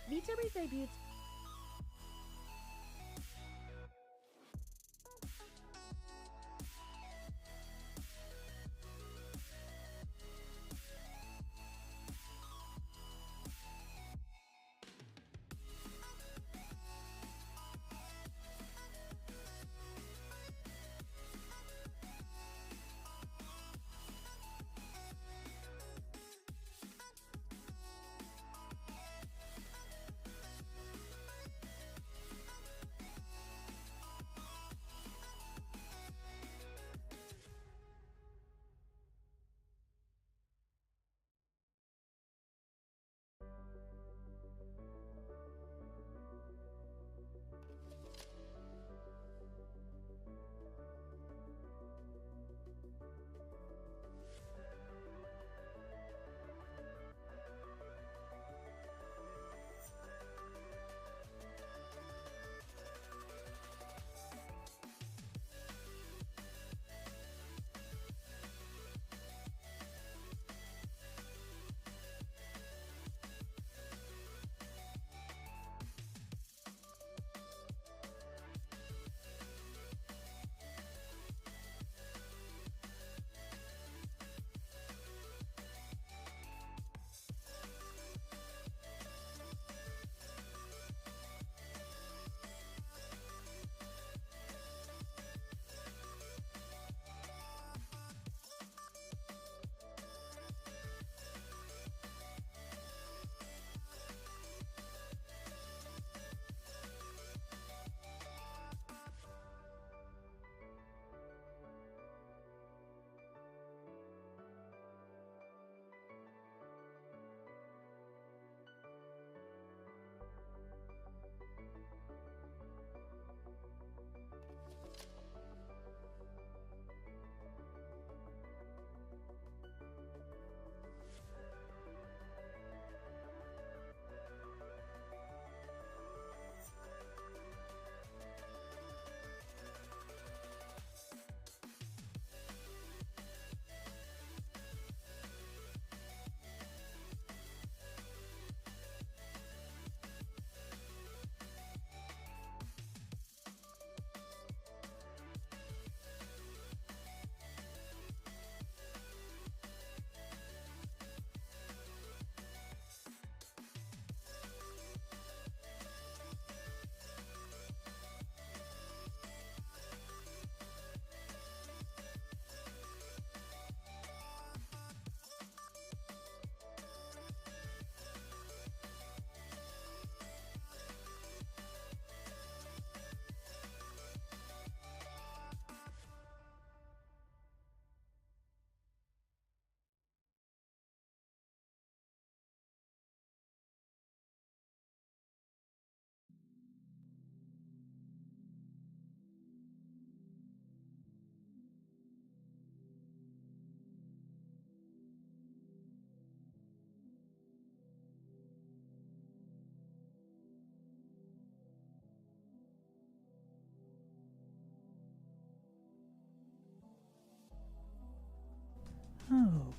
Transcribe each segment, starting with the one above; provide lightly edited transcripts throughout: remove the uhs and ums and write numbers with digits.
VTuber debuts.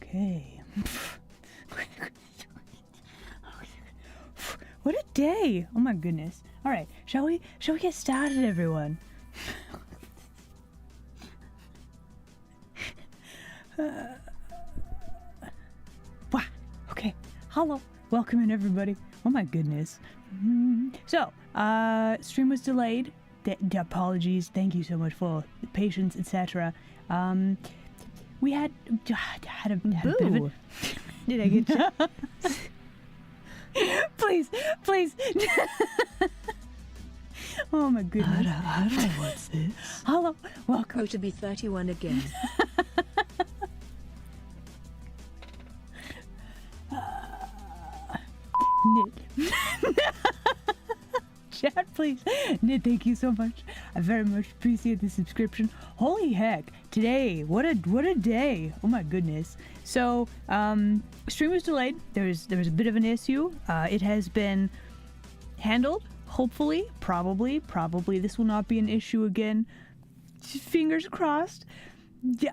Okay. What a day! Oh my goodness. Alright, shall we get started, everyone? Wow. Okay. Hello. Welcome in, everybody. Oh my goodness. So, stream was delayed. Apologies. Thank you so much for the patience, etc. We had a bit of a... Did I get you? Please. Oh my goodness. I don't know what's this. Hello. Welcome. Oh, to be 31 again. Nid. Chat, please. Nid, thank you so much. I very much appreciate the subscription. Holy heck. Today, what a day. Oh my goodness. So, stream was delayed. There was a bit of an issue. It has been handled. Hopefully, probably this will not be an issue again. Fingers crossed. Yeah,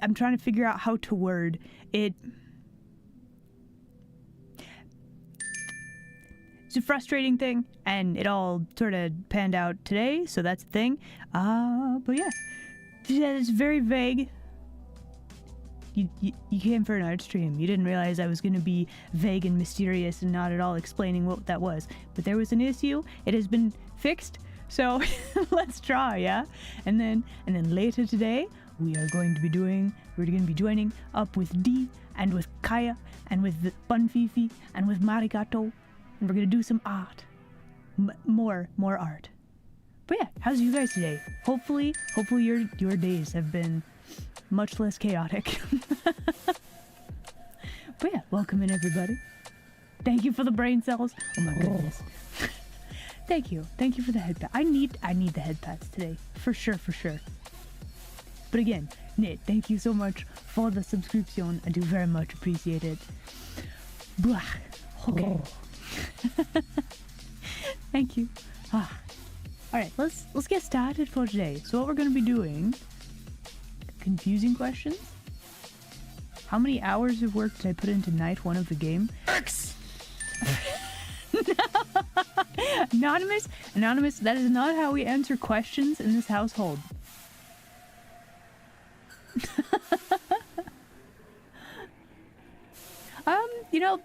I'm trying to figure out how to word it. It's a frustrating thing, and it all sort of panned out today, so that's the thing. But yeah, it's very vague. You came for an art stream. You didn't realize I was going to be vague and mysterious and not at all explaining what that was. But there was an issue. It has been fixed. So let's draw, yeah? And then later today, we're going to be joining up with D and with Kaiah and with bunfeefee and with Marigatou, and we're going to do some art. More art. But yeah, how's you guys today? Hopefully your days have been much less chaotic. But yeah, welcome in, everybody. Thank you for the brain cells. Oh my goodness. Thank you for the head pat. I need the head pats today, for sure. But again, Nate, thank you so much for the subscription. I do very much appreciate it. Blah. Okay. Thank you. All right, let's get started for today. So what we're going to be doing. Confusing questions? How many hours of work did I put into night one of the game? Anonymous, that is not how we answer questions in this household.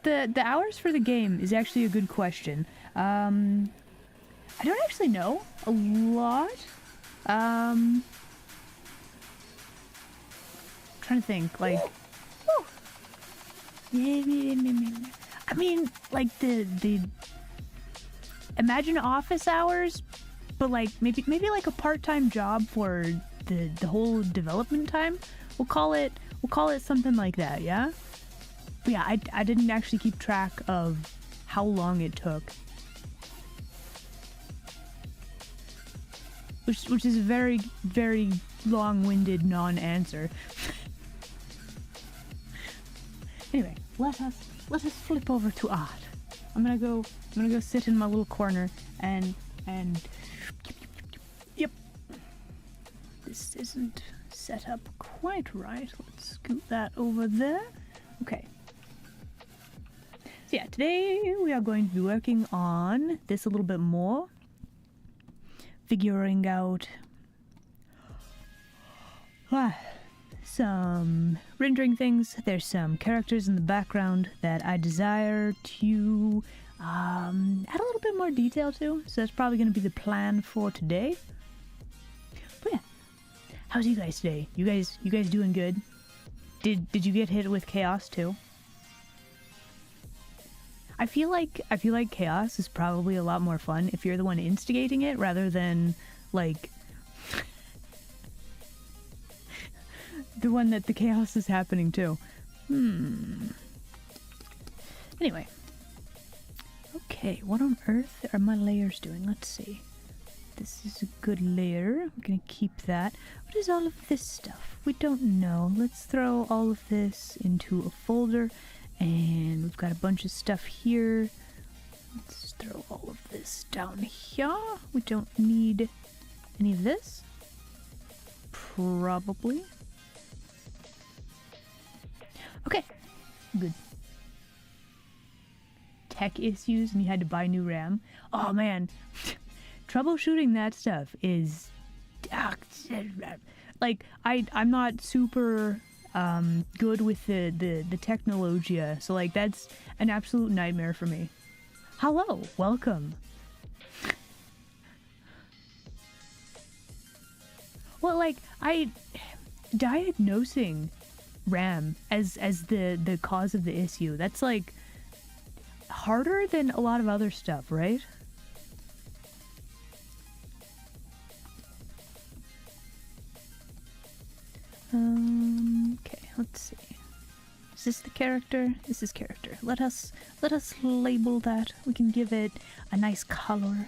The hours for the game is actually a good question. I don't actually know a lot. Trying to think, like, I mean, like the imagine office hours, but like maybe like a part-time job for the whole development time. We'll call it something like that, yeah. But yeah, I didn't actually keep track of how long it took, which is a very, very long-winded non-answer. Anyway, let us flip over to art. I'm gonna go sit in my little corner and yep. This isn't set up quite right. Let's scoot that over there. Okay. So yeah, today we are going to be working on this a little bit more. Figuring out some rendering things. There's some characters in the background that I desire to add a little bit more detail to, so that's probably going to be the plan for today. But yeah, how's you guys today? You guys doing good? Did you get hit with chaos too? I feel like chaos is probably a lot more fun if you're the one instigating it rather than like the one that the chaos is happening to. Anyway. Okay, what on earth are my layers doing? Let's see. This is a good layer. I'm gonna keep that. What is all of this stuff? We don't know. Let's throw all of this into a folder. And we've got a bunch of stuff here. Let's throw all of this down here. We don't need any of this. Probably. Okay, good. Tech issues and you had to buy new RAM. Oh man, troubleshooting that stuff is like I'm not super good with the technologia, so like that's an absolute nightmare for me. Hello, welcome. Well, like diagnosing RAM as the cause of the issue, that's like harder than a lot of other stuff, right? Okay, let's see. Is this the character? This is character. Let us label that. We can give it a nice color.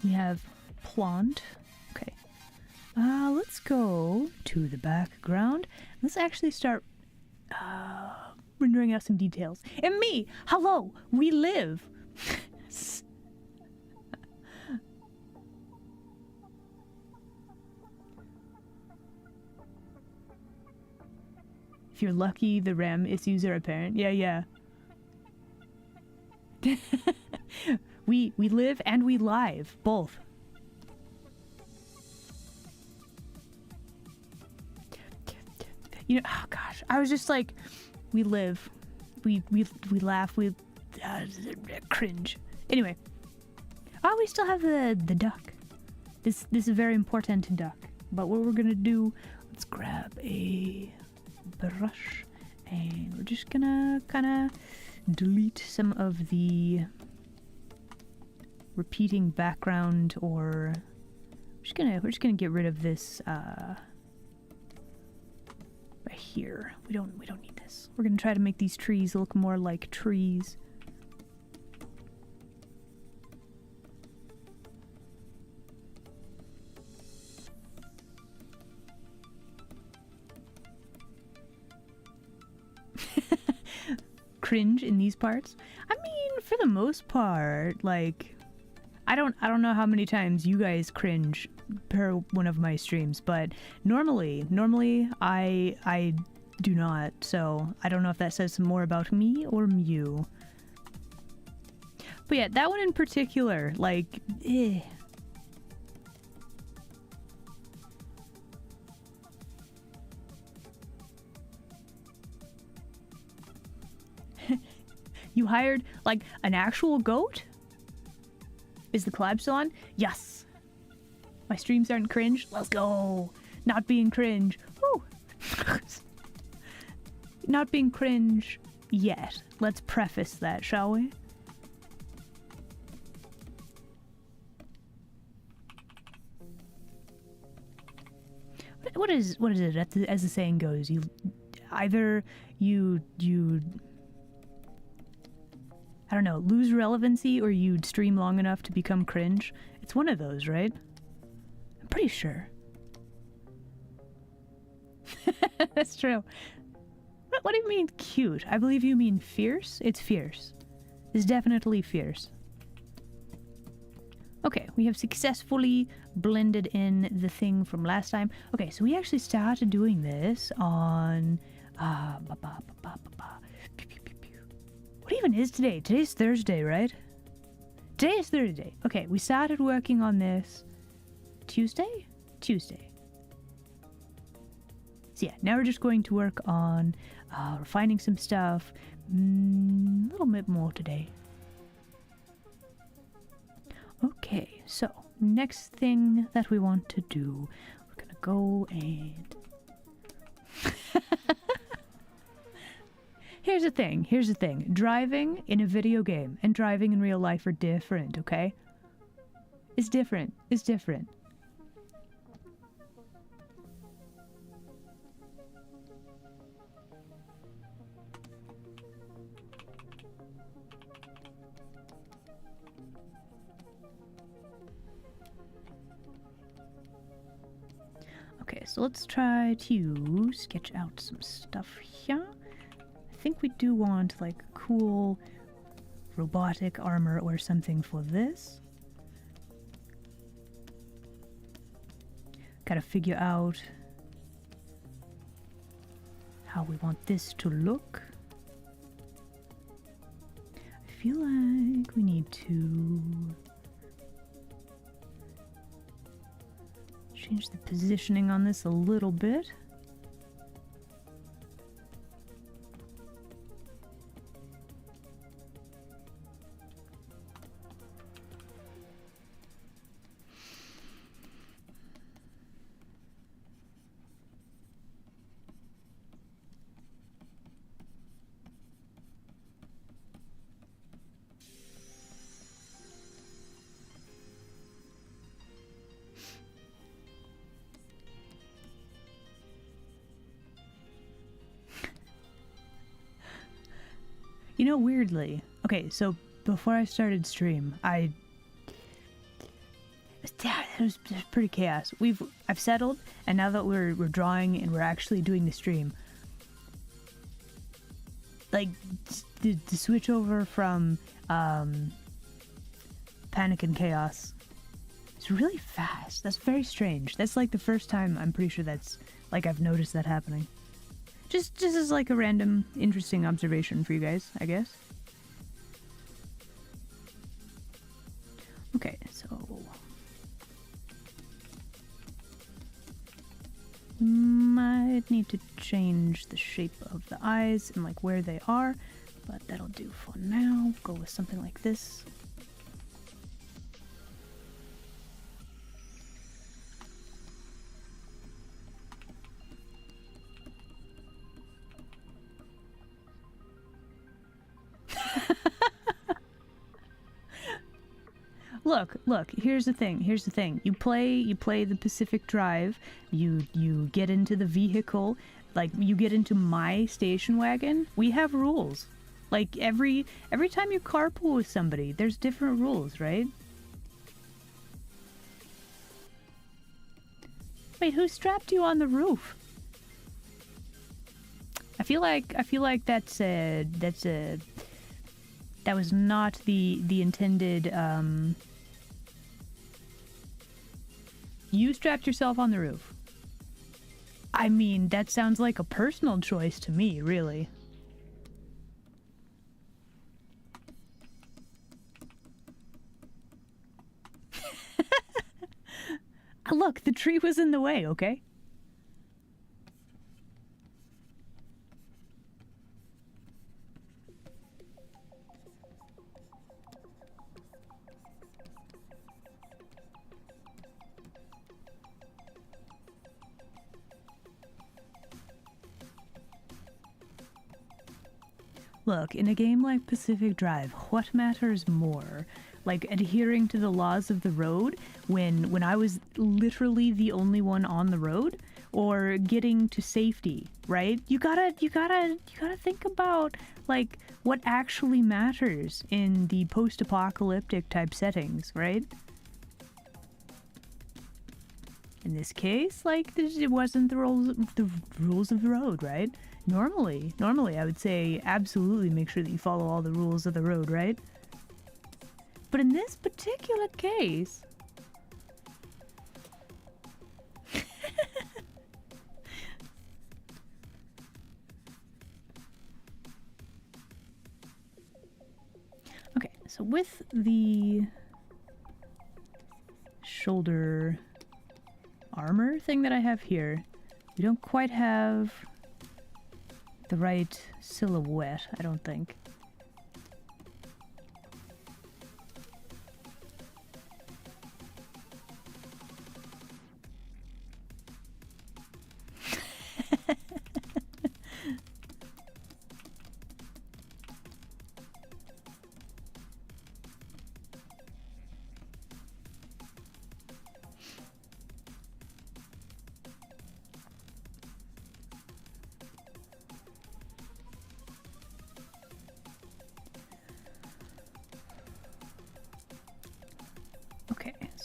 We have plant. Okay. Let's go to the background. Let's actually start rendering out some details. And me! Hello! We live! If you're lucky, the RAM issues are apparent. Yeah. We live and we live. Both. You know, oh gosh, I was just like, we live, we laugh, we cringe. Anyway, we still have the duck. This is a very important duck. But what we're gonna do, let's grab a brush and we're just gonna kind of delete some of the repeating background, or we're just gonna get rid of this right here. We don't need this. We're gonna try to make these trees look more like trees. Cringe in these parts? I mean, for the most part, like, I don't know how many times you guys cringe per one of my streams, but normally I do not, so I don't know if that says more about me or you. But yeah, that one in particular, like, eh. You hired, like, an actual goat? Is the collab still on? Yes! My streams aren't cringe? Let's go! Not being cringe. Woo! Not being cringe yet. Let's preface that, shall we? What is it, as the saying goes? Either you I don't know, lose relevancy, or you'd stream long enough to become cringe. It's one of those, right? I'm pretty sure. That's true. What do you mean cute? I believe you mean fierce? It's fierce. It's definitely fierce. Okay, we have successfully blended in the thing from last time. Okay, so we actually started doing this on... What even is today? Today's Thursday, right? Today is Thursday. Okay, we started working on this Tuesday? Tuesday. So yeah, now we're just going to work on refining some stuff. A little bit more today. Okay, so next thing that we want to do, we're gonna go and... Here's the thing. Driving in a video game and driving in real life are different, okay? It's different. Okay, so let's try to sketch out some stuff here. I think we do want like cool robotic armor or something for this. Gotta figure out how we want this to look. I feel like we need to change the positioning on this a little bit. You know, weirdly, okay, so before I started stream, it was pretty chaos. I've settled, and now that we're drawing and we're actually doing the stream, like the switch over from Panic and Chaos, it's really fast. That's very strange. That's like the first time I'm pretty sure that's like I've noticed that happening. Just as like a random interesting observation for you guys, I guess. Okay, so might need to change the shape of the eyes and like where they are, but that'll do for now. Go with something like this. Look, here's the thing. You play the Pacific Drive, you get into the vehicle, like you get into my station wagon, we have rules. Like every time you carpool with somebody, there's different rules, right? Wait, who strapped you on the roof? I feel like that was not the intended. You strapped yourself on the roof. I mean, that sounds like a personal choice to me, really. Look, the tree was in the way, okay? Look, in a game like Pacific Drive, what matters more? Like adhering to the laws of the road when I was literally the only one on the road, or getting to safety, right? You gotta think about like what actually matters in the post-apocalyptic type settings, right? In this case, like it wasn't the rules of the road, right? Normally, I would say absolutely make sure that you follow all the rules of the road, right? But in this particular case... Okay, so with the shoulder armor thing that I have here, we don't quite have the right silhouette, I don't think.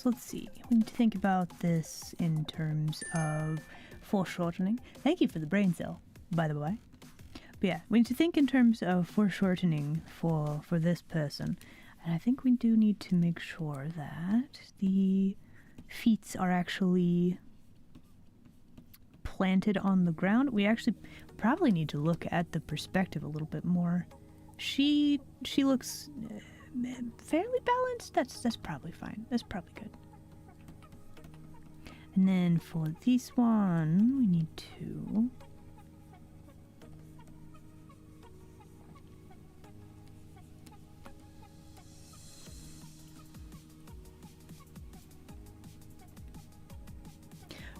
Let's see. We need to think about this in terms of foreshortening. Thank you for the brain cell, by the way. But yeah, we need to think in terms of foreshortening for this person. And I think we do need to make sure that the feet are actually planted on the ground. We actually probably need to look at the perspective a little bit more. She looks fairly balanced. That's probably fine. That's probably good. And then for this one, we need to...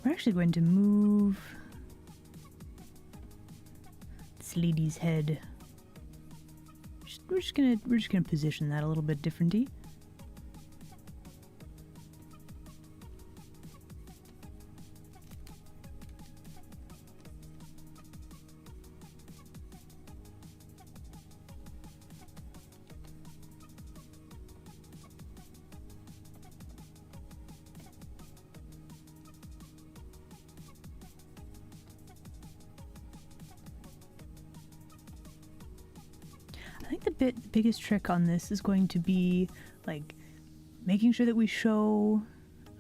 We're actually going to move this lady's head. We're just gonna position that a little bit differently. I think the biggest trick on this is going to be like making sure that we show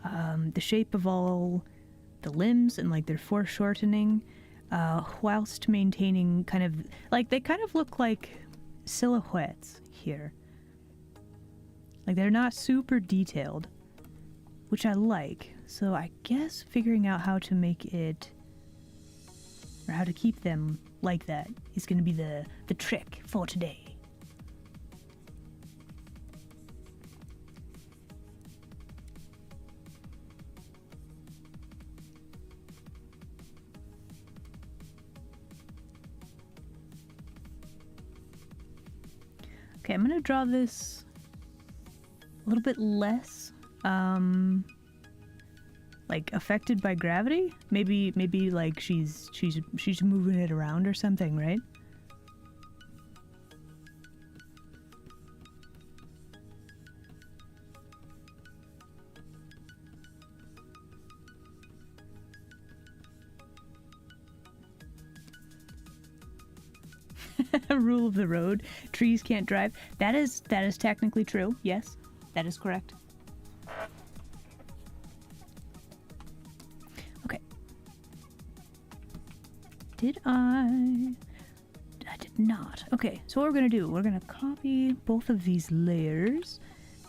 the shape of all the limbs and like their foreshortening, whilst maintaining kind of like they kind of look like silhouettes here. Like they're not super detailed, which I like. So I guess figuring out how to make it or how to keep them like that is going to be the trick for today. Okay, I'm gonna draw this a little bit less, like affected by gravity. Maybe like she's moving it around or something, right? Rule of the road: trees can't drive. That is technically true. Yes, that is correct. Okay. Did I did not. Okay, so what we're gonna do, we're gonna copy both of these layers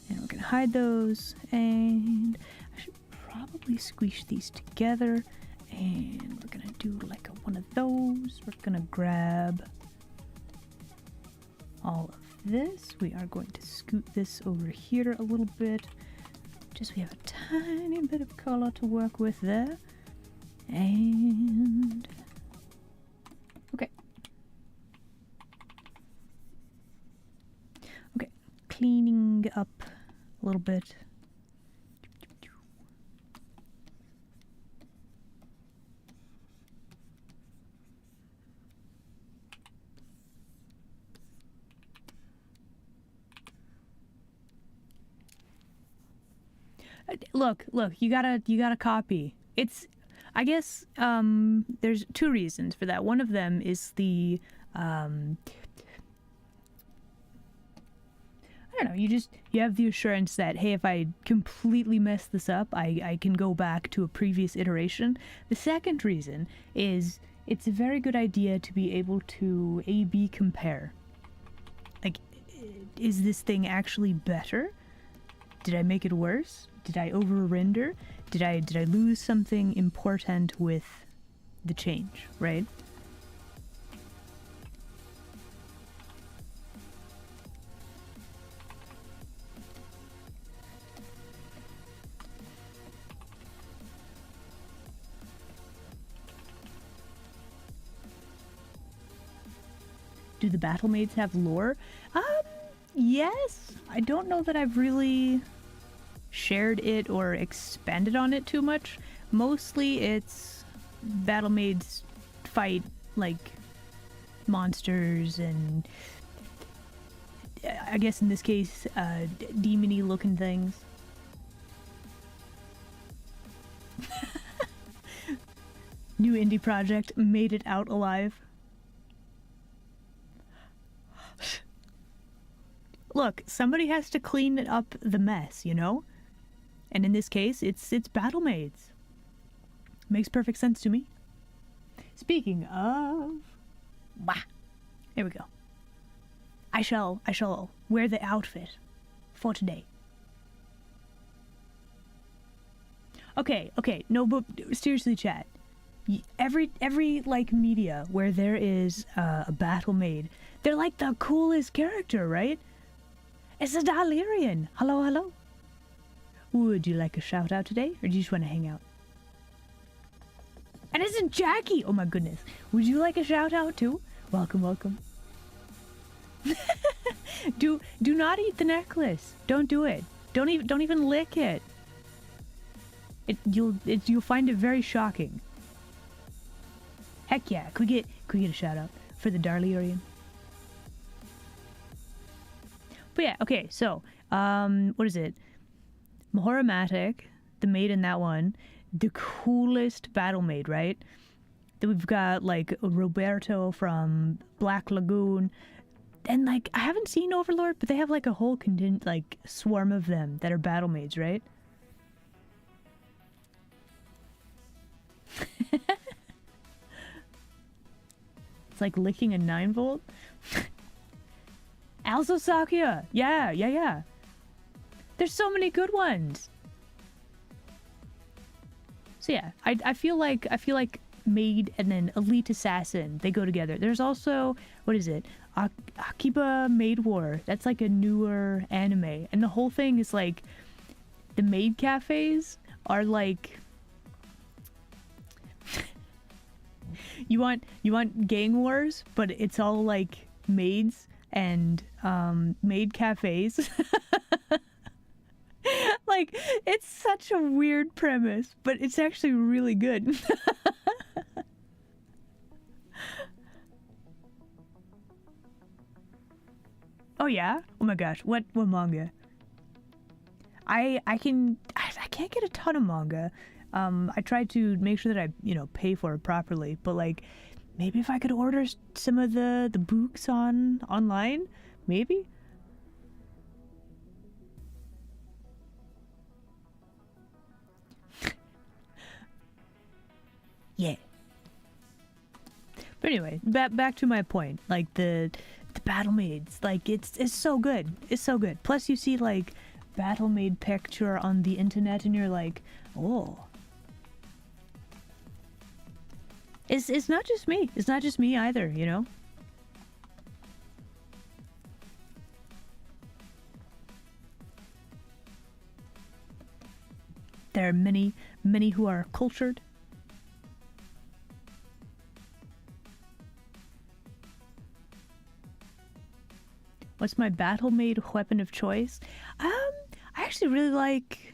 and we're gonna hide those, and I should probably squish these together, and we're gonna do like one of those. We're gonna grab all of this. We are going to scoot this over here a little bit, just so we have a tiny bit of color to work with there. And okay. Okay, cleaning up a little bit. Look, you gotta copy. It's, I guess, there's two reasons for that. One of them is the, I don't know, you have the assurance that, hey, if I completely mess this up, I can go back to a previous iteration. The second reason is it's a very good idea to be able to A/B compare. Like, is this thing actually better? Did I make it worse? Did I over-render? Did I lose something important with the change, right? Do the battle maids have lore? Yes. I don't know that I've really shared it or expanded on it too much. Mostly it's battle maids fight like monsters and I guess in this case demon-y looking things. New indie project, made it out alive. Look, somebody has to clean up the mess, you know? And in this case, it's battle maids. Makes perfect sense to me. Speaking of... Bah. Here we go. I shall wear the outfit for today. Okay, no, but seriously, chat. Every like media where there is a battle maid, they're like the coolest character, right? It's a Dalirian. Hello. Would you like a shout out today, or do you just want to hang out? And it's a Jackie. Oh my goodness. Would you like a shout out too? Welcome. Do not eat the necklace. Don't do it. Don't even lick it. You'll find it very shocking. Heck yeah! Could we get a shout out for the Darliorian? But yeah, okay. So what is it? Mahoramatic, the maid in that one, the coolest battle maid, right? Then we've got like Roberto from Black Lagoon. And like, I haven't seen Overlord, but they have like a whole like swarm of them that are battle maids, right? It's like licking a 9-volt. Also Sakuya. Yeah. There's so many good ones. So yeah, I feel like maid and then elite assassin, they go together. There's also, what is it? Akiba Maid War. That's like a newer anime, and the whole thing is like the maid cafes are like you want gang wars, but it's all like maids and maid cafes. Like, it's such a weird premise, but it's actually really good. Oh yeah? Oh my gosh, what manga? I can't get a ton of manga. I try to make sure that I, pay for it properly, but like, maybe if I could order some of the books online, maybe? Yeah. But anyway, back to my point. Like the battle maids, like it's so good. It's so good. Plus you see like battle maid picture on the internet and you're like, oh. It's not just me. It's not just me either, you know? There are many who are cultured. What's my battle maid weapon of choice? I actually really like...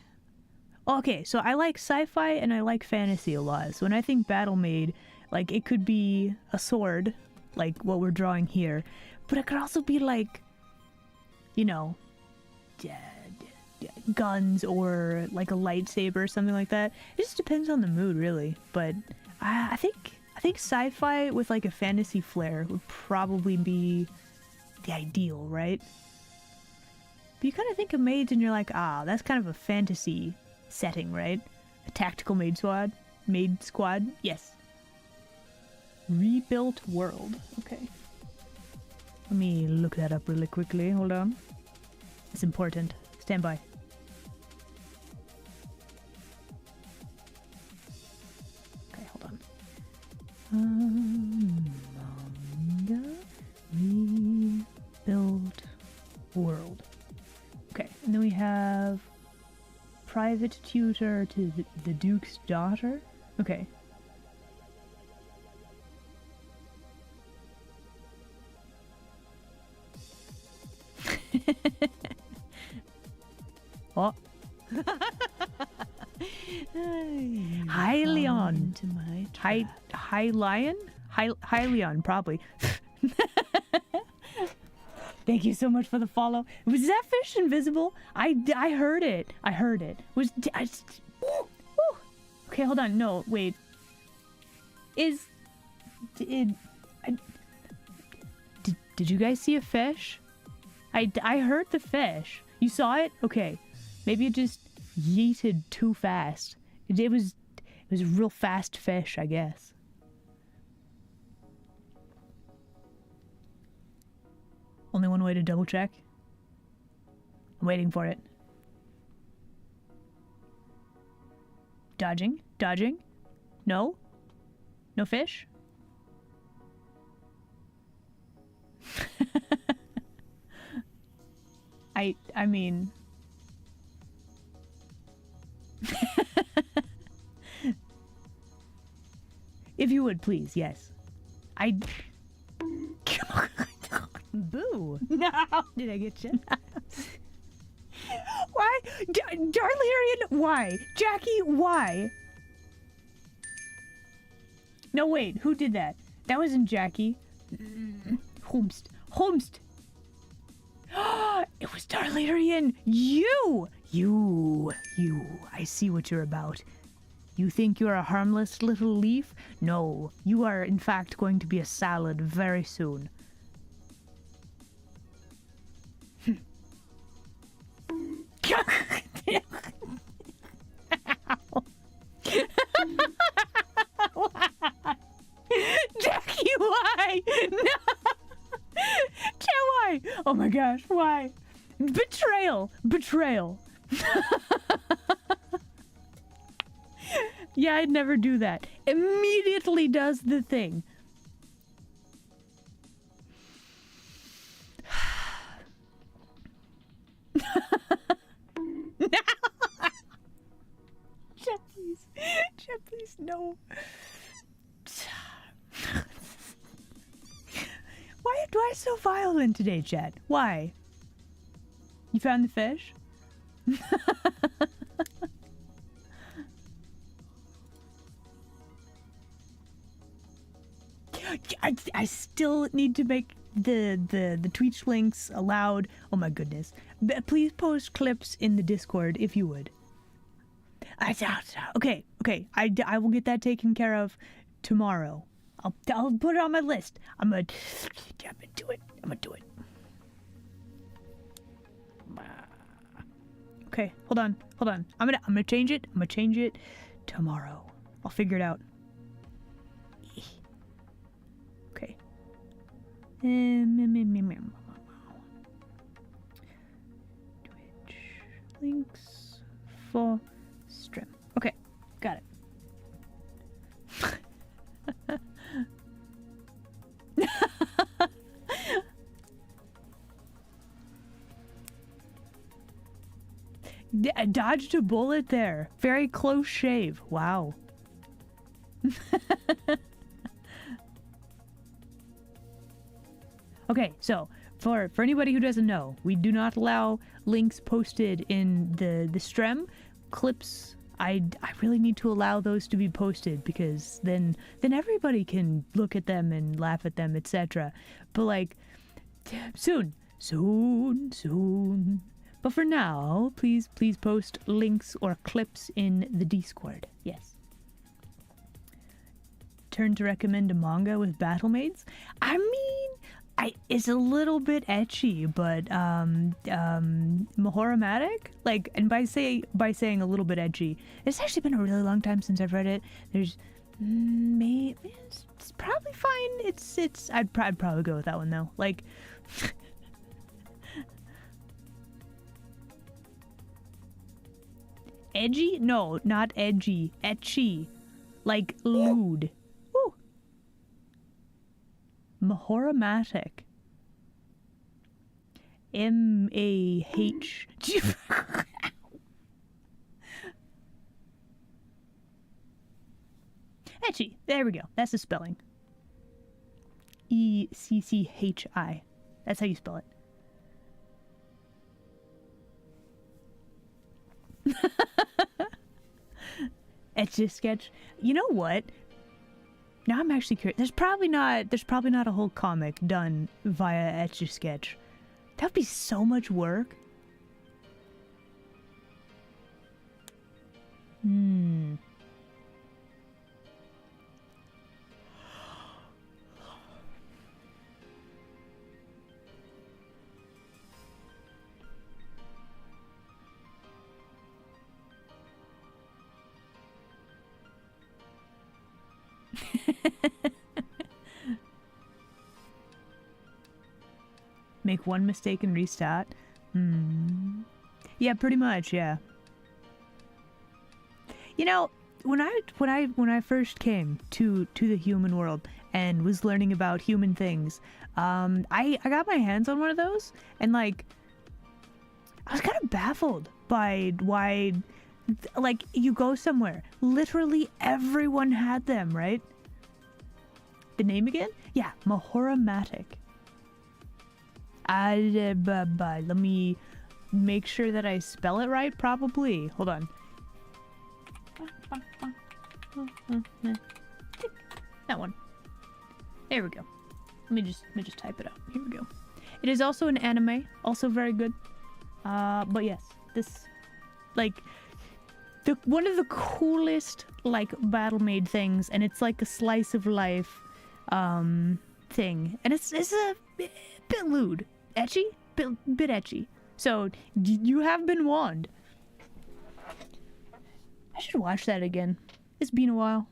Okay, so I like sci-fi and I like fantasy a lot. So when I think battle maid, like it could be a sword, like what we're drawing here, but it could also be like, guns or like a lightsaber or something like that. It just depends on the mood, really. But I think sci-fi with like a fantasy flair would probably be the ideal, right? But you kind of think of maids and you're like, that's kind of a fantasy setting, right? A tactical maid squad. Yes. Rebuilt world. Okay. Let me look that up really quickly. Hold on. It's important. Stand by. Okay, hold on. Manga rebuilt world. Okay, and then we have private tutor to the Duke's daughter. Okay. Oh. Hi, Leon. Hi, Lion? Hi, Leon, probably. Thank you so much for the follow. Was that fish invisible? I heard it. Okay, hold on. No, wait. Did you guys see a fish? I heard the fish. You saw it? Okay. Maybe it just yeeted too fast. It was a real fast fish, I guess. Only one way to double check. I'm waiting for it. Dodging, dodging. No? No fish? I mean... If you would, please, yes. Boo! No! Did I get you? Why? Darlarian, why? Jackie, why? No, wait, who did that? That wasn't Jackie. Holmst. Holmst! It was Darlarian! You! I see what you're about. You think you're a harmless little leaf? No, you are in fact going to be a salad very soon. Jackie, why? No! Why? Oh my gosh, why? Betrayal! Betrayal! Yeah, I'd never do that. Immediately does the thing. Chat, please. Chat, please, no. Why so violent today, Chat? Why? You found the fish? I still need to make the Twitch links allowed. Oh my goodness. Please post clips in the Discord if you would. Okay. I will get that taken care of tomorrow. I'll put it on my list. I'm gonna do it. Okay, hold on. I'm gonna change it. Tomorrow. I'll figure it out. Okay. Twitch links for stream. Okay, got it. I dodged a bullet there. Very close shave. Wow. Okay, so for anybody who doesn't know, we do not allow links posted in the stream. Clips, I really need to allow those to be posted because then everybody can look at them and laugh at them, etc. But like soon. But for now, please post links or clips in the Discord. Yes. Turn to recommend a manga with battle maids? I mean, it's a little bit ecchi, but Mahoramatic? Like, and by saying a little bit ecchi, it's actually been a really long time since I've read it. There's it's probably fine. I'd probably go with that one though. Like edgy? No, not edgy. Etchy. Like lewd. Ooh. Mahoramatic. M-A-H. Etchy. There we go. That's the spelling. E-C-C-H-I. That's how you spell it. Etch-a-sketch. You know what? Now I'm actually curious. There's probably not a whole comic done via Etch-a-sketch. That'd be so much work. Make one mistake and restart. Yeah, pretty much, yeah. You know, when I first came to the human world and was learning about human things, I got my hands on one of those, and like I was kind of baffled by why, like, you go somewhere, literally everyone had them, right? The name again? Yeah, Mahoratic. Let me make sure that I spell it right, probably. Hold on. That one. There we go. Let me just type it out. Here we go. It is also an anime, also very good. But yes, this, like, one of the coolest, like, battle-made things, and it's like a slice of life thing, and it's a bit lewd, etchy, bit etchy. So you have been warned. I should watch that again. It's been a while.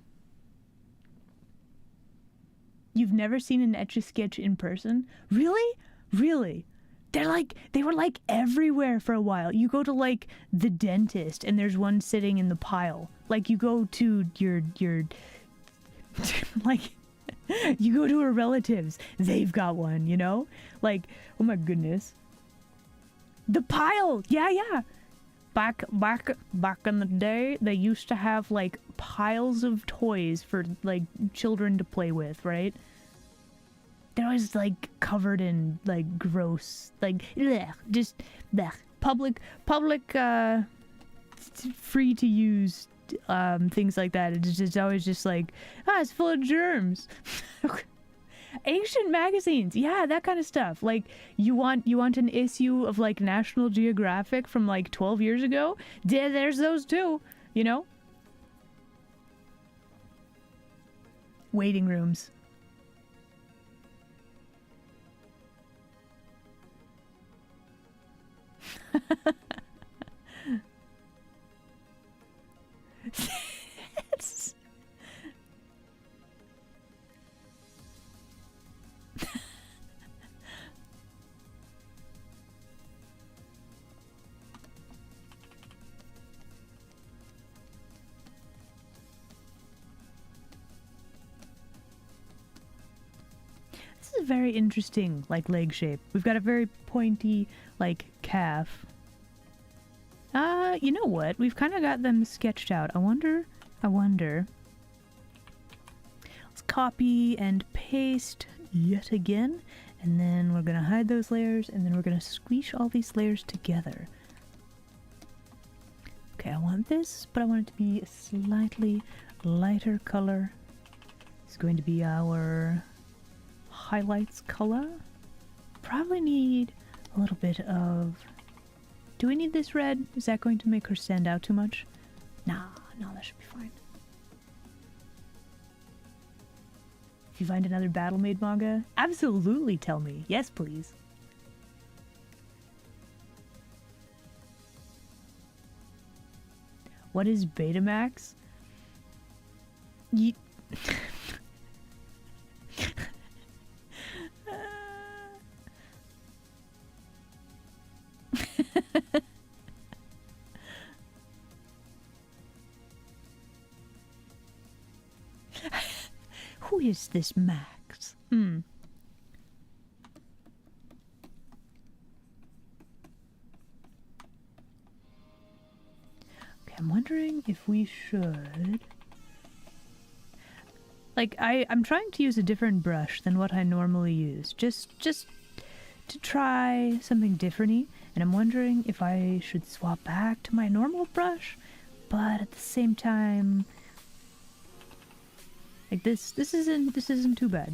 You've never seen an Etch-a-Sketch in person? Really? Really? They were like everywhere for a while. You go to like the dentist and there's one sitting in the pile. Like you go to your like you go to her relatives, they've got one, you know? Like, oh my goodness. The pile! Yeah. Back in the day, they used to have like piles of toys for like children to play with, right? They're always like covered in like gross, like bleh, just bleh. Public free to use things like that. It's just always just like, it's full of germs. Ancient magazines, yeah, that kind of stuff. Like you want an issue of like National Geographic from like 12 years ago? There's those too, you know? Waiting rooms. This is a very interesting, like, leg shape. We've got a very pointy, like, calf. You know what? We've kind of got them sketched out. I wonder. Let's copy and paste yet again. And then we're gonna hide those layers, and then we're gonna squish all these layers together. Okay, I want this, but I want it to be a slightly lighter color. It's going to be our highlights color. Probably need a little bit of... Do we need this red? Is that going to make her stand out too much? No, that should be fine. If you find another battle-made manga, absolutely tell me. Yes, please. What is Betamax? Who is this Max? Okay, I'm wondering if we should... Like, I'm trying to use a different brush than what I normally use. Just to try something different-y. And I'm wondering if I should swap back to my normal brush, but at the same time... Like this isn't too bad.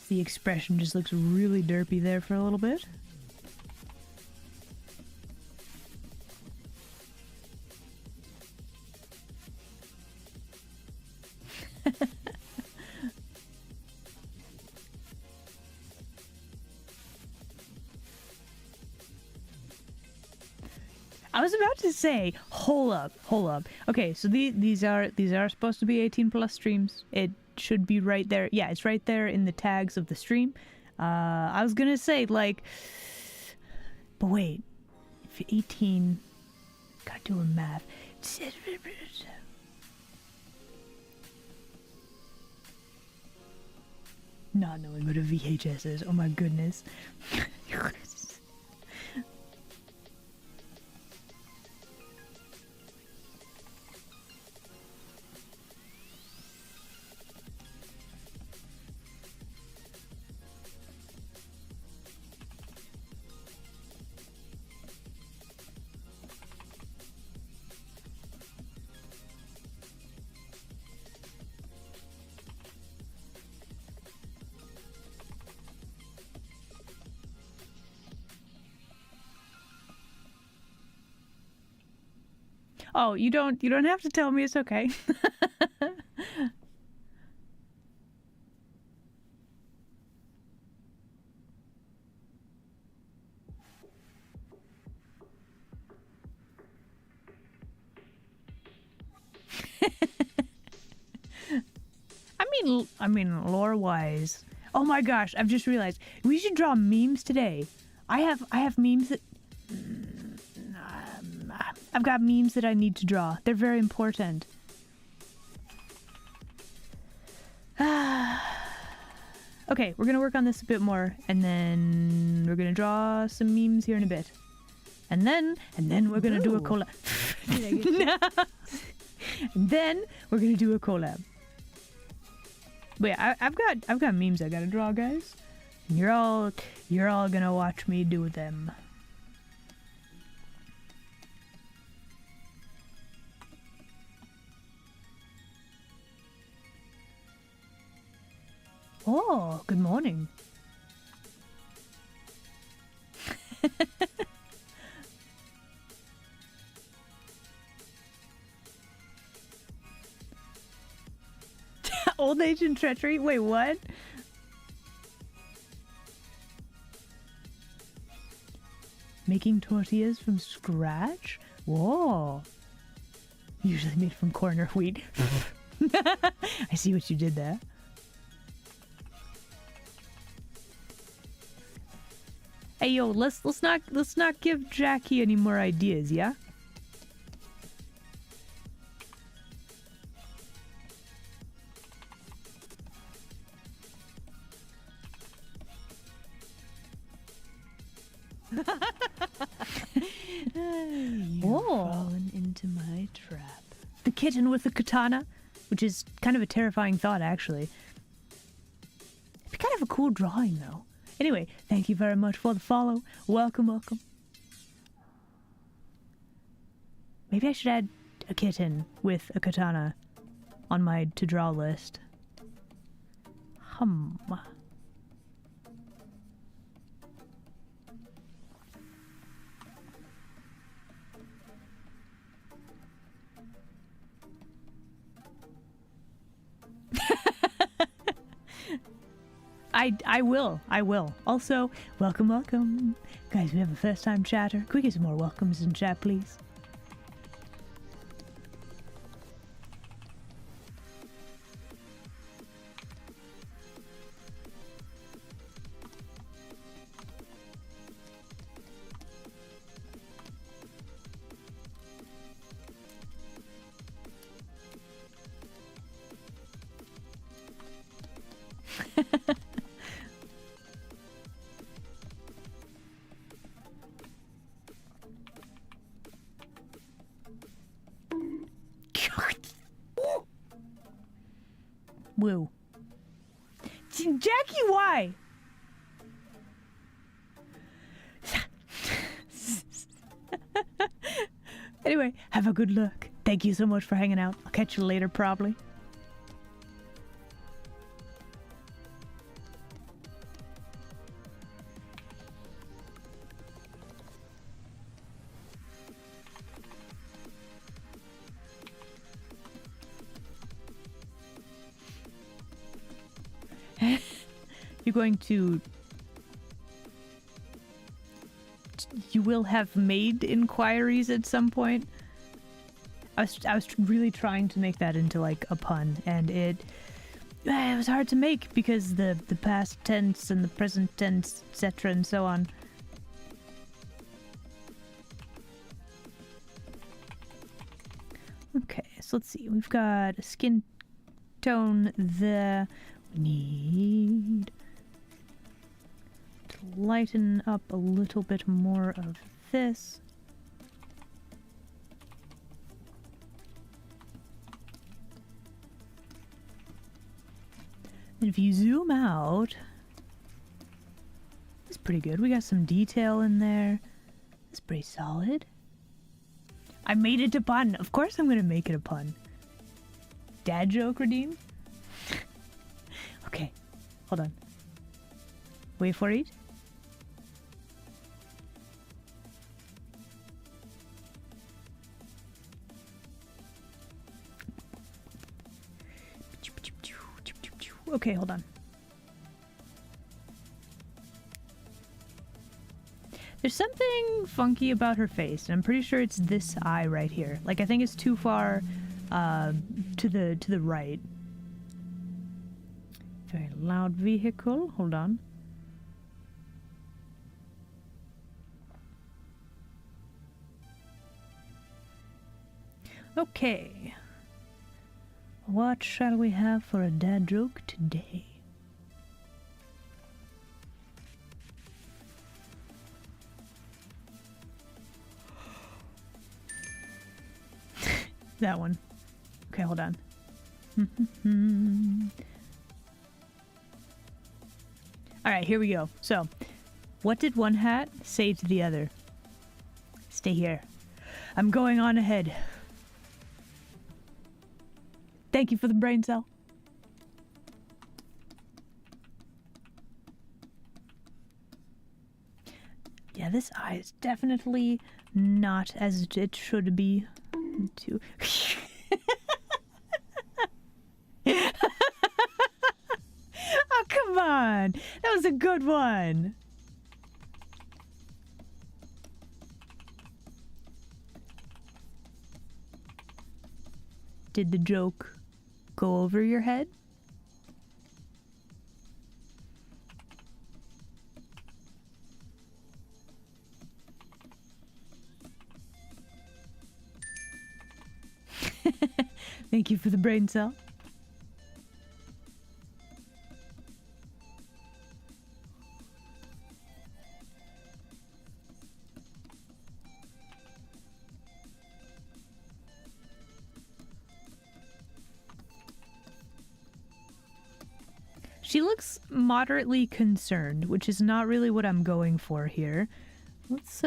The expression just looks really derpy there for a little bit. I was about to say, hold up. Okay, so these are supposed to be 18 plus streams. It should be right there. Yeah, it's right there in the tags of the stream. I was gonna say like, but wait, if 18, gotta do a math. Not knowing what a VHS is. Oh my goodness. Oh, you don't have to tell me, it's okay. I mean lore-wise. Oh my gosh, I've just realized we should draw memes today. I have memes that I've got memes that I need to draw. They're very important. Okay, we're gonna work on this a bit more, and then we're gonna draw some memes here in a bit, and then we're gonna do a collab. And then we're gonna do a collab. Wait, I've got memes I gotta draw, guys. And you're all gonna watch me do them. Oh, good morning. Old age and treachery? Wait, what? Making tortillas from scratch? Whoa. Usually made from corn or wheat. I see what you did there. Hey yo, let's not give Jackie any more ideas, yeah? You've fallen into my trap. The kitten with the katana, which is kind of a terrifying thought, actually. It'd be kind of a cool drawing, though. Anyway, thank you very much for the follow. Welcome, welcome. Maybe I should add a kitten with a katana on my to-draw list. I will. Also, welcome. Guys, we have a first time chatter. Can we get some more welcomes in chat, please? Woo. Jackie, why? Anyway, have a good look. Thank you so much for hanging out. I'll catch you later, probably. You're going to you will have made inquiries at some point. I was really trying to make that into like a pun, and it was hard to make because the past tense and the present tense, etc., and so on. Okay, so let's see. We've got a skin tone there. We need to lighten up a little bit more of this. And if you zoom out, it's pretty good. We got some detail in there. It's pretty solid. I made it a pun. Of course I'm gonna make it a pun. Dad joke, Redeem? Okay, hold on. Wait for it. Okay, hold on. There's something funky about her face, and I'm pretty sure it's this eye right here. Like, I think it's too far to the right. Very loud vehicle. Hold on. Okay. What shall we have for a dad joke today? That one. Okay, hold on. Alright, here we go. So, what did one hat say to the other? Stay here. I'm going on ahead. Thank you for the brain cell. Yeah, this eye is definitely not as it should be. Too. Oh, come on. That was a good one. Did the joke go over your head? Thank you for the brain cell. She looks moderately concerned, which is not really what I'm going for here. Let's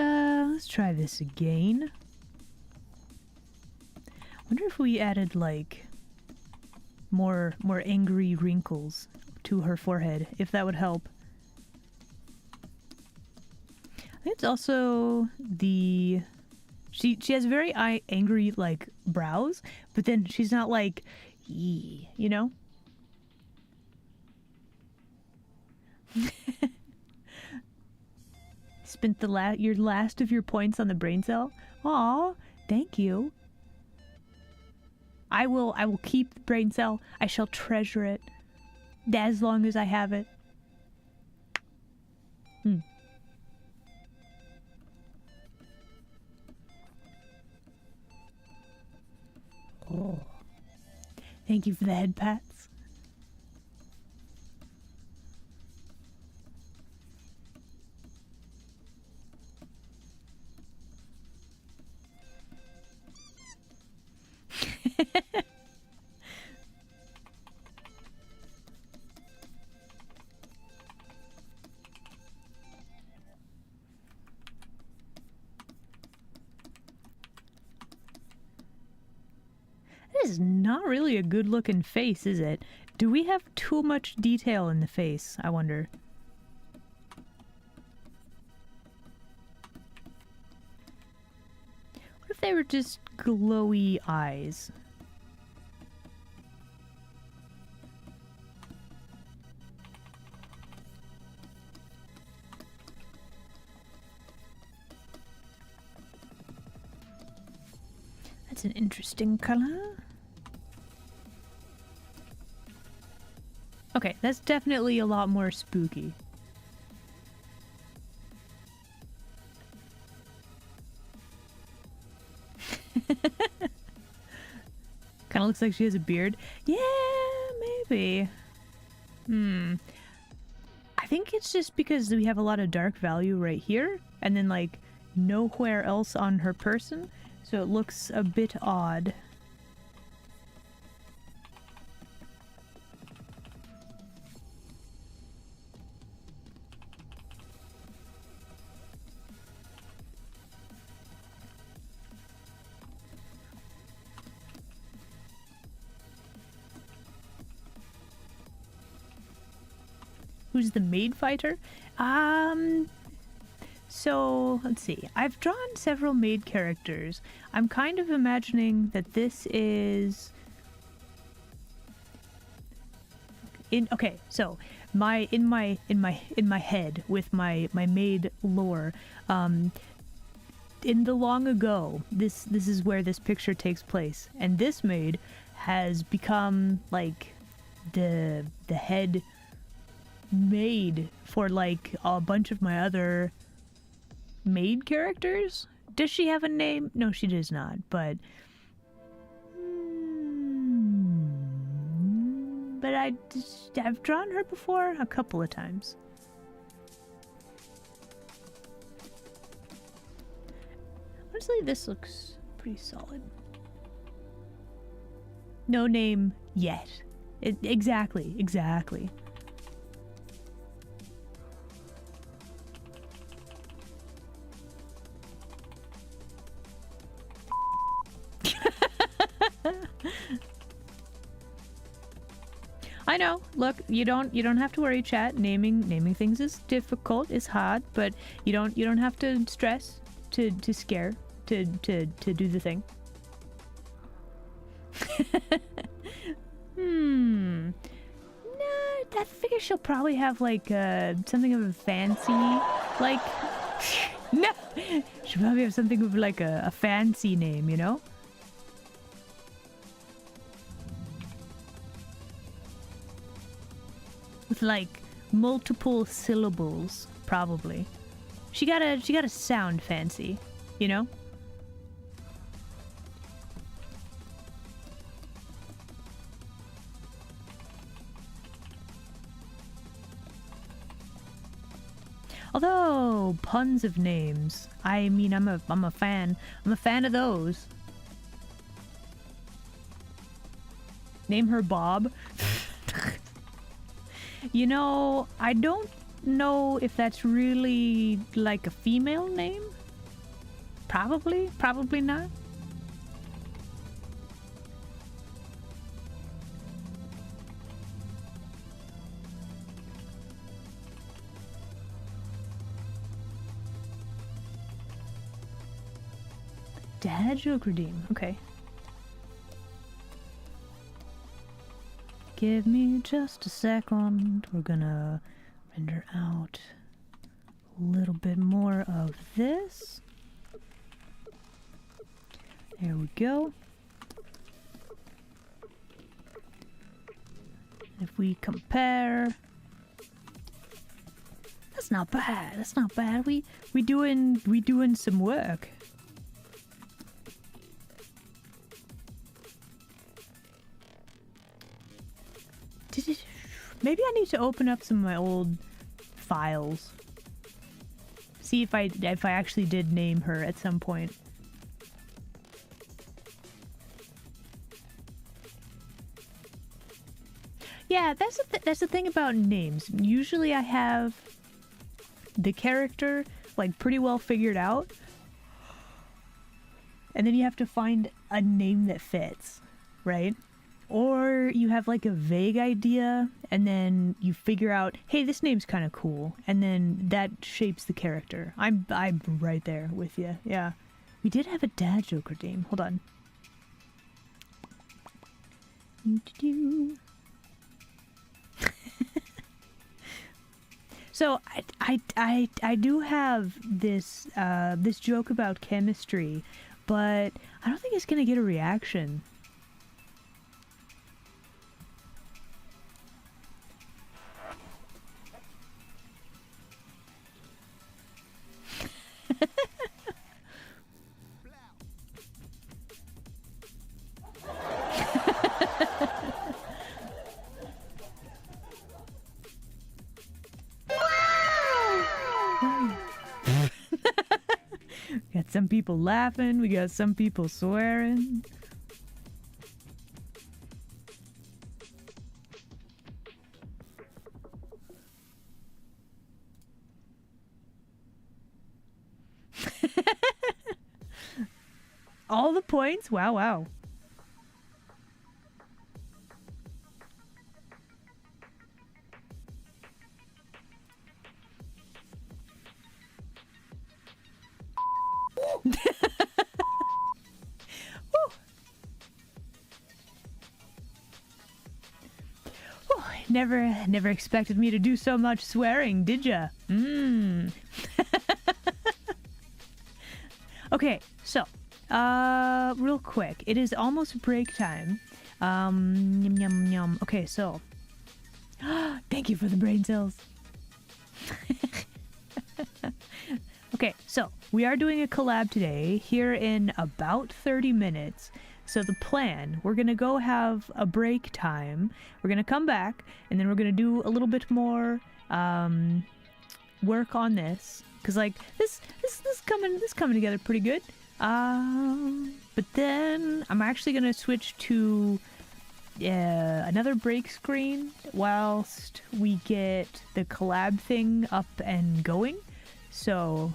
try this again. Wonder if we added like more angry wrinkles to her forehead, if that would help. I think it's also the she has very angry like brows, but then she's not like yee, you know? Spent your last of your points on the brain cell? Aw, thank you. I will keep the brain cell. I shall treasure it as long as I have it. Oh. Thank you for the head pats. This is not really a good looking face, is it? Do we have too much detail in the face, I wonder? What if they were just glowy eyes? That's an interesting color. Okay, that's definitely a lot more spooky. Kind of looks like she has a beard. Yeah, maybe. I think it's just because we have a lot of dark value right here, and then like nowhere else on her person, so it looks a bit odd. Who's the maid fighter? So let's see. I've drawn several maid characters. I'm kind of imagining that this is okay, so in my head with my maid lore, in the long ago, this is where this picture takes place, and this maid has become like the head maid for like a bunch of my other maid characters. Does she have a name? No, she does not, but I've drawn her before a couple of times. Honestly, this looks pretty solid. No name yet. Exactly. I know. Look, you don't have to worry, chat. Naming things is difficult, is hard, but you don't have to stress to scare to do the thing. No, I figure she'll probably have like something of a fancy, like no, she'll probably have something of like a fancy name, you know? With like multiple syllables, probably. She gotta sound fancy, you know? Although puns of names, I mean, I'm a fan. I'm a fan of those. Name her Bob. You know, I don't know if that's really like a female name. Probably not. Dad joke redeem. Okay. Give me just a second. We're gonna render out a little bit more of this. There we go. If we compare, that's not bad. That's not bad. We doing some work. Maybe I need to open up some of my old files. See if I actually did name her at some point. Yeah, that's the thing about names. Usually I have the character like pretty well figured out, and then you have to find a name that fits, right? Or you have like a vague idea and then you figure out, hey, this name's kind of cool, and then that shapes the character. I'm right there with you. Yeah. We did have a dad joke redeem. Hold on. So I do have this this joke about chemistry but I don't think it's gonna get a reaction. Got some people laughing, we got some people swearing. All the points? Wow, wow. Never expected me to do so much swearing, did ya? Okay, so, real quick, it is almost break time. Yum yum yum. Okay, so, thank you for the brain cells. Okay, so we are doing a collab today here in about 30 minutes. So the plan, we're gonna go have a break time. We're gonna come back, and then we're gonna do a little bit more work on this, cause like this coming together pretty good. But then I'm actually gonna switch to another break screen whilst we get the collab thing up and going. So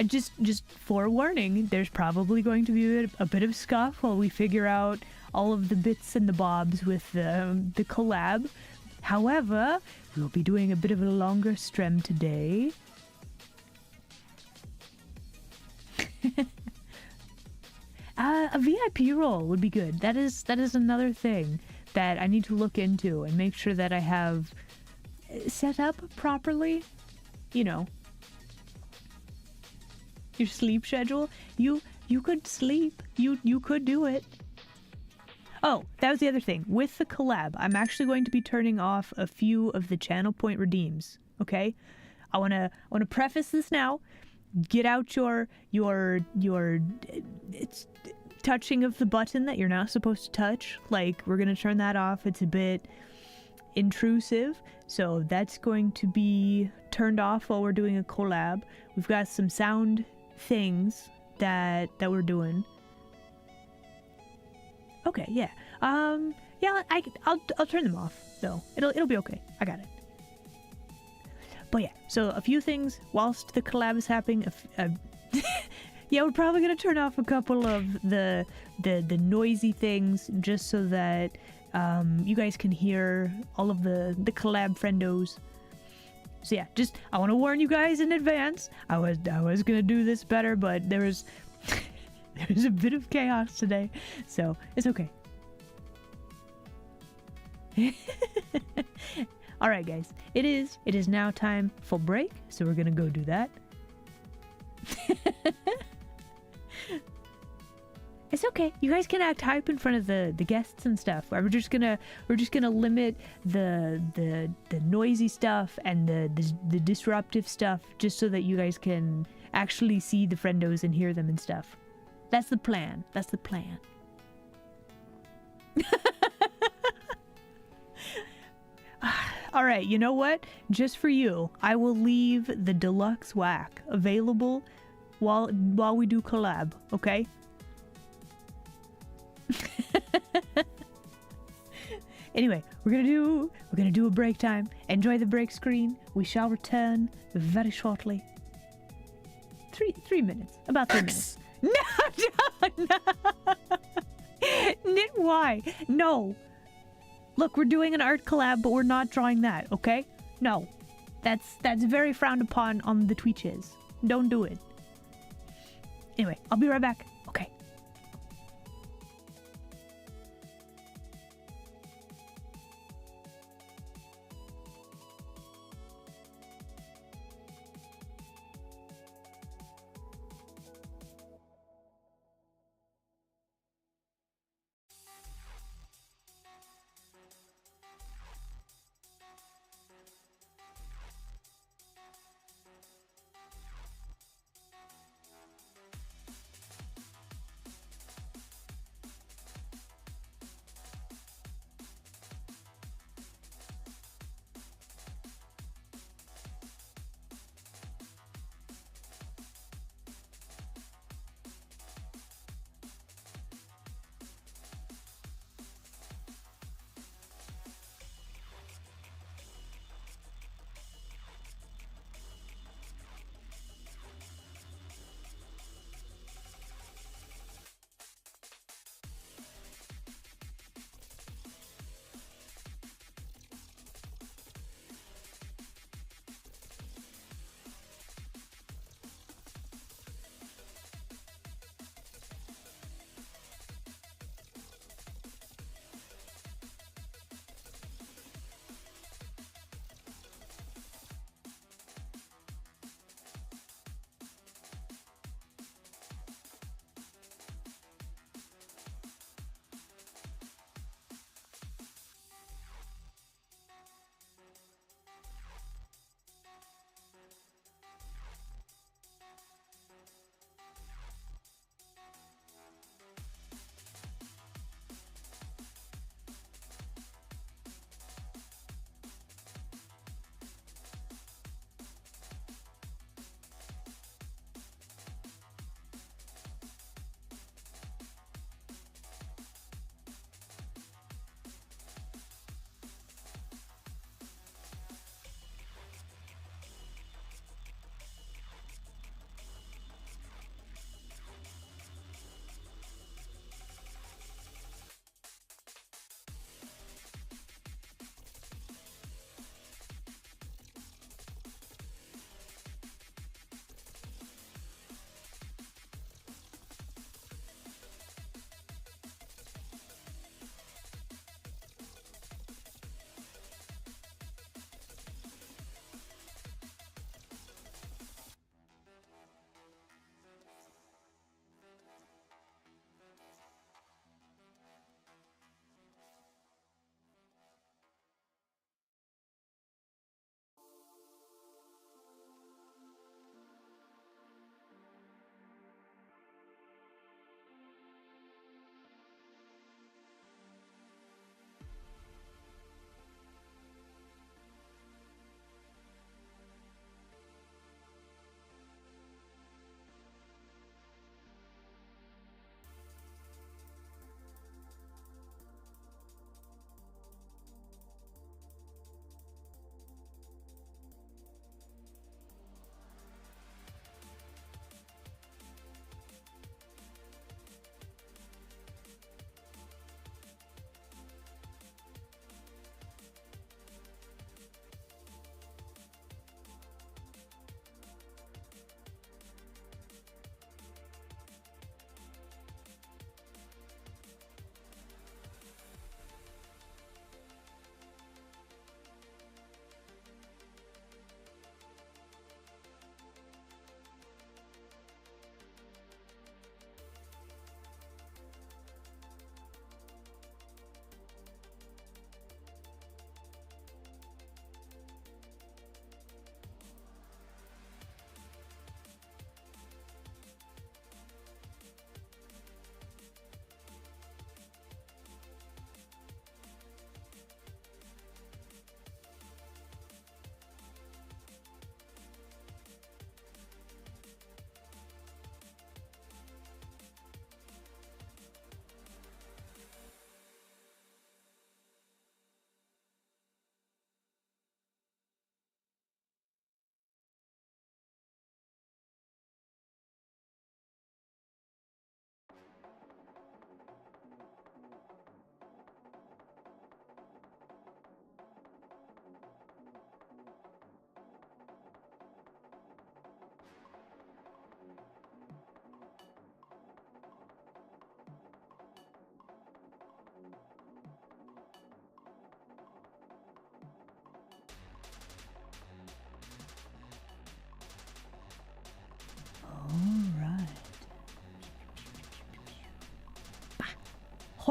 just forewarning, there's probably going to be a bit of scuff while we figure out all of the bits and the bobs with the collab. However, we'll be doing a bit of a longer stream today. A VIP role would be good. That is another thing that I need to look into and make sure that I have set up properly. You know, your sleep schedule. You could sleep. You could do it. Oh, that was the other thing. With the collab, I'm actually going to be turning off a few of the channel point redeems. Okay, I wanna preface this now. Get out your it's touching of the button that you're not supposed to touch. Like, we're gonna turn that off. It's a bit intrusive, so that's going to be turned off while we're doing a collab. We've got some sound things that we're doing. Okay, yeah. Yeah, I'll turn them off though. It'll be okay. I got it. But yeah, so a few things whilst the collab is happening. Yeah, we're probably gonna turn off a couple of the noisy things just so that you guys can hear all of the collab friendos. So yeah, just I want to warn you guys in advance. I was gonna do this better, but there was a bit of chaos today, so it's okay. All right, guys, it is now time for break, so we're gonna go do that. It's okay. You guys can act hype in front of the guests and stuff. We're just gonna limit the noisy stuff and the disruptive stuff, just so that you guys can actually see the friendos and hear them and stuff. That's the plan. That's the plan. All right. You know what? Just for you, I will leave the deluxe whack available while we do collab. Okay. Anyway, we're gonna do a break time. Enjoy the break screen. We shall return very shortly. 3 minutes. About 3 minutes. No. Why? No. Look, we're doing an art collab, but we're not drawing that, okay? No. That's very frowned upon on the Twitches. Don't do it. Anyway, I'll be right back. Okay.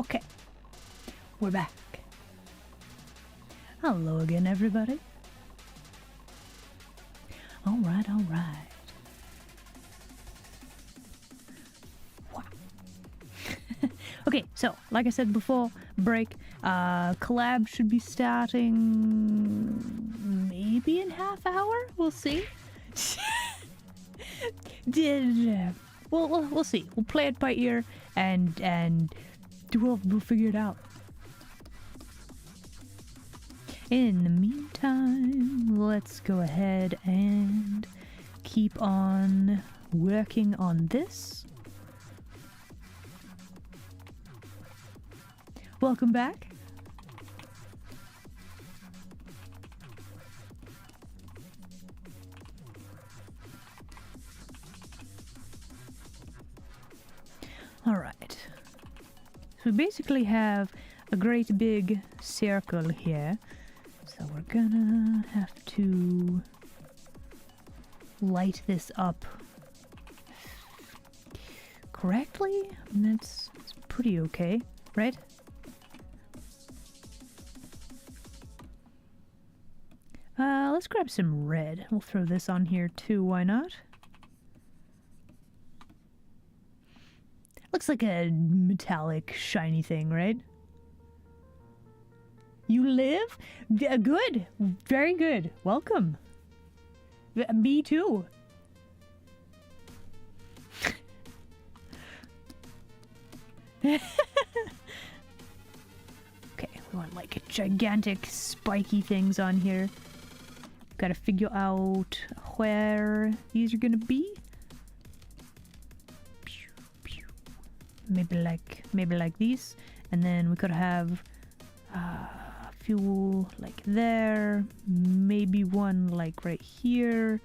Okay, we're back. Hello again, everybody. All right, all right. Wow. Okay, so like I said before, break. Collab should be starting maybe in half hour. We'll see. We'll see. We'll play it by ear and we'll figure it out. In the meantime, let's go ahead and keep on working on this. Welcome back. All right. So we basically have a great big circle here. So we're gonna have to light this up correctly. And that's pretty okay, right? Let's grab some red. We'll throw this on here too, why not? Looks like a metallic, shiny thing, right? You live? Good. Very good. Welcome. Me too. Okay, we want like gigantic spiky things on here. Gotta figure out where these are gonna be. Maybe like these, and then we could have a few like there, maybe one like right here,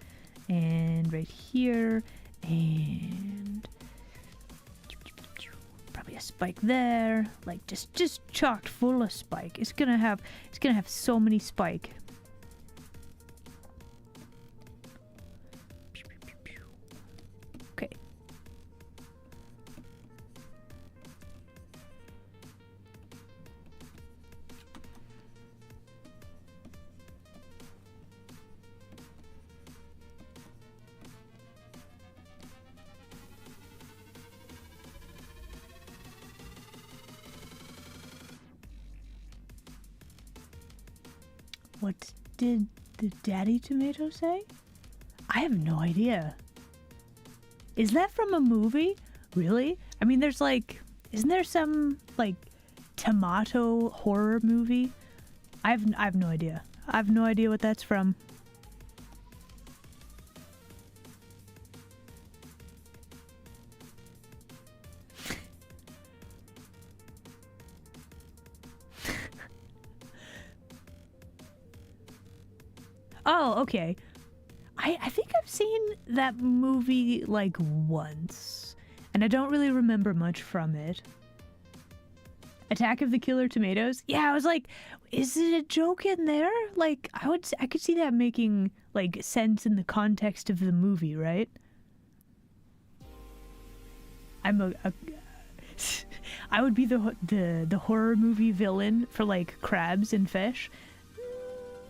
and right here, and probably a spike there, like just chocked full of spike. It's gonna have so many spike. Okay. What did the daddy tomato say? I have no idea. Is that from a movie? Really? I mean, there's like, isn't there some like tomato horror movie? I have no idea. I have no idea what that's from. Oh, okay. I think I've seen that movie like once, and I don't really remember much from it. Attack of the Killer Tomatoes? Yeah, I was like, is it a joke in there? Like, I could see that making like sense in the context of the movie, right? I would be the horror movie villain for like crabs and fish.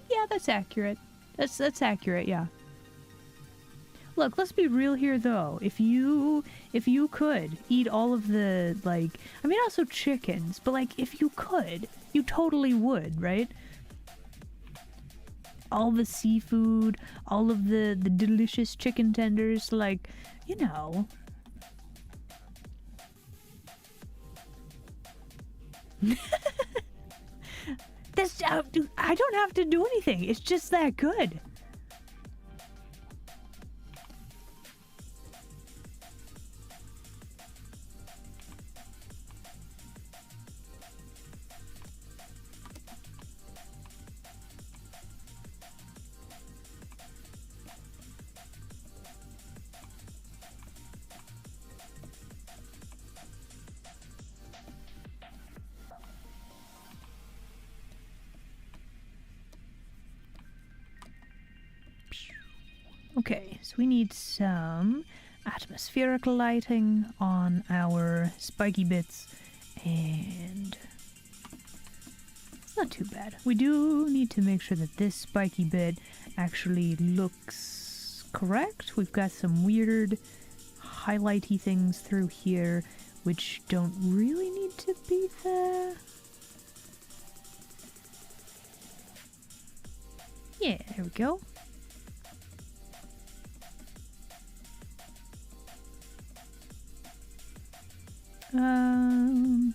Yeah, that's accurate. That's accurate, yeah. Look, let's be real here though. If you could eat all of the, like, I mean also chickens, but like if you could, you totally would, right? All the seafood, all of the delicious chicken tenders, like, you know. I don't have to do anything. It's just that good. Okay, so we need some atmospheric lighting on our spiky bits, And it's not too bad. We do need to make sure that this spiky bit actually looks correct. We've got some weird highlighty things through here which don't really need to be there. Yeah, there we go.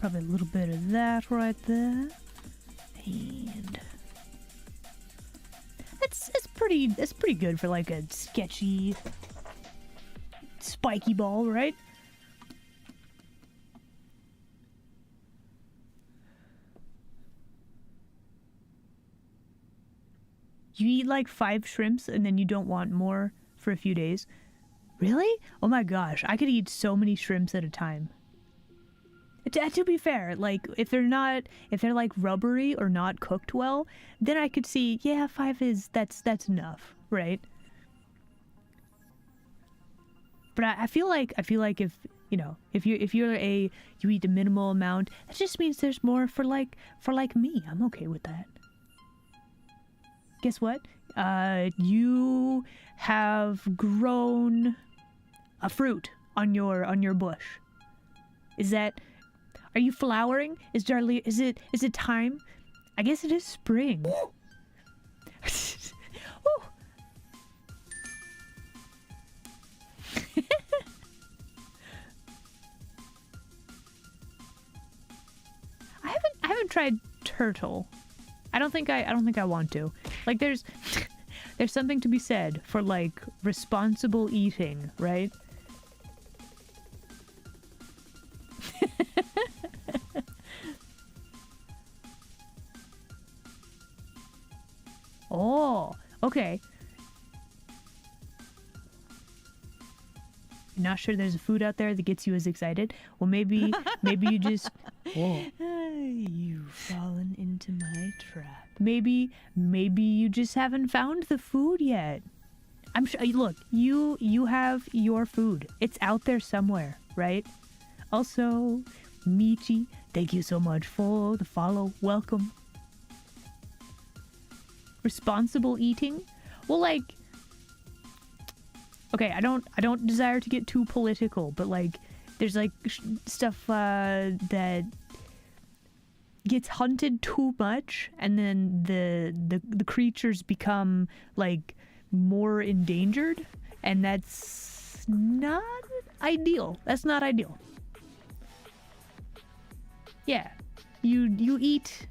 Probably a little bit of that right there. And it's pretty good for like a sketchy spiky ball, right? You eat like 5 shrimps and then you don't want more for a few days. Really? Oh my gosh, I could eat so many shrimps at a time. To be fair, like if they're like rubbery or not cooked well, then I could see, yeah, 5 that's enough, right? But I feel like if you know, if you eat a minimal amount, that just means there's more for like me. I'm okay with that. Guess what? You have grown a fruit on your bush. Are you flowering? Is it time? I guess it is spring. I haven't tried turtle. I don't think I want to. Like there's something to be said for like responsible eating, right? Oh, okay. You're not sure there's a food out there that gets you as excited? Well, maybe you just... Whoa. You've fallen into my trap. Maybe you just haven't found the food yet. I'm sure... Look, you have your food. It's out there somewhere, right? Also, Michi, thank you so much for the follow. Welcome. Responsible eating? Well, like... Okay, I don't desire to get too political, but like there's like stuff that gets hunted too much and then the creatures become like more endangered, and that's not ideal. That's not ideal. Yeah. You eat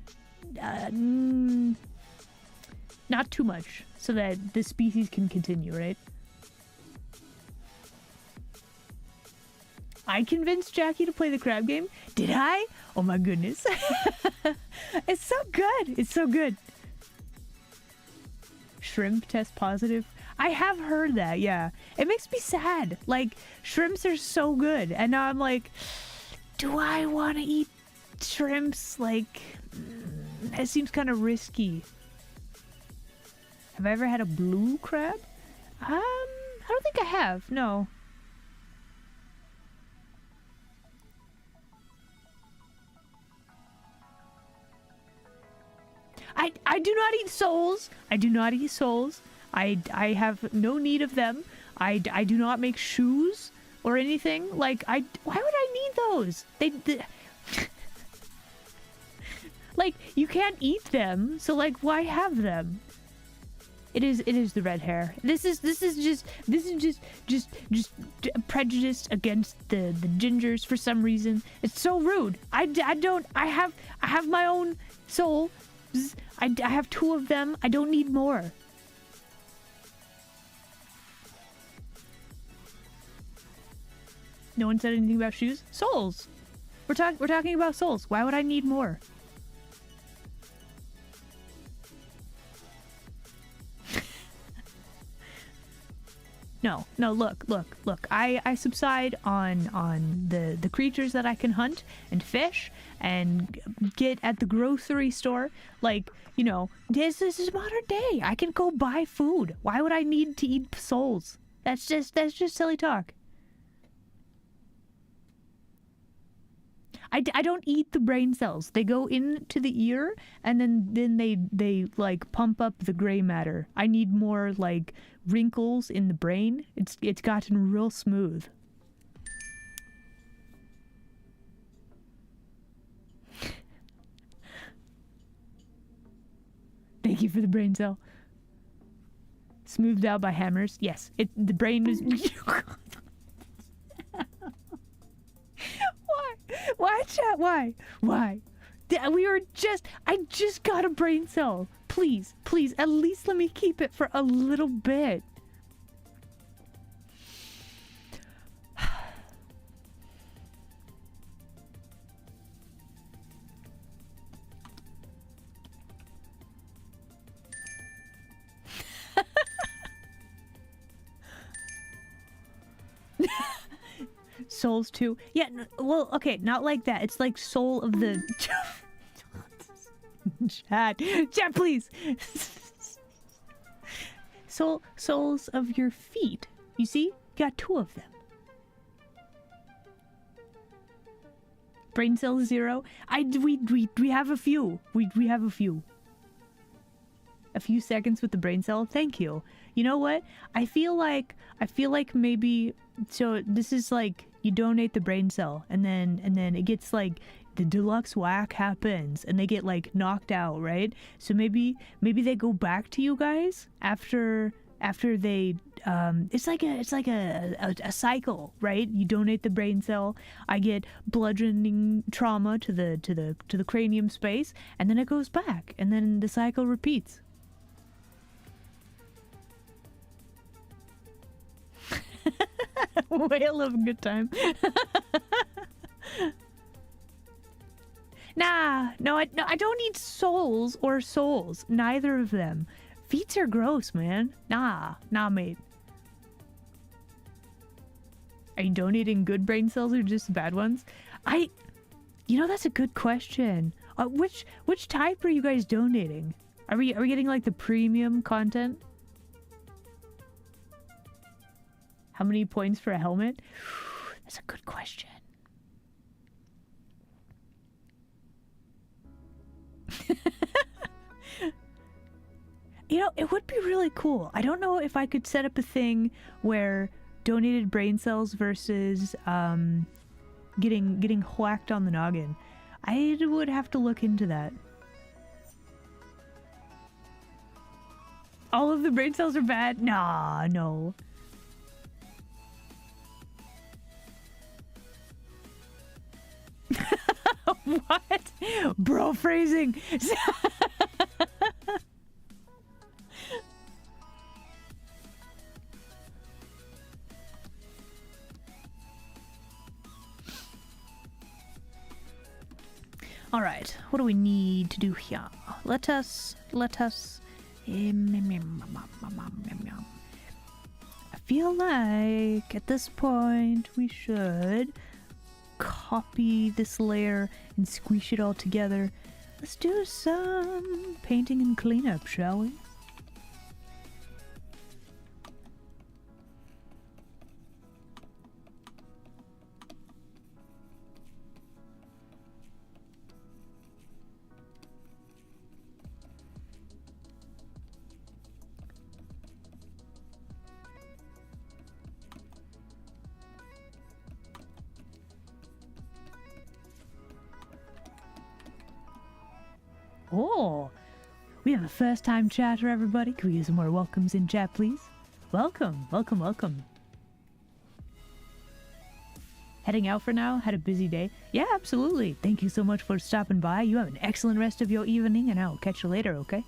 not too much so that the species can continue, right? I convinced Jackie to play the crab game. Did I? Oh my goodness. It's so good. It's so good. Shrimp test positive. I have heard that, yeah. It makes me sad. Like, shrimps are so good. And now I'm like, do I want to eat shrimps? Like, it seems kind of risky. Have I ever had a blue crab? I don't think I have. No. I do not eat souls. I do not eat souls. I have no need of them. I do not make shoes or anything. Like, why would I need those? They like, you can't eat them, so like, why have them? It is the red hair. This is just prejudice against the gingers for some reason. It's so rude. I have my own soul. I have 2 of them. I don't need more. No one said anything about shoes? Souls. We're talking about souls. Why would I need more? No, look. I subside on the creatures that I can hunt and fish and get at the grocery store. Like, you know, this is modern day. I can go buy food. Why would I need to eat souls? That's just silly talk. I don't eat the brain cells. They go into the ear and then they like pump up the gray matter. I need more like wrinkles in the brain. It's gotten real smooth. Thank you for the brain cell. Smoothed out by hammers. Yes, the brain is. Why, chat? Why? I just got a brain cell. Please, at least let me keep it for a little bit. Souls too. Yeah, well, okay, not like that. It's like soul of the... Chat, please. Souls of your feet. You see? Got 2 of them. Brain cell 0. We have a few. We have a few. A few seconds with the brain cell. Thank you. You know what? I feel like maybe, so this is like you donate the brain cell and then it gets like the deluxe whack happens and they get like knocked out, right? So maybe they go back to you guys after they it's like a cycle, right? You donate the brain cell, I get bludgeoning trauma to the cranium space, and then it goes back and then the cycle repeats. Whale of a good time. No, I don't need souls or souls. Neither of them. Feats are gross, man. Nah, mate. Are you donating good brain cells or just bad ones? You know, that's a good question. Which type are you guys donating? Are we getting like the premium content? How many points for a helmet? That's a good question. You know, it would be really cool. I don't know if I could set up a thing where donated brain cells versus getting whacked on the noggin. I would have to look into that. All of the brain cells are bad? Nah, no. What? Bro phrasing. All right, what do we need to do here? Let us I feel like at this point we should copy this layer and squish it all together. Let's do some painting and cleanup, shall we? Oh, we have a first-time chatter, everybody. Can we get some more welcomes in chat, please? Welcome, welcome, welcome. Heading out for now? Had a busy day? Yeah, absolutely. Thank you so much for stopping by. You have an excellent rest of your evening, and I'll catch you later, okay?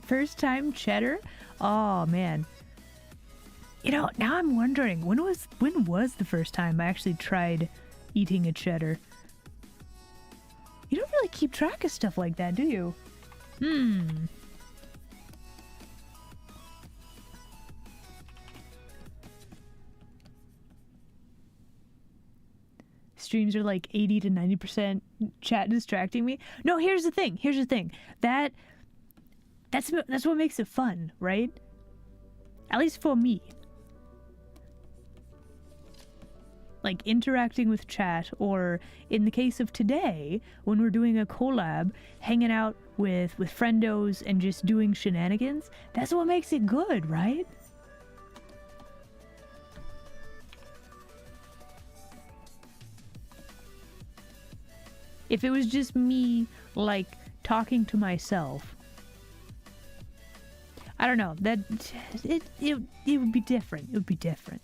First time cheddar? Oh man. You know, now I'm wondering, when was the first time I actually tried eating a cheddar? You don't really keep track of stuff like that, do you? streams are like 80 to 90% chat distracting me. No, here's the thing. That's what makes it fun, right? At least for me. Like interacting with chat, or in the case of today, when we're doing a collab, hanging out with friendos and just doing shenanigans, that's what makes it good, right? If it was just me, like, talking to myself, I don't know, that it would be different. It would be different.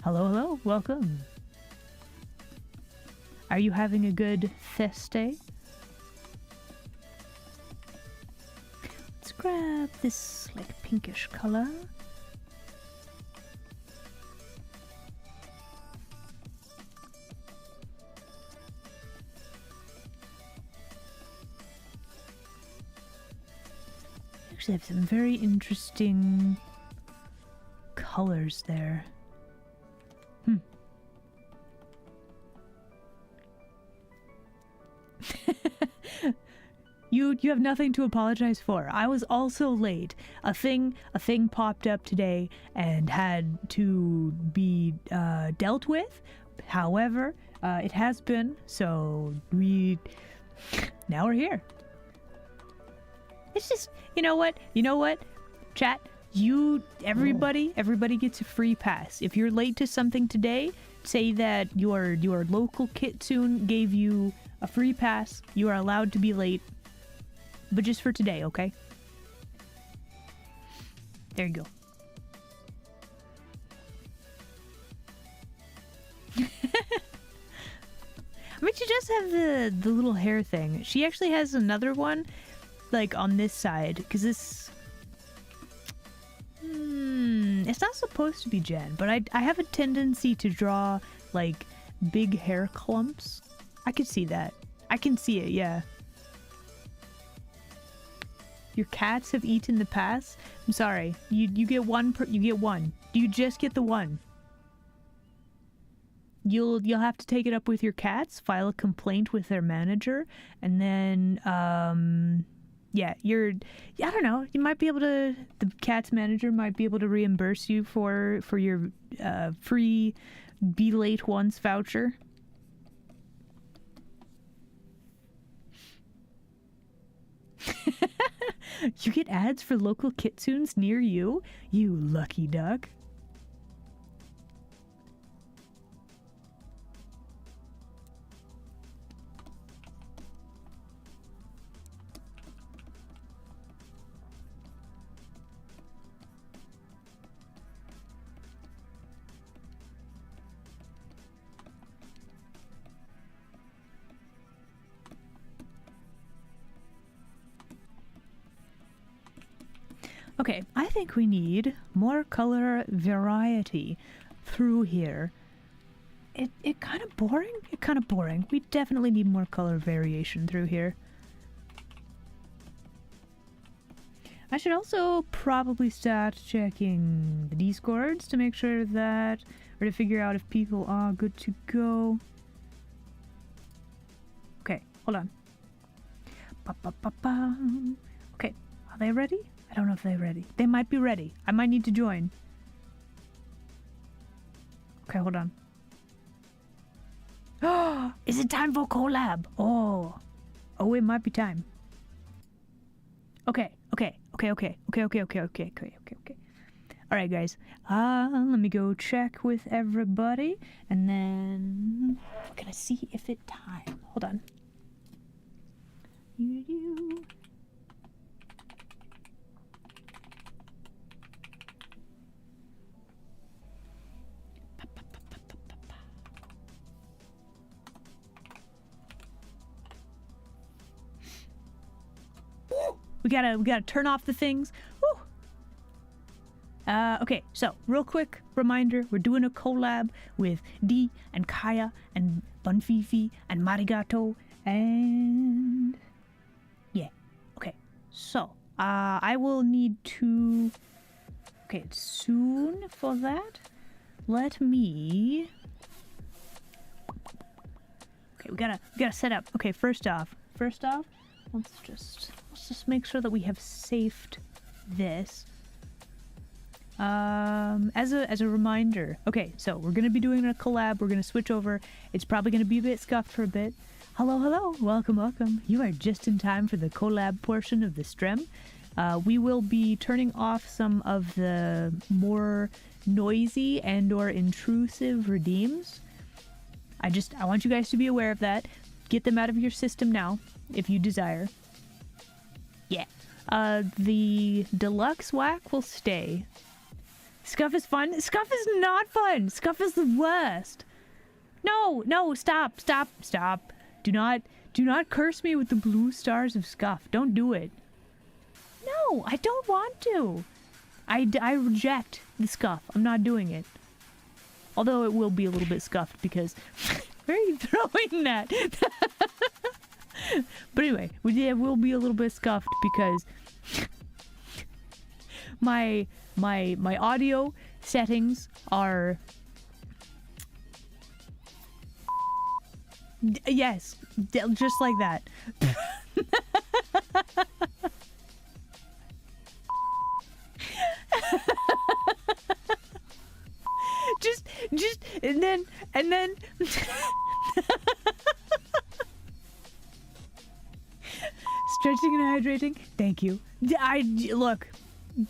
Hello, hello, welcome. Are you having a good feste? Let's grab this, like, pinkish color. Actually have some very interesting colors there. You have nothing to apologize for. I was also late. A thing popped up today and had to be dealt with. However, it has been, so now we're here. It's just, you know what? Chat, everybody gets a free pass. If you're late to something today, say that your local kitsune gave you a free pass. You are allowed to be late, but just for today, okay? There you go. I mean, she does have the little hair thing. She actually has another one, like, on this side, because this... it's not supposed to be Jen, but I have a tendency to draw, like, big hair clumps. I could see that. I can see it, yeah. Your cats have eaten the pass? I'm sorry. You get one you get one. Do you just get the one? You'll have to take it up with your cats, file a complaint with their manager, and then yeah, I don't know, you might be able to, the cat's manager might be able to reimburse you for your free Be Late Once voucher. You get ads for local kitsunes near you? You lucky duck. Okay, I think we need more color variety through here. It kind of boring? It kind of boring. We definitely need more color variation through here. I should also probably start checking the Discords to make sure that, or to figure out if people are good to go. Okay, hold on. Okay, are they ready? I don't know if they're ready. They might be ready. I might need to join. Okay, hold on. Oh, is it time for collab? Oh, it might be time. Okay. All right, guys. Let me go check with everybody, and then we're gonna see if it time. Hold on. You. We gotta turn off the things. Woo. Okay, so real quick reminder, we're doing a collab with Dee and Kaiah and bunfeefee and Marigatou, and yeah. Okay, so I will need to Okay, soon for that. Let me. Okay, we gotta set up. Okay, first off, let's just make sure that we have safed this. As a reminder. Okay, so we're gonna be doing a collab. We're gonna switch over. It's probably gonna be a bit scuffed for a bit. Hello, welcome. You are just in time for the collab portion of the stream. We will be turning off some of the more noisy and or intrusive redeems. I want you guys to be aware of that. Get them out of your system now, if you desire. Yeah. The deluxe whack will stay. Scuff is fun. Scuff is not fun. Scuff is the worst. No, stop. Do not curse me with the blue stars of Scuff. Don't do it. No, I don't want to. I reject the Scuff. I'm not doing it. Although it will be a little bit scuffed because where are you throwing that? But anyway, it will be a little bit scuffed because my audio settings are yes, just like that. just and then stretching and hydrating. Thank you. Look,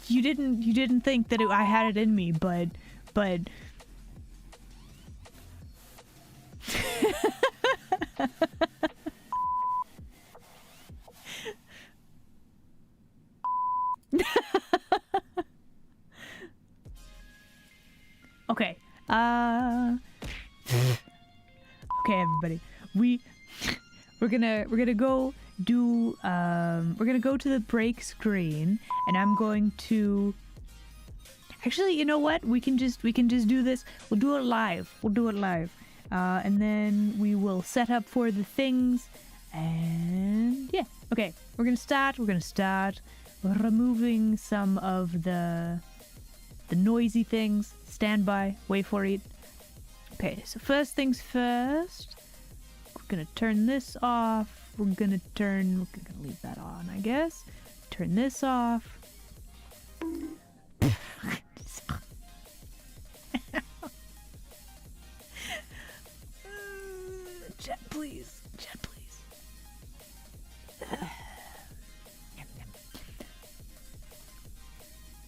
you didn't think that I had it in me, but okay. Okay, everybody. We're gonna go do we're gonna go to the break screen, and I'm going to actually, you know what? We can just do this. We'll do it live. And then we will set up for the things, and yeah. Okay, we're gonna start removing some of the noisy things. Stand by, wait for it. Okay, so first things first, we're gonna turn this off. We're gonna leave that on, I guess. Turn this off. Chat, please.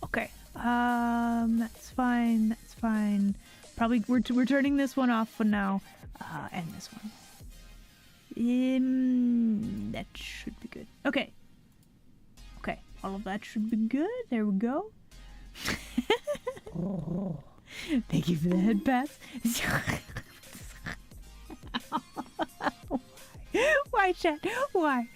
Okay. That's fine. Probably we're turning this one off for now, and this one. That should be good. Okay, all of that should be good. There we go. Oh, thank you for the head pass. Why, chat? Why?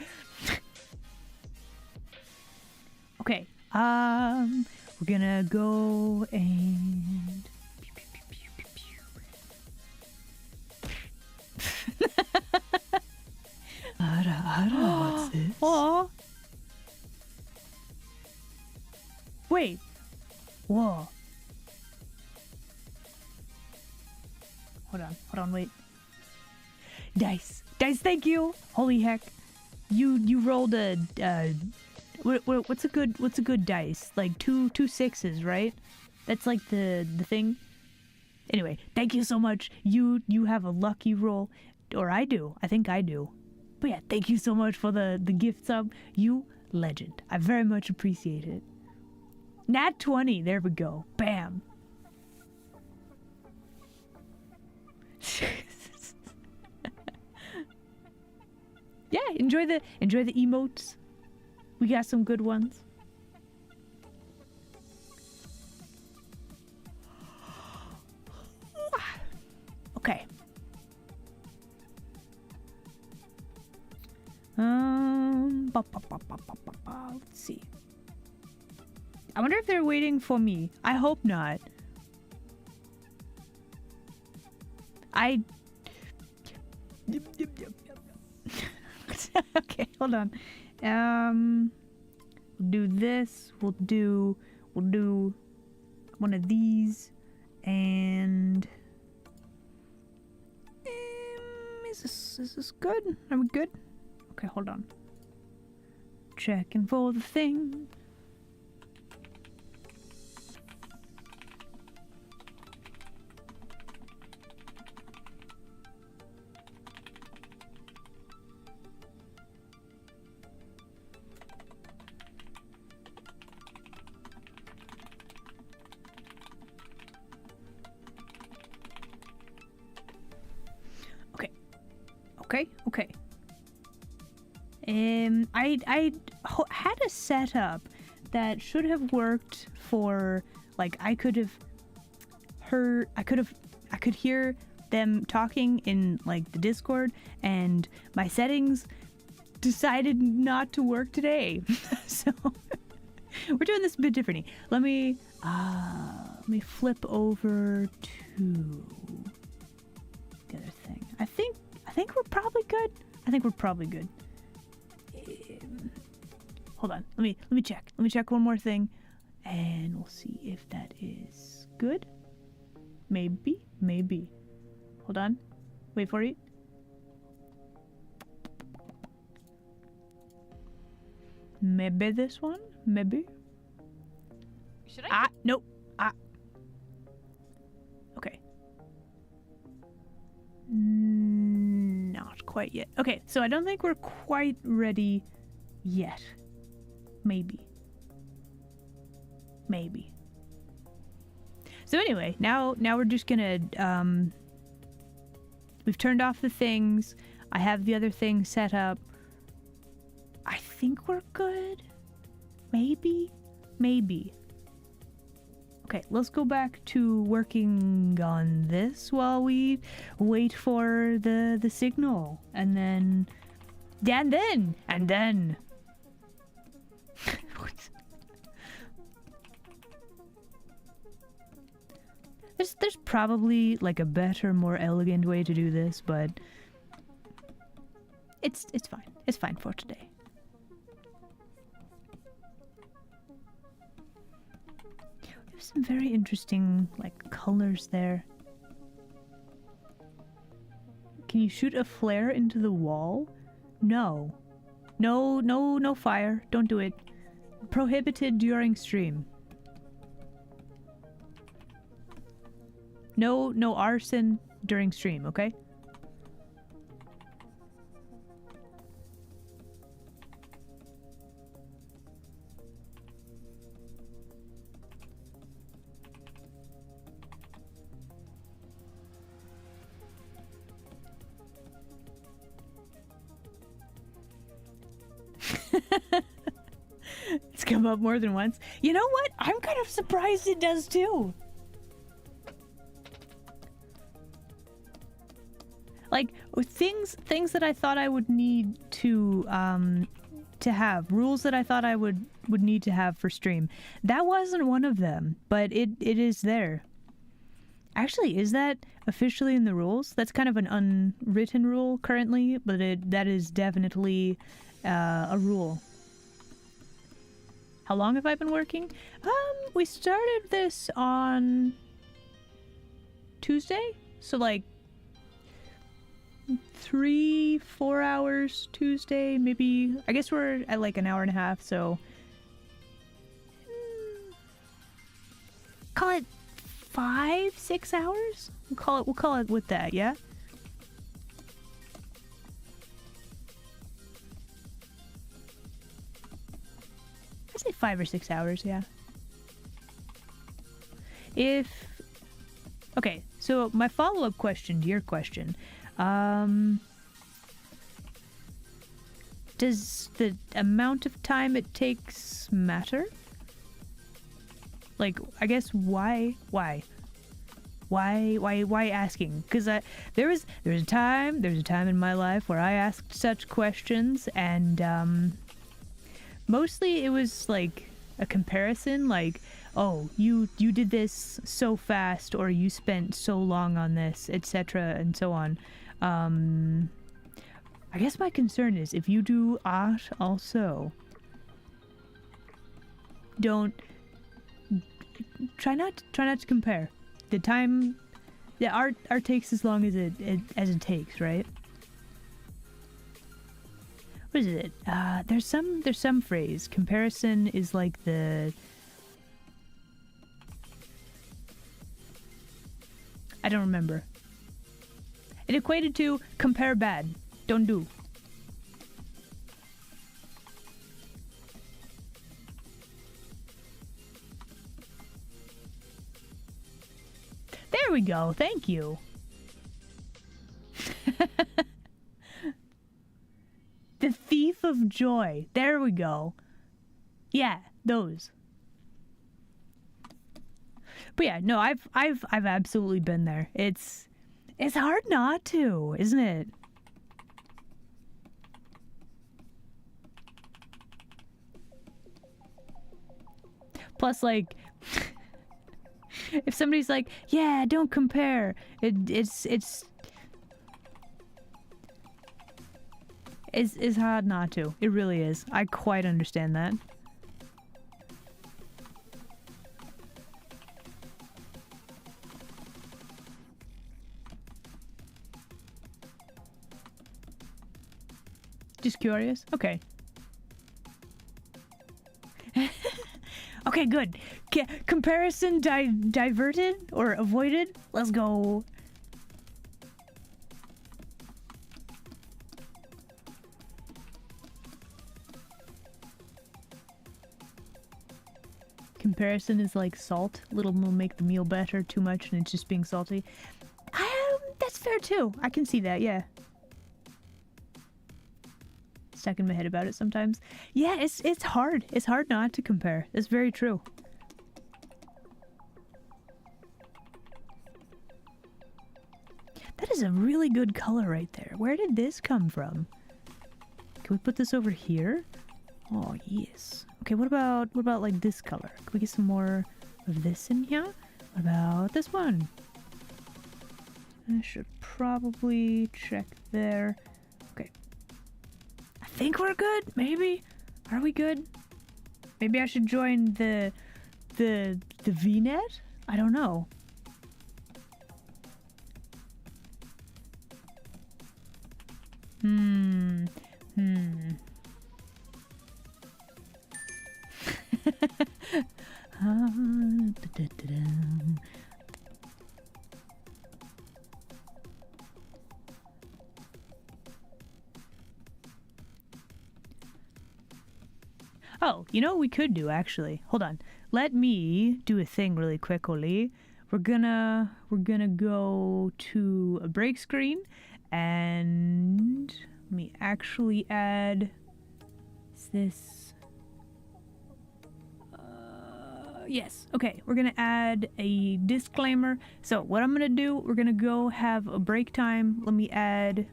Okay. We're gonna go and what's this? Oh. Wait. Whoa. Hold on, wait. Dice, thank you. Holy heck. You rolled a what's a good dice? Like two sixes, right? That's like the thing. Anyway, thank you so much. You have a lucky roll, or I do. I think I do. But yeah, thank you so much for the gift sub. You legend. I very much appreciate it. Nat 20. There we go. Bam. Yeah, enjoy the emotes. We got some good ones. Okay. Let's see. I wonder if they're waiting for me. I hope not. Okay, hold on. We'll do this. We'll do one of these, and is this good? Are we good? Okay, hold on. Checking for the thing. Okay. I had a setup that should have worked for, like, I could hear them talking in, like, the Discord, and my settings decided not to work today. So we're doing this a bit differently. Let me flip over to the other thing. I think we're probably good. Hold on. Let me check. Let me check one more thing, and we'll see if that is good. Maybe. Hold on. Wait for it. Maybe this one. Maybe. Should I? Nope. Okay. Not quite yet. Okay, so I don't think we're quite ready yet. Maybe. So anyway, now we're just gonna, we've turned off the things. I have the other thing set up. I think we're good. Maybe. Okay, let's go back to working on this while we wait for the signal, and then there's probably like a better, more elegant way to do this, but it's fine. It's fine for today. There's some very interesting, like, colors there. Can you shoot a flare into the wall? No fire. Don't do it. Prohibited during stream. No arson during stream, okay? It's come up more than once. You know what? I'm kind of surprised it does too. Like, things that I thought I would need to have, rules that I thought I would need to have for stream. That wasn't one of them, but it is there. Actually, is that officially in the rules? That's kind of an unwritten rule currently, but that is definitely a rule. How long have I been working? We started this on Tuesday, so like 3-4 hours Tuesday, maybe. I guess we're at like an hour and a half, so call it 5-6 hours. We'll call it with that, yeah. I say 5 or 6 hours, yeah. Okay, so my follow-up question to your question. Does the amount of time it takes matter? Like, I guess why asking? Because there was a time in my life where I asked such questions, and mostly it was like a comparison, like, oh, you did this so fast, or you spent so long on this, etc., and so on. I guess my concern is, if you do art also, don't try not to compare. The time, the art takes as long as it takes, right? What is it? There's some phrase. Comparison is like the. I don't remember. It equated to compare bad, don't do. There we go. Thank you. The Thief of Joy. There we go. Yeah, those. But yeah, no, I've absolutely been there. It's hard not to, isn't it? Plus, like, if somebody's like, "Yeah, don't compare," it's hard not to. It really is. I quite understand that. Just curious? Okay. Okay, good. Comparison diverted or avoided? Let's go. Comparison is like salt. Little will make the meal better. Too much and it's just being salty. That's fair too. I can see that, yeah. Stuck in my head about it sometimes. Yeah, it's hard. It's hard not to compare. It's very true. That is a really good color right there. Where did this come from? Can we put this over here? Oh, yes. Okay, what about like this color? Can we get some more of this in here? What about this one? I should probably check there. Okay. I think we're good, maybe? Are we good? Maybe I should join the VNet? I don't know. Oh, you know what we could do actually? Hold on. Let me do a thing really quickly. We're gonna go to a break screen and let me actually add this. Yes. Okay. We're gonna add a disclaimer. So what I'm gonna do, we're gonna go have a break time. Let me add.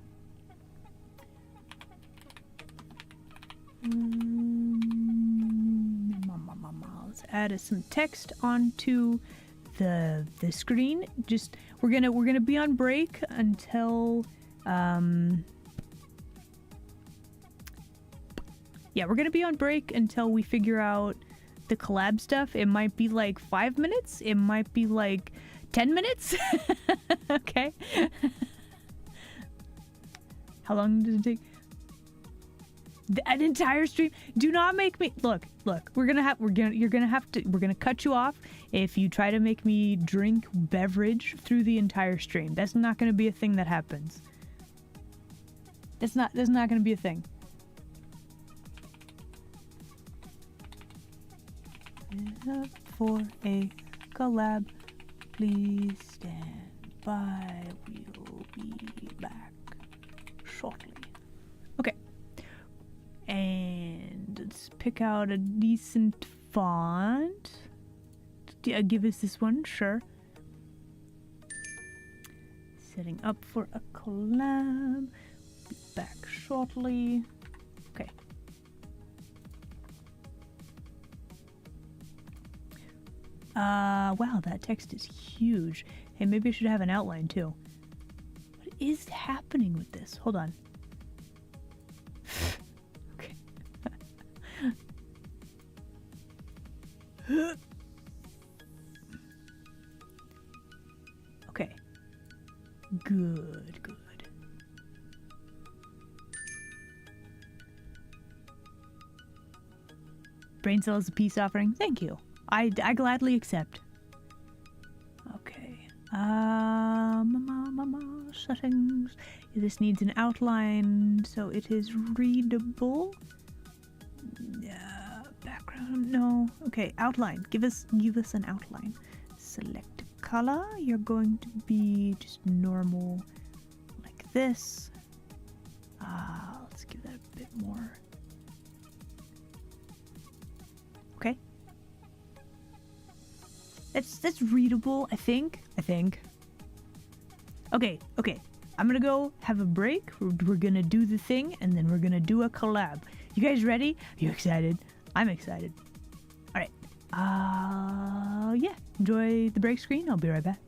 Let's add some text onto the screen. Just we're gonna be on break until yeah, we're gonna be on break until we figure out the collab stuff. It might be like 5 minutes. It might be like 10 minutes. Okay. How long does it take? An entire stream. Do not make me look. We're gonna cut you off if you try to make me drink beverage through the entire stream. That's not gonna be a thing that happens. That's not gonna be a thing. For a collab, please stand by. We'll be back shortly. Okay. And let's pick out a decent font. Give us this one, sure. Setting up for a collab. Be back shortly. Okay. Wow, that text is huge. Hey, maybe I should have an outline too. What is happening with this? Hold on. Okay. Good, good. Brain cell is a peace offering. Thank you. I gladly accept. Okay. Settings. This needs an outline, so it is readable. Background, no. Okay, outline. Give us an outline. Select color. You're going to be just normal, like this. Let's give that a bit more. Okay. That's readable, I think. Okay. I'm gonna go have a break. We're gonna do the thing, and then we're gonna do a collab. You guys ready? Are you excited? I'm excited. All right. Yeah. Enjoy the break screen. I'll be right back.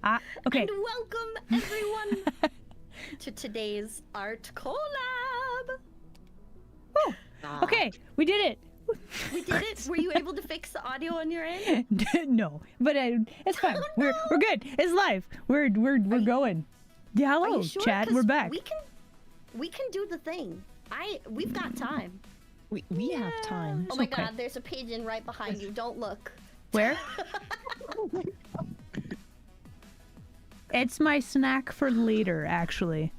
Okay. And welcome everyone to today's Art Collab. Woo. Okay, we did it. We did it. Were you able to fix the audio on your end? No, but it's fine. Oh, We're good. It's live. We're going. Yeah, Are hello, you sure? chat. 'Cause We're back. We can do the thing. We've got time. We have time. Oh my okay. God, there's a pigeon right behind you. Don't look. Where? It's my snack for later, actually.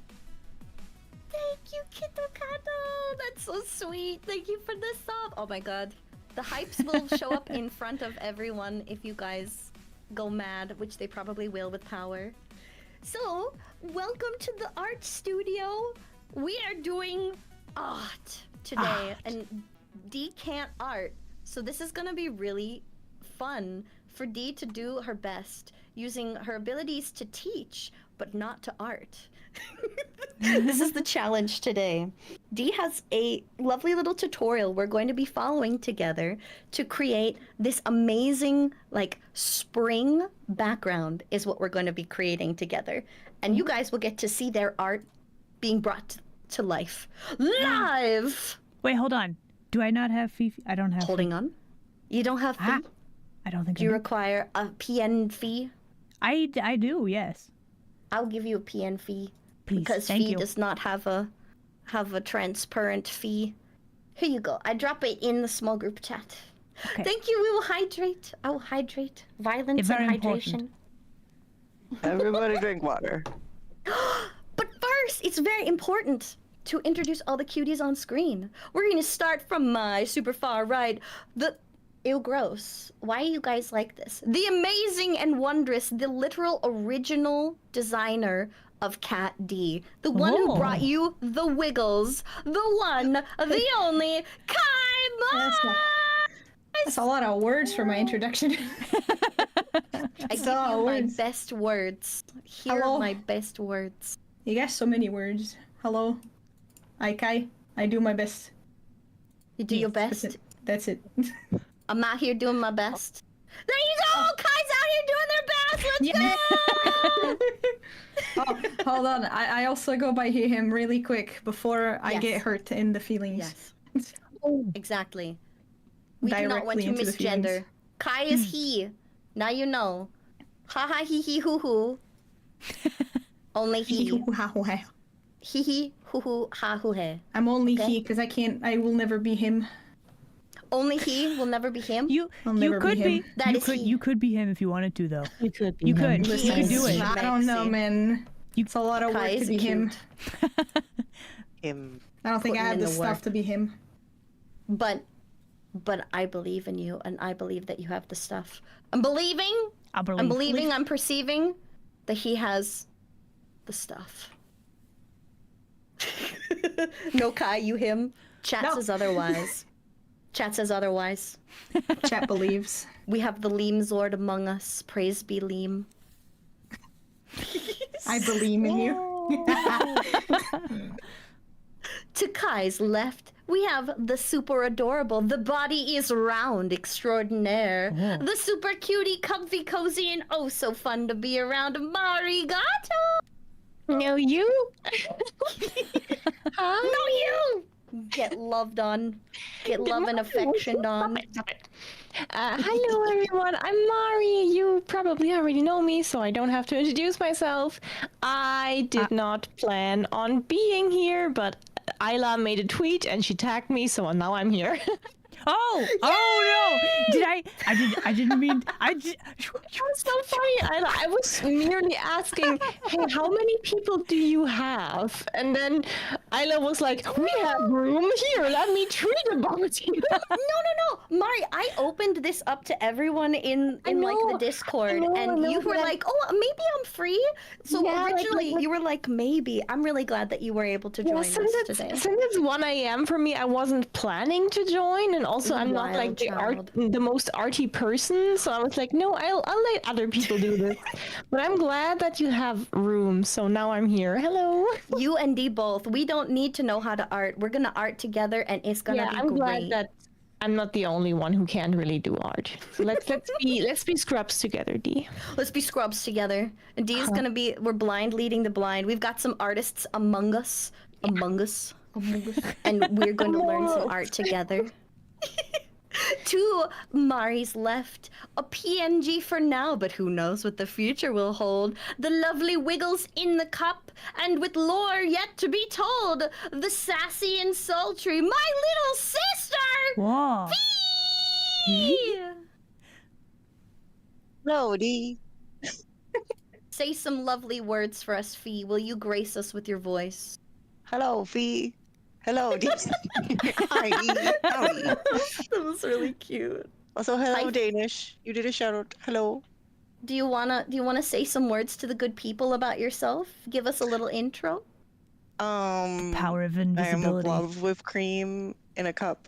Thank you, Kito Kato. That's so sweet. Thank you for the sub. Oh my God. The hypes will show up in front of everyone if you guys go mad, which they probably will with power. So, welcome to the art studio. We are doing art today, and Dee can't art, so this is gonna be really fun for Dee to do her best using her abilities to teach, but not to art. This is the challenge today. Dee has a lovely little tutorial we're going to be following together to create this amazing, like, spring background is what we're going to be creating together. And you guys will get to see their art being brought to life. Live! Wait, hold on. Do I not have Fifi? I don't have. Holding on. You don't have fee? I don't think Do I you do. require a PN fee? I do. Yes. I'll give you a PN fee. Please. Because Thank fee you. does not have a transparent fee. Here you go. I drop it in the small group chat. Okay. Thank you. We will hydrate. I will hydrate. Violence Very and important. hydration. Everybody drink water. But first, it's very important to introduce all the cuties on screen. We're going to start from my super far right. Ew, gross. Why are you guys like this? The amazing and wondrous, the literal original designer of Cat D. The one who Oh. brought you the wiggles. The one, the only, KaiahMoss! That's a lot of words for my introduction. I give a lot of you my words. best words. Here Hello. are my best words. You got so many words. Hello. Hi, Kai. I do my best. You do your That's best. it. That's it. I'm out here doing my best. There you go! Kai's out here doing their best! Let's Yeah. go! Oh, hold on. I also go by him really quick before I Yes. get hurt in the feelings. Yes. Exactly. We do not want Directly to into the misgender. feelings. Kai is he. Now you know. Ha ha hee hee hoo hoo. Only he. Hee hee hoo hoo ha hoo he. I'm only Okay. he because I will never be him. Only he will never be him. I'll You never be could him. be. That is he. You could be him if you wanted to, though. You could. You could. He You could is do it. Maxi. I don't know, man. It's a lot of Kai work is to be him. cute. Him. I don't think Put I him have in the the stuff work. to be him. But I believe in you, and I believe that you have the stuff. I'm believing. I believe. I'm believing. I'm perceiving that he has the stuff. No, Kai, you him. Chat No. says otherwise. Chat says otherwise. Chat believes. We have the Leem Zord among us. Praise be Leem. I believe in you. To Kai's left, we have the super adorable, the body is round extraordinaire, the super cutie, comfy, cozy, and oh so fun to be around, Marigatou! No, you. No, you! Get loved on. Get love and affection on. Stop it. Hello, everyone. I'm Mari. You probably already know me, so I don't have to introduce myself. I did not plan on being here, but Isla made a tweet and she tagged me, so now I'm here. Oh no! I didn't mean. It was so funny, Isla. I was merely asking, hey, how many people do you have? And then Isla was like, we have room here. Let me tweet about you. No, Mari, I opened this up to everyone in like know, the Discord, I and know, you were but I- like, "Oh, maybe I'm free." So Yeah, like- originally, like- you were like, "Maybe." I'm really glad that you were able to join Since us today. it's 1 a.m. for me, I wasn't planning to join, and also I'm not like Wild the most arty person, so I was like, no, I'll let other people do this. But I'm glad that you have room, so now I'm here. Hello. You and Dee both. We don't need to know how to art. We're gonna art together, and it's gonna Yeah, be I'm great. glad that I'm not the only one who can't really do art. So let's be scrubs together, D. Let's be scrubs together. And D is gonna be, we're blind leading the blind. We've got some artists among us. Among us. And we're going to learn some art together. To Mari's left, a PNG for now, but who knows what the future will hold. The lovely Wiggles in the cup, and with lore yet to be told, the sassy and sultry, my little sister! Whoa. Fee! No, D. Say some lovely words for us, Fee. Will you grace us with your voice? Hello, Fee. Hello, D. Hi, D. Howdy. That was really cute. Also, hello, Hi. Danish. You did a shout out. Hello. Do you wanna say some words to the good people about yourself? Give us a little intro. Power of I am a invisibility. blob of whipped cream in a cup,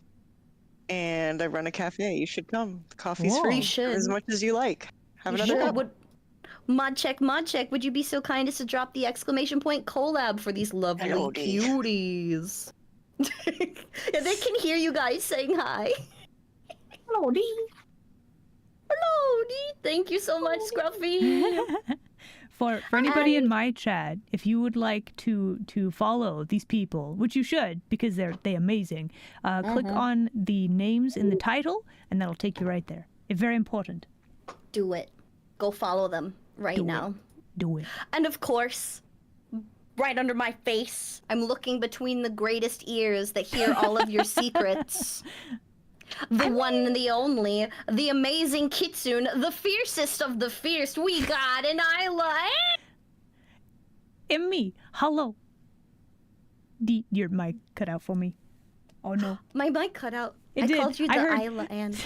and I run a cafe. You should come. The coffee's Whoa. free. You should. As much as you like. Have You another should. cup. Would mod check, would you be so kind as to drop the exclamation point collab for these lovely Hello, D. cuties? Yeah, they can hear you guys saying hi. Hello, D. Hello, D. Thank you so much, Scruffy. For anybody in my chat, if you would like to follow these people, which you should because they're amazing, click on the names in the title, and that'll take you right there. It's very important. Do it. Go follow them right Do it. now. Do it. And of course, right under my face, I'm looking between the greatest ears that hear all of your secrets. The one and the only, the amazing Kitsune, the fiercest of the fierce. We got an Isla. And me. Hello. Your mic cut out for me. Oh no. My mic cut out. It I did. called you I the heard- Isla and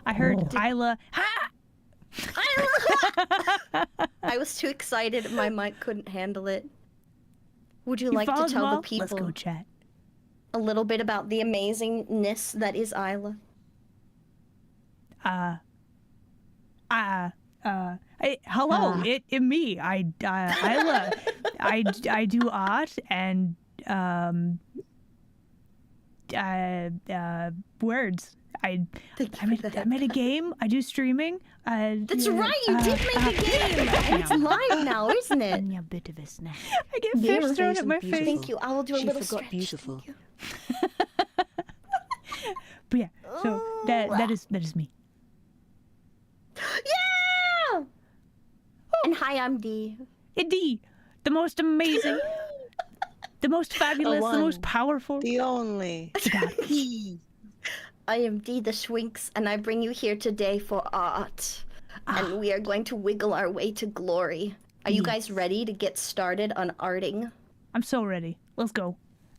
I heard Isla. Ha! Isla. I was too excited. My mic couldn't handle it. Would you like to followed tell them the all? Let's go people chat. a little bit about the amazingness that is Isla? Hello, it me. Isla. I do art and words. I made a game. I do streaming. That's right, you did make a game! It's live now, isn't it? And a bit of a snack. I get fish thrown at my face. Thank you. I will do a She little forgot stretch. beautiful. Thank you. But yeah, so that is me. Yeah! And hi, I'm D. D, the most amazing, the most fabulous, the most one. powerful. The only. I am D the Schwinks, and I bring you here today for art. And we are going to wiggle our way to glory. Are you guys ready to get started on arting? I'm so ready. Let's go.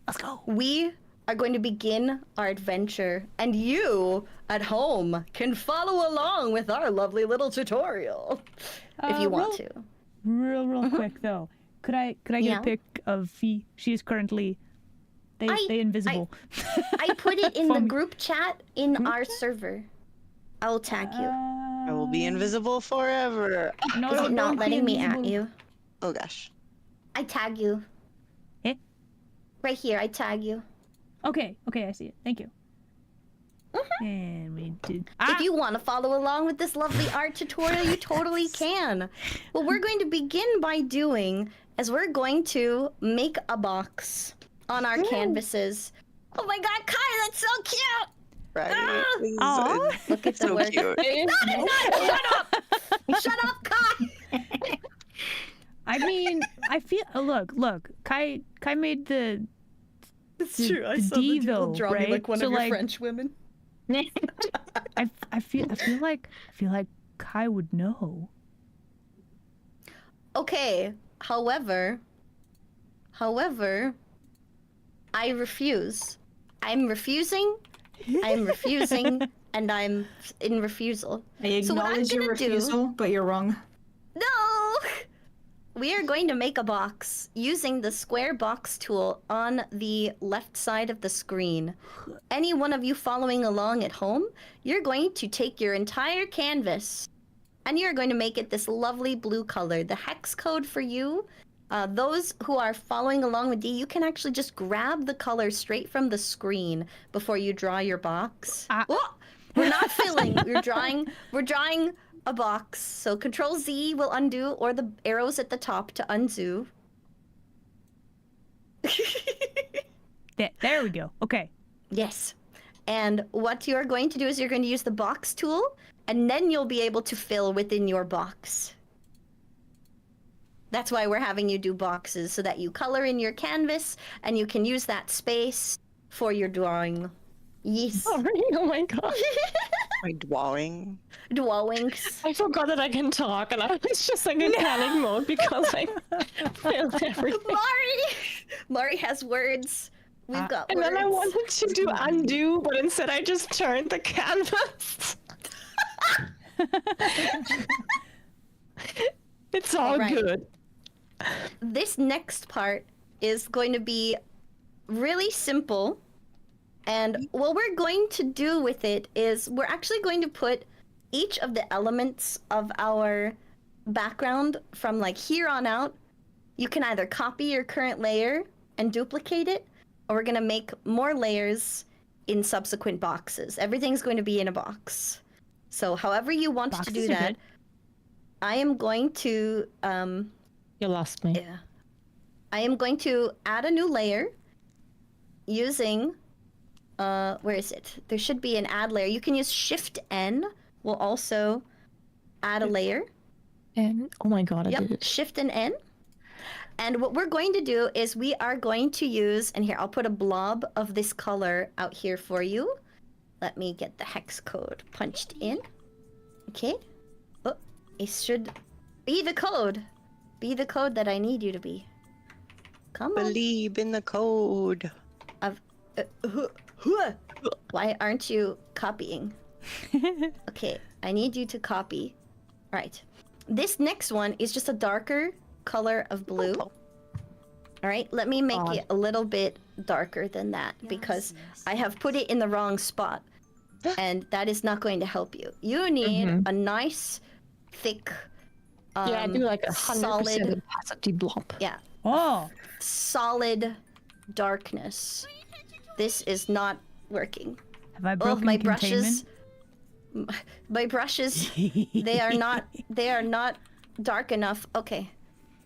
Let's go. We are going to begin our adventure, and you at home can follow along with our lovely little tutorial if you want to. Real quick though. Could I get Yeah. a pic of Fee? She is currently they invisible. I put it in For the me. group chat in our server. I will tag you. I will be invisible forever. No, Is it not don't be letting me at invisible. you? Oh gosh. I tag you. Eh? Right here, I tag you. Okay, I see it. Thank you. And we did. If you want to follow along with this lovely art tutorial, you totally can. What we're going to begin by doing is we're going to make a box on our canvases. Oh my god, Kai, that's so cute! Right. Please, Aw. it's Look at the so work. cute. Shut up! Shut up, Kai! I mean, I feel. Look. Kai made the. It's The- true. I the saw D, that you will though, draw me right? like one So, of your like- French women. I feel like Kai would know. Okay, however, I refuse. I'm refusing, and I'm in refusal. I So what I'm acknowledge your gonna do- refusal, but you're wrong. No! We are going to make a box using the square box tool on the left side of the screen. Any one of you following along at home, you're going to take your entire canvas and you're going to make it this lovely blue color. The hex code for you Those who are following along with D, you can actually just grab the color straight from the screen before you draw your box. Oh, we're not filling. We're drawing a box. So Control Z will undo, or the arrows at the top to undo. There we go. Okay. Yes. And what you're going to do is you're going to use the box tool, and then you'll be able to fill within your box. That's why we're having you do boxes, so that you color in your canvas, and you can use that space for your drawing. Yes. Oh my god. My drawing. Drawings. I forgot that I can talk, and I was just like in panic mode because I failed everything. Mari has words. We've got And words. then I wanted to do undo, but instead I just turned the canvas. It's all right. good. This next part is going to be really simple. And what we're going to do with it is we're actually going to put each of the elements of our background from like here on out. You can either copy your current layer and duplicate it, or we're going to make more layers in subsequent boxes. Everything's going to be in a box. So however you want to do that, I am going to... You lost me. Yeah. I am going to add a new layer using... where is it? There should be an add layer. You can use Shift N. Will also add a layer. And oh my god, I did Yep, it. Shift and N. And what we're going to do is we are going to use, and here, I'll put a blob of this color out here for you. Let me get the hex code punched in. Okay. Oh, it should be the code. Be the code that I need you to be. Come on. Believe in the code. Why aren't you copying? Okay, I need you to copy. Right. This next one is just a darker color of blue. All right, let me make it a little bit darker than that because I have put it in the wrong spot. And that is not going to help you. You need a nice, thick, yeah, I do like 100% solid opacity blob. Yeah. Oh. Solid darkness. This is not working. Have I broken my containment? My brushes, they are not dark enough. Okay.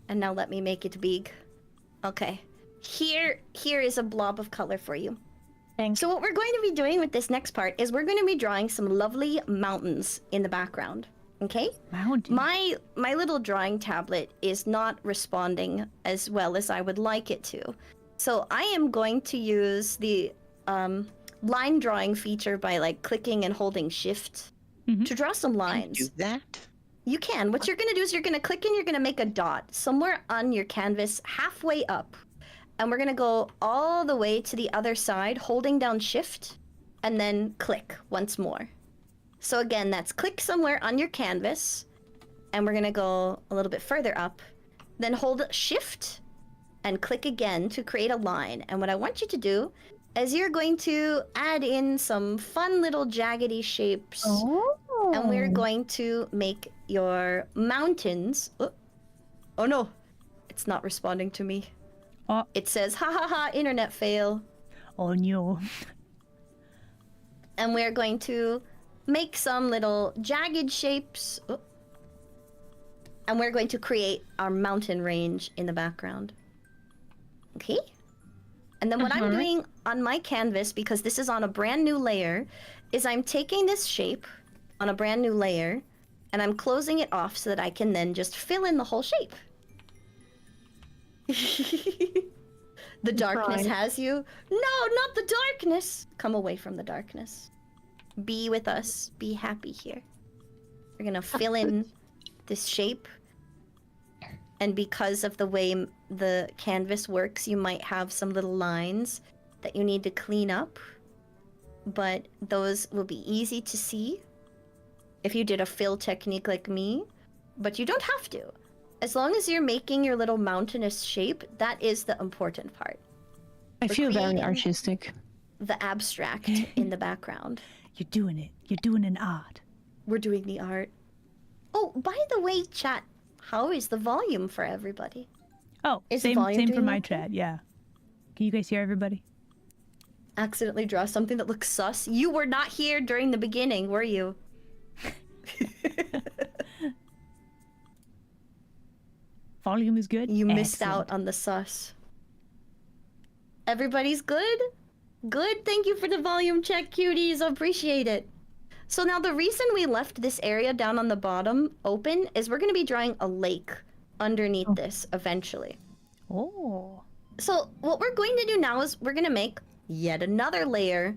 And now let me make it big. Okay. Here is a blob of color for you. Thanks. So what we're going to be doing with this next part is we're going to be drawing some lovely mountains in the background. Okay? Mountain. My little drawing tablet is not responding as well as I would like it to. So I am going to use the line drawing feature by like clicking and holding shift to draw some lines. Do that? You can. What you're going to do is you're going to click and you're going to make a dot somewhere on your canvas halfway up. And we're going to go all the way to the other side, holding down shift, and then click once more. So again, that's click somewhere on your canvas, and we're going to go a little bit further up. Then hold shift and click again to create a line. And what I want you to do is you're going to add in some fun little jaggedy shapes. And we're going to make your mountains... Oh no, it's not responding to me. It says, ha ha ha, internet fail. Oh no. And we're going to make some little jagged shapes. And we're going to create our mountain range in the background. Okay? And then what I'm doing on my canvas, because this is on a brand new layer, is I'm taking this shape on a brand new layer, and I'm closing it off so that I can then just fill in the whole shape. The darkness has you. No, not the darkness. Come away from the darkness. Be with us. Be happy here. We're gonna fill in this shape. And because of the way the canvas works, you might have some little lines that you need to clean up. But those will be easy to see if you did a fill technique like me. But you don't have to. As long as you're making your little mountainous shape, that is the important part. I feel very artistic. The abstract in the background. You're doing it. You're doing an art. We're doing the art. Oh, by the way, chat, how is the volume for everybody? Oh, Is the same volume for doing my okay? chat. Yeah. Can you guys hear everybody? Accidentally draw something that looks sus. You were not here during the beginning, were you? Volume is good. You missed Excellent. out on the sus. Everybody's good? Good, thank you for the volume check, cuties. Appreciate it. So now the reason we left this area down on the bottom open is we're gonna be drawing a lake underneath this eventually. Oh. So what we're going to do now is we're gonna make yet another layer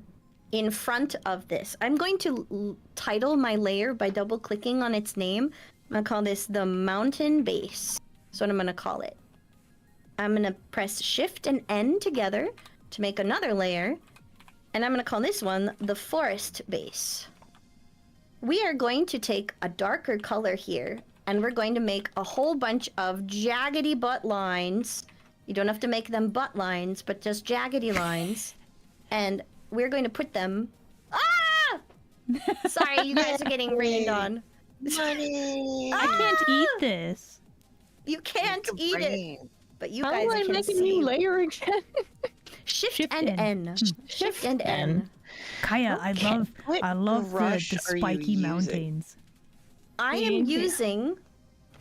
in front of this. I'm going to title my layer by double clicking on its name. I'm gonna call this the mountain base. That's what I'm gonna call it. I'm gonna press Shift and N together to make another layer. And I'm gonna call this one the forest base. We are going to take a darker color here and we're going to make a whole bunch of jaggedy butt lines. You don't have to make them butt lines, but just jaggedy lines. And we're going to put them... Ah! Sorry, you guys are getting rained on. Money. I can't eat this. You can't eat it, but you How guys do I can make a see. new layer again? Shift and N. Shift and N. Kaiah, Okay, what I love brush the are you spiky using? mountains. I am using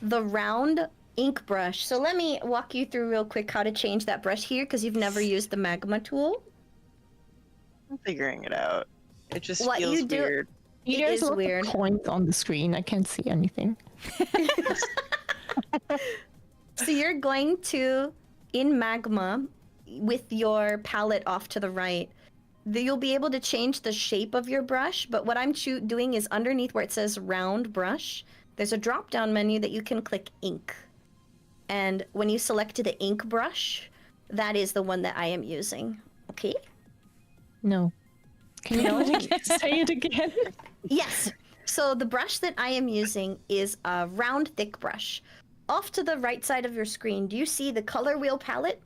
the round ink brush. So let me walk you through real quick how to change that brush here, because you've never used the magma tool. I'm figuring it out. It just What feels you do- weird. It There's is a lot weird. of points on the screen. I can't see anything. So you're going to, in magma, with your palette off to the right, you'll be able to change the shape of your brush, but what I'm doing is underneath where it says round brush, there's a drop-down menu that you can click ink. And when you select the ink brush, that is the one that I am using. Okay? No. Can you say it again? Yes. So the brush that I am using is a round, thick brush. Off to the right side of your screen, do you see the color wheel palette?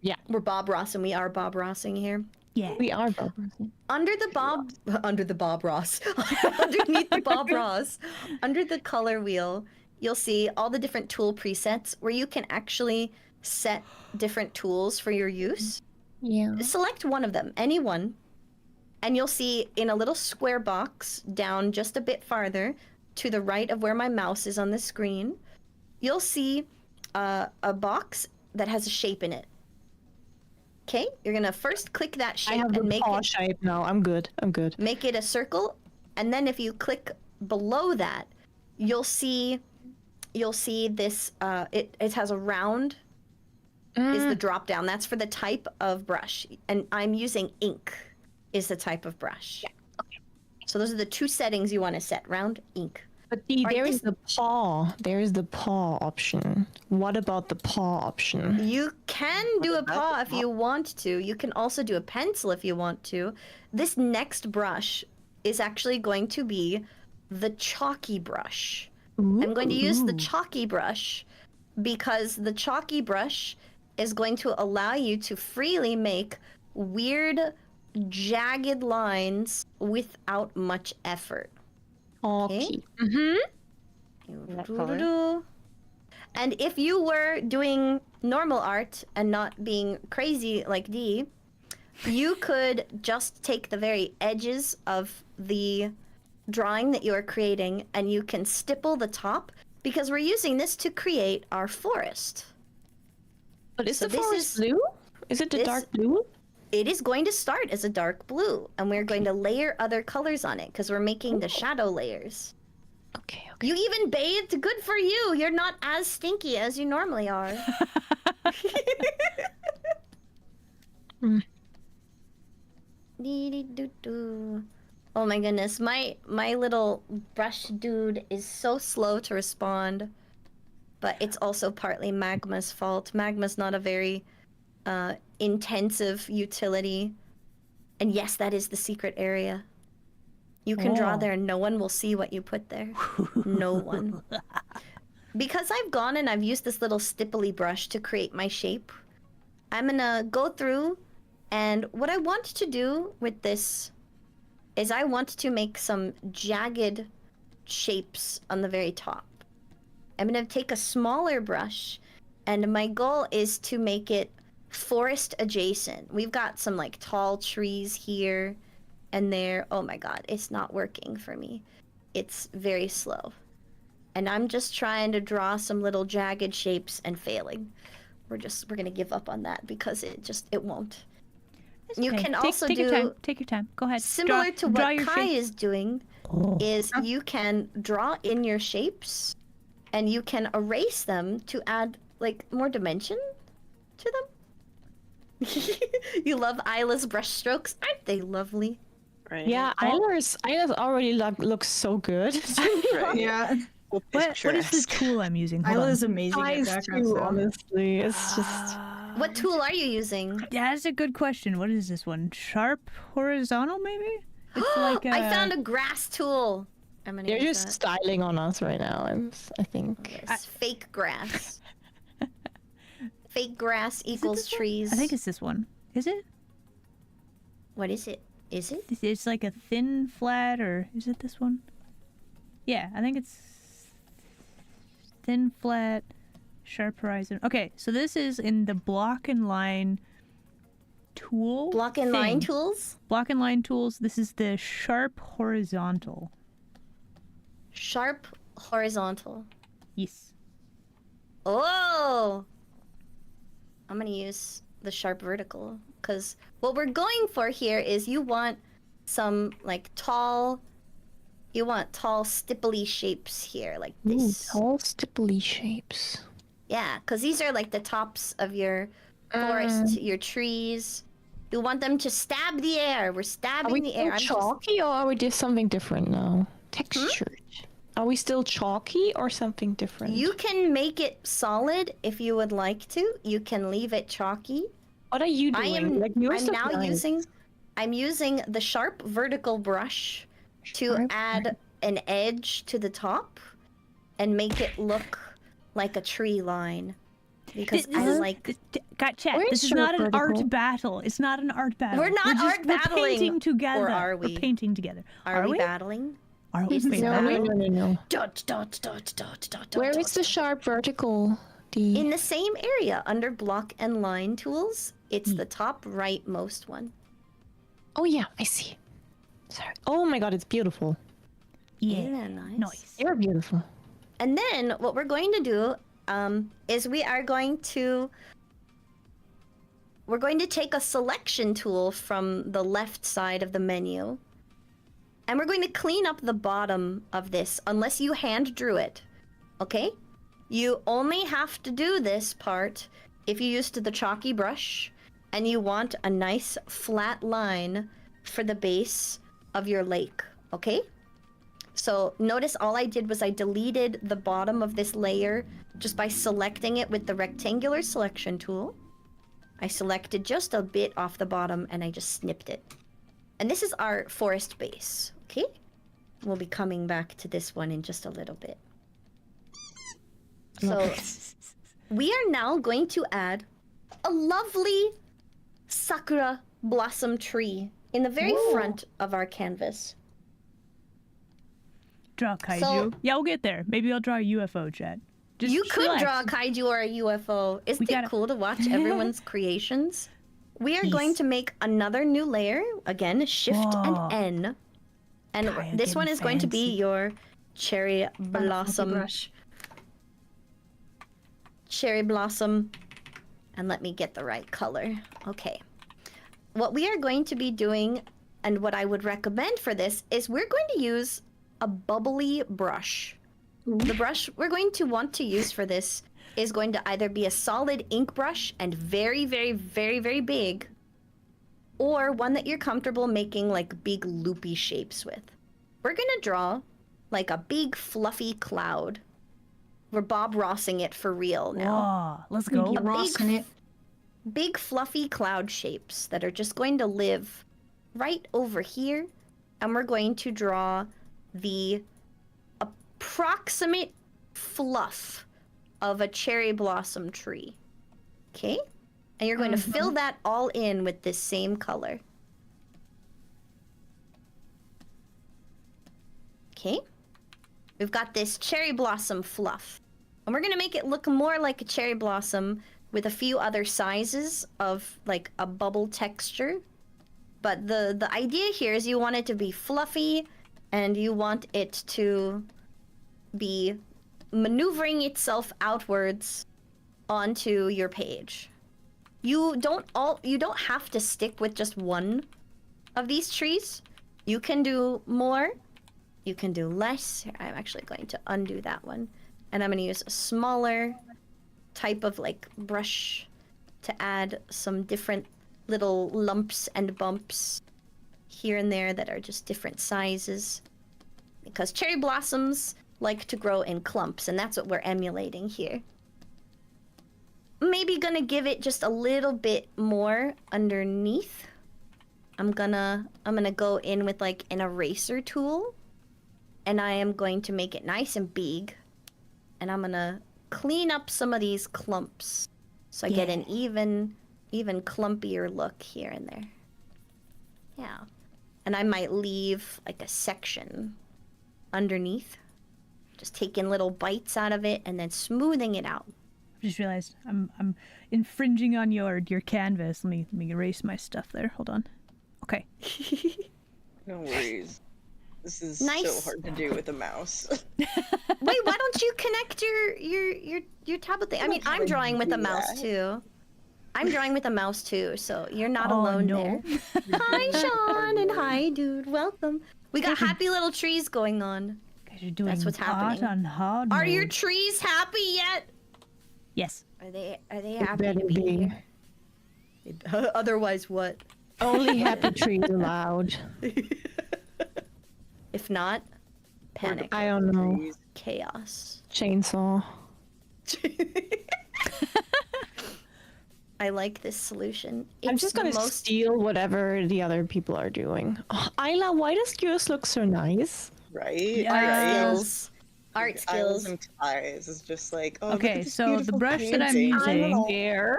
Yeah. We're Bob Ross, and we are Bob Rossing here. Yeah. We are Bob. Under the Bob Ross, underneath the Bob Ross, under the color wheel, you'll see all the different tool presets where you can actually set different tools for your use. Yeah. Select one of them, any one, and you'll see in a little square box down just a bit farther to the right of where my mouse is on the screen, you'll see a box that has a shape in it. Okay, you're gonna first click that I shape have the and make paw it shape now. I'm good. I'm good. make it a circle, and then if you click below that, you'll see this. It has a round. Is the drop down? That's for the type of brush, and I'm using ink. Is the type of brush. Yeah. Okay. So those are the two settings you want to set: round, ink. But Alright, there this- is the paw. There is the paw option. What about the paw option? You can do a about paw the if you want to. You can also do a pencil if you want to. This next brush is actually going to be the chalky brush. I'm going to use the chalky brush because the chalky brush is going to allow you to freely make weird, jagged lines without much effort. Okay. That color? And if you were doing normal art and not being crazy like Dee, you could just take the very edges of the drawing that you are creating and you can stipple the top because we're using this to create our forest. But is So the this forest is- blue? Is it the this- dark blue? It is going to start as a dark blue and we're going to layer other colors on it because we're making the shadow layers. Okay. Okay. You even bathed. Good for you. You're not as stinky as you normally are. Dee-dee-doo-doo. Oh my goodness, my little brush dude is so slow to respond. But it's also partly Magma's fault. Magma's not a very intensive utility. And yes, that is the secret area. You can draw Oh. there and no one will see what you put there. No one. Because I've gone and I've used this little stipply brush to create my shape, I'm gonna go through and what I want to do with this is I want to make some jagged shapes on the very top. I'm gonna take a smaller brush And my goal is to make it forest adjacent. We've got some like tall trees here and there. Oh my god, it's not working for me. It's very slow. And I'm just trying to draw some little jagged shapes and failing. We're gonna give up on that because it won't. It's You okay. can take, also take do your time. Take your time. Go ahead. similar to draw what your Kai shape. is doing is you can draw in your shapes and you can erase them to add like more dimension to them. You love Isla's brush strokes, aren't they lovely? Right. Yeah, Isla's already looks so good. Right. Yeah. What is the Picturesque. tool I'm using? Hold Isla on. is amazing at Eyes background too, stuff. honestly. It's just What tool are you using? Yeah, that's a good question. What is this one? Sharp horizontal, maybe? It's like I found a grass tool. I'm gonna they're use just that. styling on us right now. I think. Yes, fake grass. Fake grass equals trees. I think it's this one. Is it? What is it? Is it? It's like a thin flat, or is it this one? Yeah, I think it's thin flat, sharp horizon. Okay, so this is in the block and line tool. Block and line thing. tools? Block and line tools. This is the sharp horizontal. Sharp horizontal. Yes. Oh! I'm gonna use the sharp vertical because what we're going for here is you want some like tall stipply shapes here like Ooh, this. tall stipply shapes. Yeah, because these are like the tops of your forest, your trees. You want them to stab the air. We're Are stabbing we the still air. I'm just- chalky or are we just something different now? Textured. Are we still chalky or something different? You can make it solid if you would like to. You can leave it chalky. What are you doing? I'm using the sharp vertical brush to Sharp add an edge to the top and make it look like a tree line. Because I like... Got chat. Where's This is sharp not an art vertical? battle. It's not an art battle. We're not art We're battling. painting together. Or are we? We're painting together. Are we battling? Are we Is this battling? No. Dot, dot, dot, dot, dot, Where dot, is the dot. sharp vertical? The In the same area, under block and line tools, it's the top rightmost one. Oh yeah, I see. Sorry. Oh my god, it's beautiful. Yeah. Isn't that nice? Nice. You're beautiful. And then what we're going to do is we're going to take a selection tool from the left side of the menu. And we're going to clean up the bottom of this unless you hand drew it. Okay? You only have to do this part if you used the chalky brush and you want a nice flat line for the base of your lake. Okay? So notice all I did was I deleted the bottom of this layer just by selecting it with the rectangular selection tool. I selected just a bit off the bottom and I just snipped it. And this is our forest base, okay? We'll be coming back to this one in just a little bit. So we are now going to add a lovely sakura blossom tree in the very front of our canvas. Draw kaiju. So- Yeah, we'll get there. Maybe I'll draw a UFO, chat. Just You could relax. draw a kaiju or a UFO. Isn't gotta- it cool to watch everyone's creations? We are going Yes. to make another new layer. Again, Shift Whoa. and N. And Kaiah this one getting is going to be fancy. your cherry blossom. brush. Cherry blossom. And let me get the right color. Okay. What we are going to be doing, and what I would recommend for this, is we're going to use a bubbly brush. The brush we're going to want to use for this is going to either be a solid ink brush and very, very, very, very big, or one that you're comfortable making like big loopy shapes with. We're gonna draw like a big fluffy cloud. We're Bob Rossing it for real now. Whoa, let's go. Thank you, Ross, in it. Big fluffy cloud shapes that are just going to live right over here. And we're going to draw the approximate fluff of a cherry blossom tree. Okay? And you're going to fill that all in with this same color. Okay? We've got this cherry blossom fluff. And we're gonna make it look more like a cherry blossom with a few other sizes of like a bubble texture. But the idea here is you want it to be fluffy and you want it to be maneuvering itself outwards onto your page. You don't have to stick with just one of these trees. You can do more, you can do less. Here, I'm actually going to undo that one. And I'm gonna use a smaller type of like brush to add some different little lumps and bumps here and there that are just different sizes. Because cherry blossoms like to grow in clumps, and that's what we're emulating here. Maybe gonna give it just a little bit more underneath. I'm gonna go in with like an eraser tool, and I am going to make it nice and big, and I'm gonna clean up some of these clumps so I get an even clumpier look here and there. Yeah. And I might leave like a section underneath, just taking little bites out of it and then smoothing it out. Just realized I'm infringing on your canvas. Let me erase my stuff there. Hold on. Okay. No worries. This is Nice. so hard to do with a mouse. Wait, why don't you connect your tablet thing? I mean, I'm drawing with a mouse too. I'm drawing with a mouse too, so you're not alone there. Hi, Sean, and hi, dude. Welcome. We got happy little trees going on. Guys are doing That's what's happening. on hard Are your mode. trees happy yet? Yes. Are they happy better to be be. here? Otherwise, what? Only happy trees allowed. If not, panic, I don't know. chaos. Chainsaw. I like this solution. I'm It's just the gonna most steal whatever the other people are doing. Oh, Isla, why does yours look so nice? Right? art Right? skills. Art Eyes skills. and eyes is just like, oh, look Okay, at this so the beautiful brush that I'm painting. using- Scared.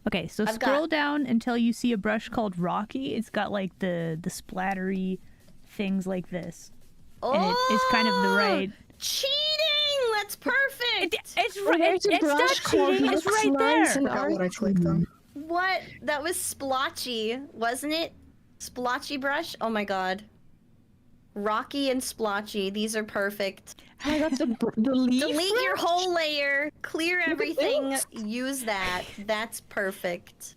Okay, so I've scroll got- down until you see a brush called Rocky. It's got like the splattery things like this. And it's kind of the right. Cheating! That's perfect! It's Well, there's a It's not brush called cheating. It's Looks right Nice there. and Forgot what I Artsy. clicked on. What? That was splotchy, wasn't it? Splotchy brush? Oh my god. Rocky and splotchy, these are perfect. I got the leaf. Delete your brush. whole layer, clear at everything, this. use that. That's perfect.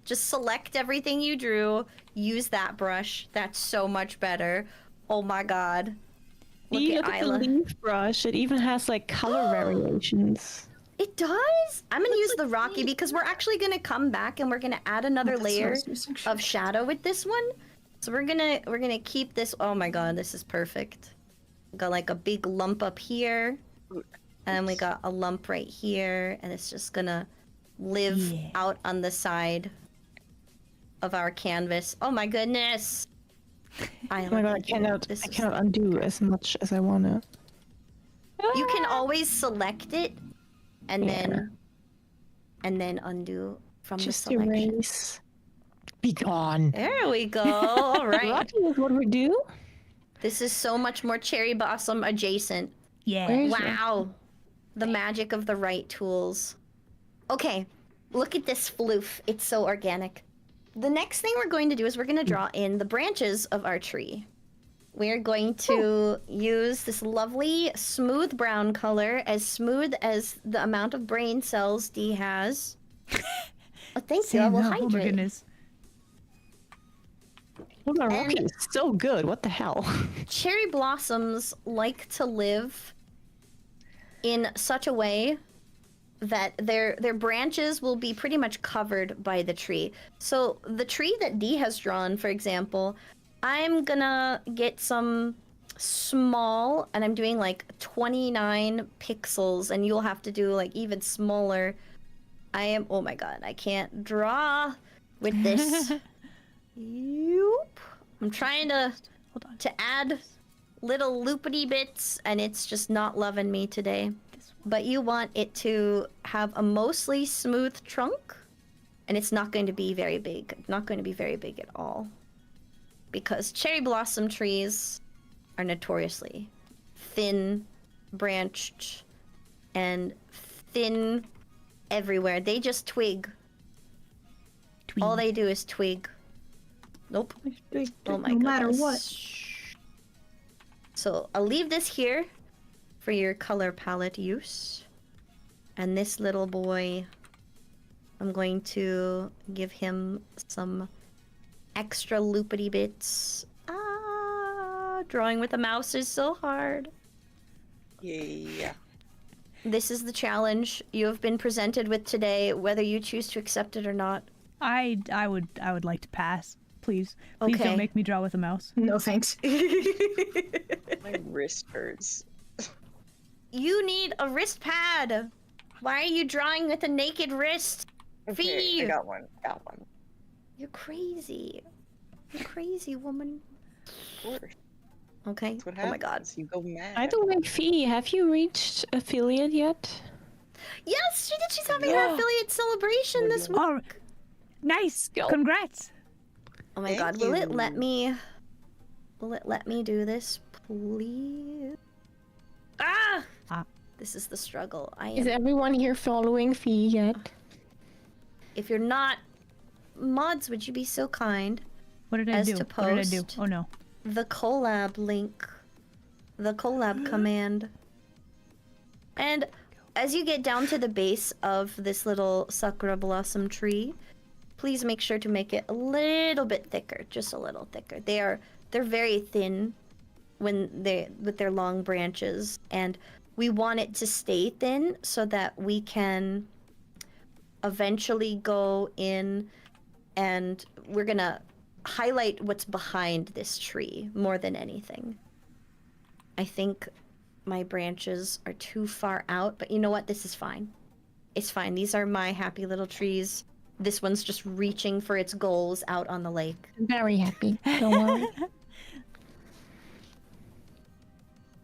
Just select everything you drew, use that brush. That's so much better. Oh my god. See, Look look at at the Isla. leaf brush. It even has like color variations. It does? I'm gonna use the Rocky because we're actually gonna come back and we're gonna add another layer of shadow with this one. So we're gonna keep this. Oh my god, this is perfect. Got like a big lump up here, and we got a lump right here, and it's just gonna live out on the side of our canvas. Oh my goodness! Oh my god, I cannot undo as much as I wanna. You can always select it, and then undo from Just the selection. erase. Be gone. There we go. All right. Rocky is what we do. This is so much more cherry blossom adjacent. Yeah. Where's Wow. The magic of the right tools. Okay, look at this floof. It's so organic. The next thing we're going to do is we're going to draw in the branches of our tree. We're going to use this lovely smooth brown color, as smooth as the amount of brain cells Dee has. Oh, thank you. I will Oh my hydrate. goodness. Oh, my And- Rocky is so good. What the hell? Cherry blossoms like to live in such a way that their branches will be pretty much covered by the tree. So the tree that Dee has drawn, for example, I'm gonna get some small, and I'm doing like 29 pixels, and you'll have to do like even smaller. Oh my god, I can't draw with this. Yoop. I'm trying to add little loopity bits, and it's just not loving me today. But you want it to have a mostly smooth trunk, and it's not going to be very big. Not going to be very big at all. Because cherry blossom trees are notoriously thin, branched and thin everywhere. They just twig. All they do is twig. Nope. Oh my no goodness. matter what. So I'll leave this here for your color palette use. And this little boy, I'm going to give him some extra loopity bits. Drawing with a mouse is so hard. Yeah. This is the challenge you have been presented with today, whether you choose to accept it or not. I would like to pass. Please Okay. don't make me draw with a mouse. No thanks. My wrist hurts. You need a wrist pad. Why are you drawing with a naked wrist? Okay, I Fee. got one. Got one. You're crazy. You're crazy, woman. Of course. Okay. That's what Oh happens. my god. You go mad. By the way, Fee, have you reached affiliate yet? Yes, she did. She's having her affiliate celebration this week. Oh, nice. Go. Congrats. Oh my Thank god. Will it you. let me? Will it let me do this, please? Ah! This is the struggle. Is everyone here following Fee yet? If you're not, mods, would you be so kind What did I as do? to What did I do? post Oh no. the collab link, the collab command. And as you get down to the base of this little sakura blossom tree, please make sure to make it a little bit thicker, just a little thicker. They're very thin with their long branches, and we want it to stay thin so that we can eventually go in and we're gonna highlight what's behind this tree more than anything. I think my branches are too far out, but you know what? This is fine. It's fine. These are my happy little trees. This one's just reaching for its goals out on the lake. Very happy. Don't worry.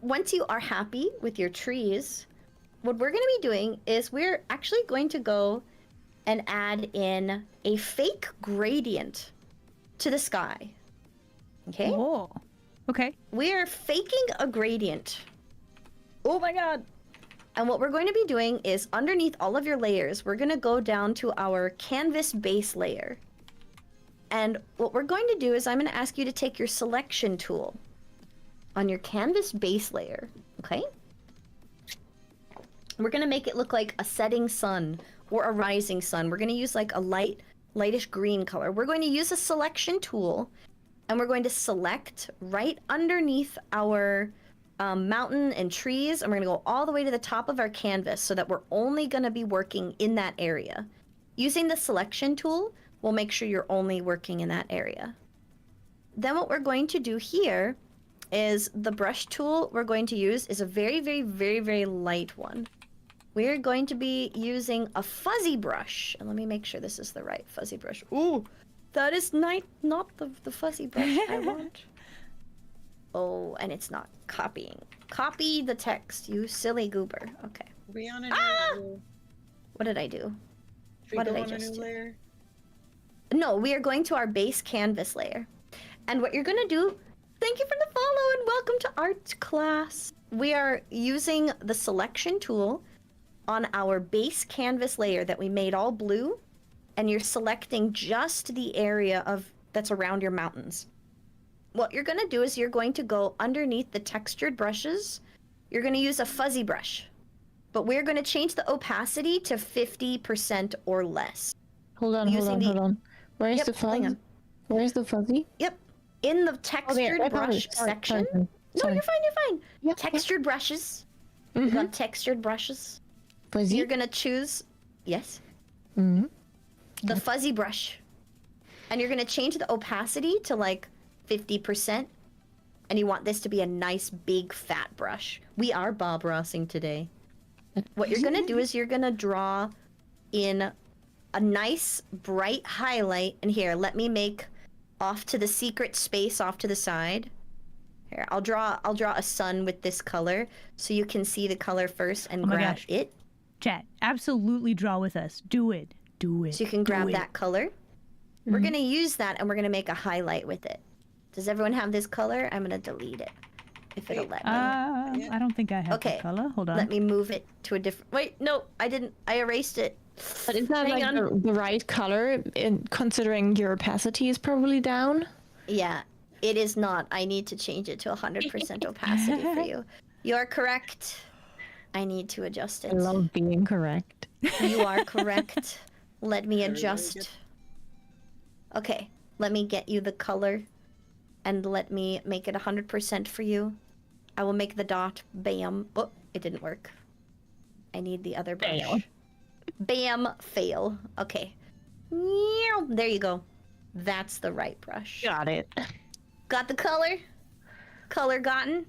Once you are happy with your trees, what we're going to be doing is we're actually going to go and add in a fake gradient to the sky. Okay? Oh. Okay. We're faking a gradient. Oh my god. And what we're going to be doing is underneath all of your layers, we're going to go down to our canvas base layer. And what we're going to do is I'm going to ask you to take your selection tool on your canvas base layer, okay? We're going to make it look like a setting sun or a rising sun. We're going to use like a lightish green color. We're going to use a selection tool, and we're going to select right underneath our mountain and trees, and we're going to go all the way to the top of our canvas so that we're only going to be working in that area. Using the selection tool, we'll make sure you're only working in that area. Then what we're going to do here is the brush tool we're going to use is a very, very, very, very light one. We're going to be using a fuzzy brush. And let me make sure this is the right fuzzy brush. Ooh, that is not the fuzzy brush I want. Oh, and it's not copying. Copy the text, you silly goober. Okay. Are we on a new... What did I do? Should we What go did I on a just new do? layer? No, we are going to our base canvas layer. And what you're going to do, thank you for the follow and welcome to art class. We are using the selection tool on our base canvas layer that we made all blue, and you're selecting just the area that's around your mountains. What you're going to do is you're going to go underneath the textured brushes. You're going to use a fuzzy brush, but we're going to change the opacity to 50% or less. Hold on. Where's Yep, the hang fuzzy? on. Where's the fuzzy? Yep. In the Oh, there. textured I found brush it. Sorry, section. sorry. No, you're fine. Yeah, Textured brushes. yeah. We Mhm. got textured brushes. Fuzzy? You're gonna choose, yes, Mhm. the fuzzy brush. And you're gonna change the opacity to like 50%. And you want this to be a nice big fat brush. We are Bob Rossing today. What you're gonna do is you're gonna draw in a nice bright highlight. And here, let me make off to the secret space off to the side. Here, I'll draw a sun with this color so you can see the color first and Oh my grab gosh. it. Chat, absolutely draw with us. Do it. Do it. So you can Do grab it. that color. We're gonna use that and we're gonna make a highlight with it. Does everyone have this color? I'm gonna delete it. if it'll let me. I don't think I have Okay, the color. Hold on. Let me move it to a different. Wait, no, I didn't. I erased it. But is that Hang like the right color, considering your opacity is probably down? Yeah, it is not. I need to change it to 100% opacity for you. You're correct. I need to adjust it. I love being correct. You are correct. Let me adjust. Okay, let me get you the color. And let me make it 100% for you. I will make the dot. Bam. Oh, it didn't work. I need the other brush. Fail. Bam. Fail. Okay. There you go. That's the right brush. Got it. Got the color? Color gotten?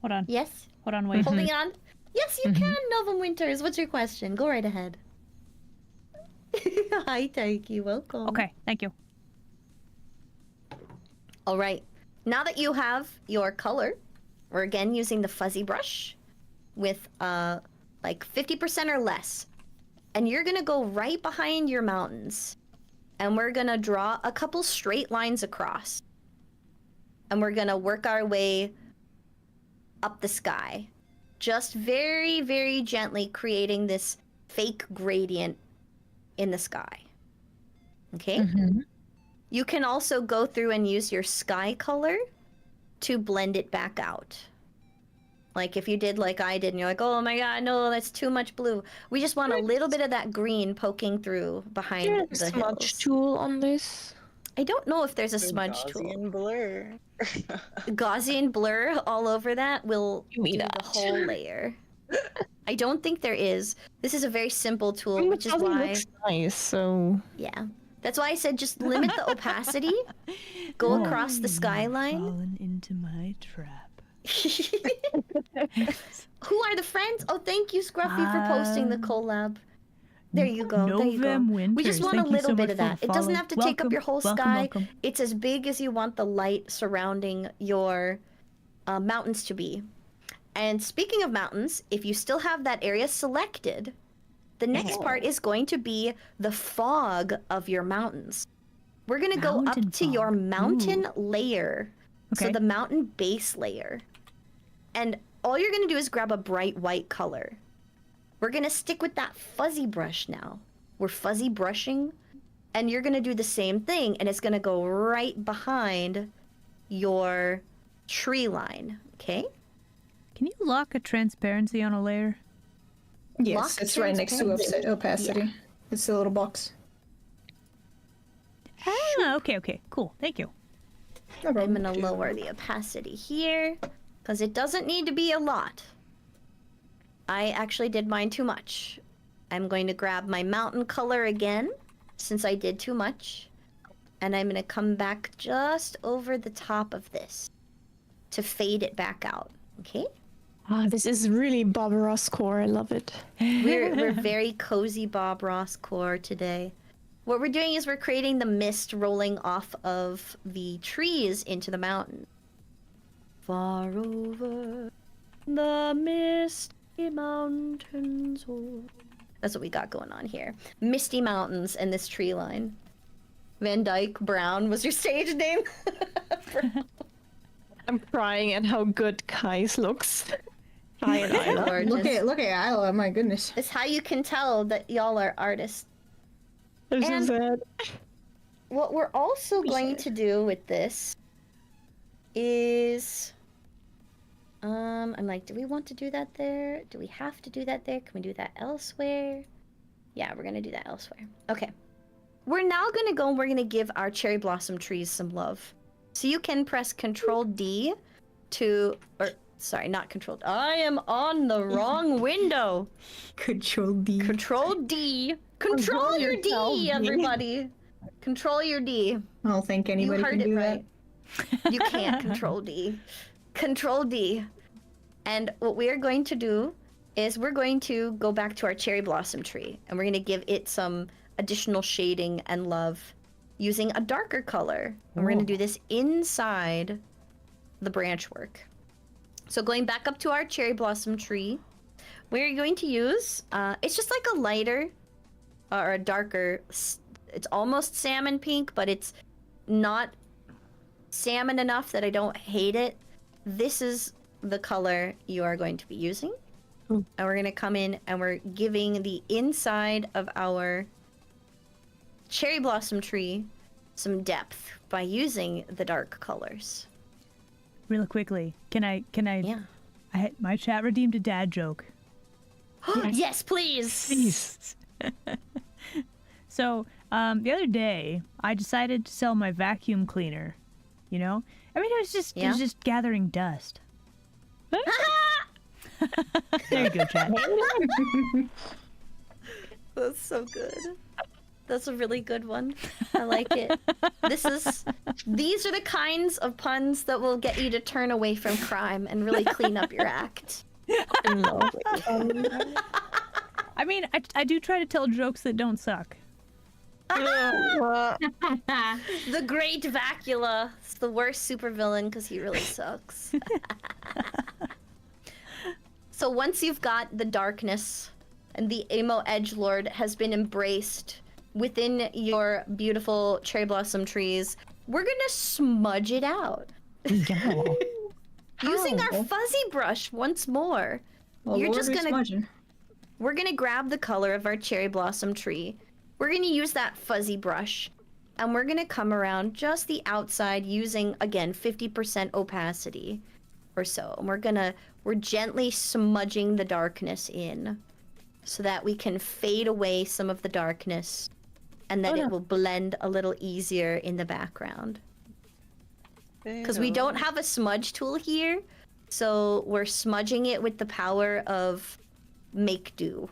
Hold on. Yes? Hold on, wait. Holding on? Yes, you can, Novum Winters. What's your question? Go right ahead. Hi, Taiki. Welcome. Okay, thank you. All right. Now that you have your color, we're again using the fuzzy brush with like 50% or less. And you're going to go right behind your mountains. And we're going to draw a couple straight lines across. And we're going to work our way up the sky. Just very, very gently creating this fake gradient in the sky. Okay? Mm-hmm. You can also go through and use your sky color to blend it back out. Like if you did like I did and you're like, oh my god, no, that's too much blue. We just want a little bit of that green poking through behind the smudge hills. tool on this? I don't know if there's a smudge tool. Gaussian blur. Gaussian blur all over that will Give me do that. the whole layer. I don't think there is. This is a very simple tool, I mean, which is it why... looks nice, so... Yeah. That's why I said just limit the opacity. Go across the skyline. Fallen into my trap. Who are the friends? Oh, thank you, Scruffy, for posting the collab. There you go. There you go. Novem We just Winters, want a thank you little so bit much of for that. the It doesn't follow. have to take up your whole sky. Welcome. It's as big as you want the light surrounding your mountains to be. And speaking of mountains, if you still have that area selected, the next part is going to be the fog of your mountains. We're going to go Mountain up to your fog. mountain layer. So Okay. the mountain base layer. And all you're going to do is grab a bright white color. We're going to stick with that fuzzy brush now. We're fuzzy brushing. And you're going to do the same thing. And it's going to go right behind your tree line. Okay? Can you lock a transparency on a layer? Yes, Lock it's right next to opacity. Yeah. It's a little box. Ah, okay, cool. Thank you. No I'm problem. going to lower the opacity here. Because it doesn't need to be a lot. I actually did mine too much. I'm going to grab my mountain color again, since I did too much. And I'm going to come back just over the top of this to fade it back out. Okay? Ah, this is really Bob Ross core. I love it. We're very cozy Bob Ross core today. What we're doing is we're creating the mist rolling off of the trees into the mountain. Far over the misty mountains. Oh. That's what we got going on here. Misty mountains and this tree line. Van Dyke Brown was your stage name? I'm crying at how good Kai's looks. Kai and Isla. Gorgeous. Look at Isla, my goodness. It's how you can tell that y'all are artists. I'm so And- sad. What we're also going to do with this is... I'm like, do we want to do that there? Do we have to do that there? Can we do that elsewhere? Yeah, we're going to do that elsewhere. Okay. We're now going to go and we're going to give our cherry blossom trees some love. So you can press Control D to... Or, sorry, not Control... I am on the wrong window. Control D. Control D. Control your D, everybody. Control your D. I don't think anybody You heard can it do right. You can't Control D. Control D. And what we are going to do is we're going to go back to our cherry blossom tree and we're going to give it some additional shading and love using a darker color. And we're going to do this inside the branch work. So going back up to our cherry blossom tree, we're going to use, it's just like a lighter or a darker, it's almost salmon pink, but it's not salmon enough that I don't hate it. this is the color you are going to be using. Ooh. And we're going to come in and we're giving the inside of our cherry blossom tree some depth by using the dark colors. Real quickly, can I? Yeah. My chat redeemed a dad joke. Yes, please. Please. So, the other day, I decided to sell my vacuum cleaner. You know, I mean, it was just gathering dust. There you go, chat. That's so good. That's a really good one. I like it. These are the kinds of puns that will get you to turn away from crime and really clean up your act. I love it. I mean, I do try to tell jokes that don't suck. The Great Vacula. It's the worst supervillain because he really sucks. So once you've got the darkness and the emo edgelord has been embraced within your beautiful cherry blossom trees, we're gonna smudge it out. Yeah. Using our fuzzy brush once more. Well, You're what just are we gonna smudging? We're gonna grab the color of our cherry blossom tree. We're gonna use that fuzzy brush, and we're gonna come around just the outside using, again, 50% opacity or so. And we're gently smudging the darkness in so that we can fade away some of the darkness and that it will blend a little easier in the background. Because we don't have a smudge tool here, so we're smudging it with the power of make do.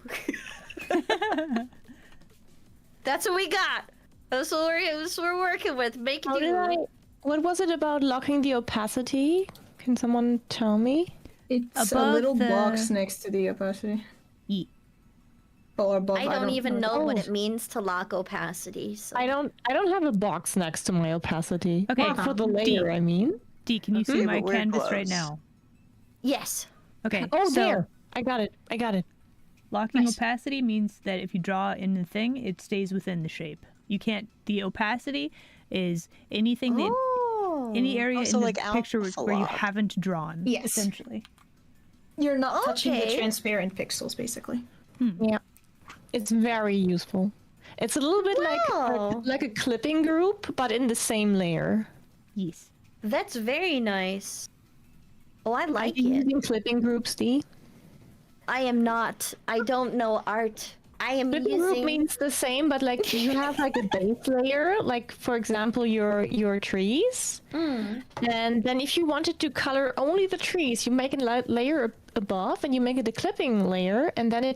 That's what we got. That's what we're working with. Make do. What was it about locking the opacity? Can someone tell me? It's a Above little the- box next to the opacity. Yeet. Or above, I don't even know what it Oh. means to lock opacity. So. I don't have a box next to my opacity. Okay, For the D. layer, I mean. D, can you see Yeah, my but we're canvas right close. now? Yes. Okay. Oh, so there. I got it. locking Nice. opacity means that if you draw in the thing, it stays within the shape. You can't. The opacity is anything that any area so in the like picture alpha where you lock. haven't drawn. Yes. Essentially. You're not touching the Okay. transparent pixels, basically. Yeah. It's very useful. It's a little bit Wow. like a clipping group, but in the same layer. Yes. That's very nice. Oh, I like Are you it. using clipping groups, D? I am not. I don't know art. I am Clipping group using. means the same, but like you have like a base layer, like for example your trees. And then if you wanted to color only the trees, you make a layer above and you make it a clipping layer, and then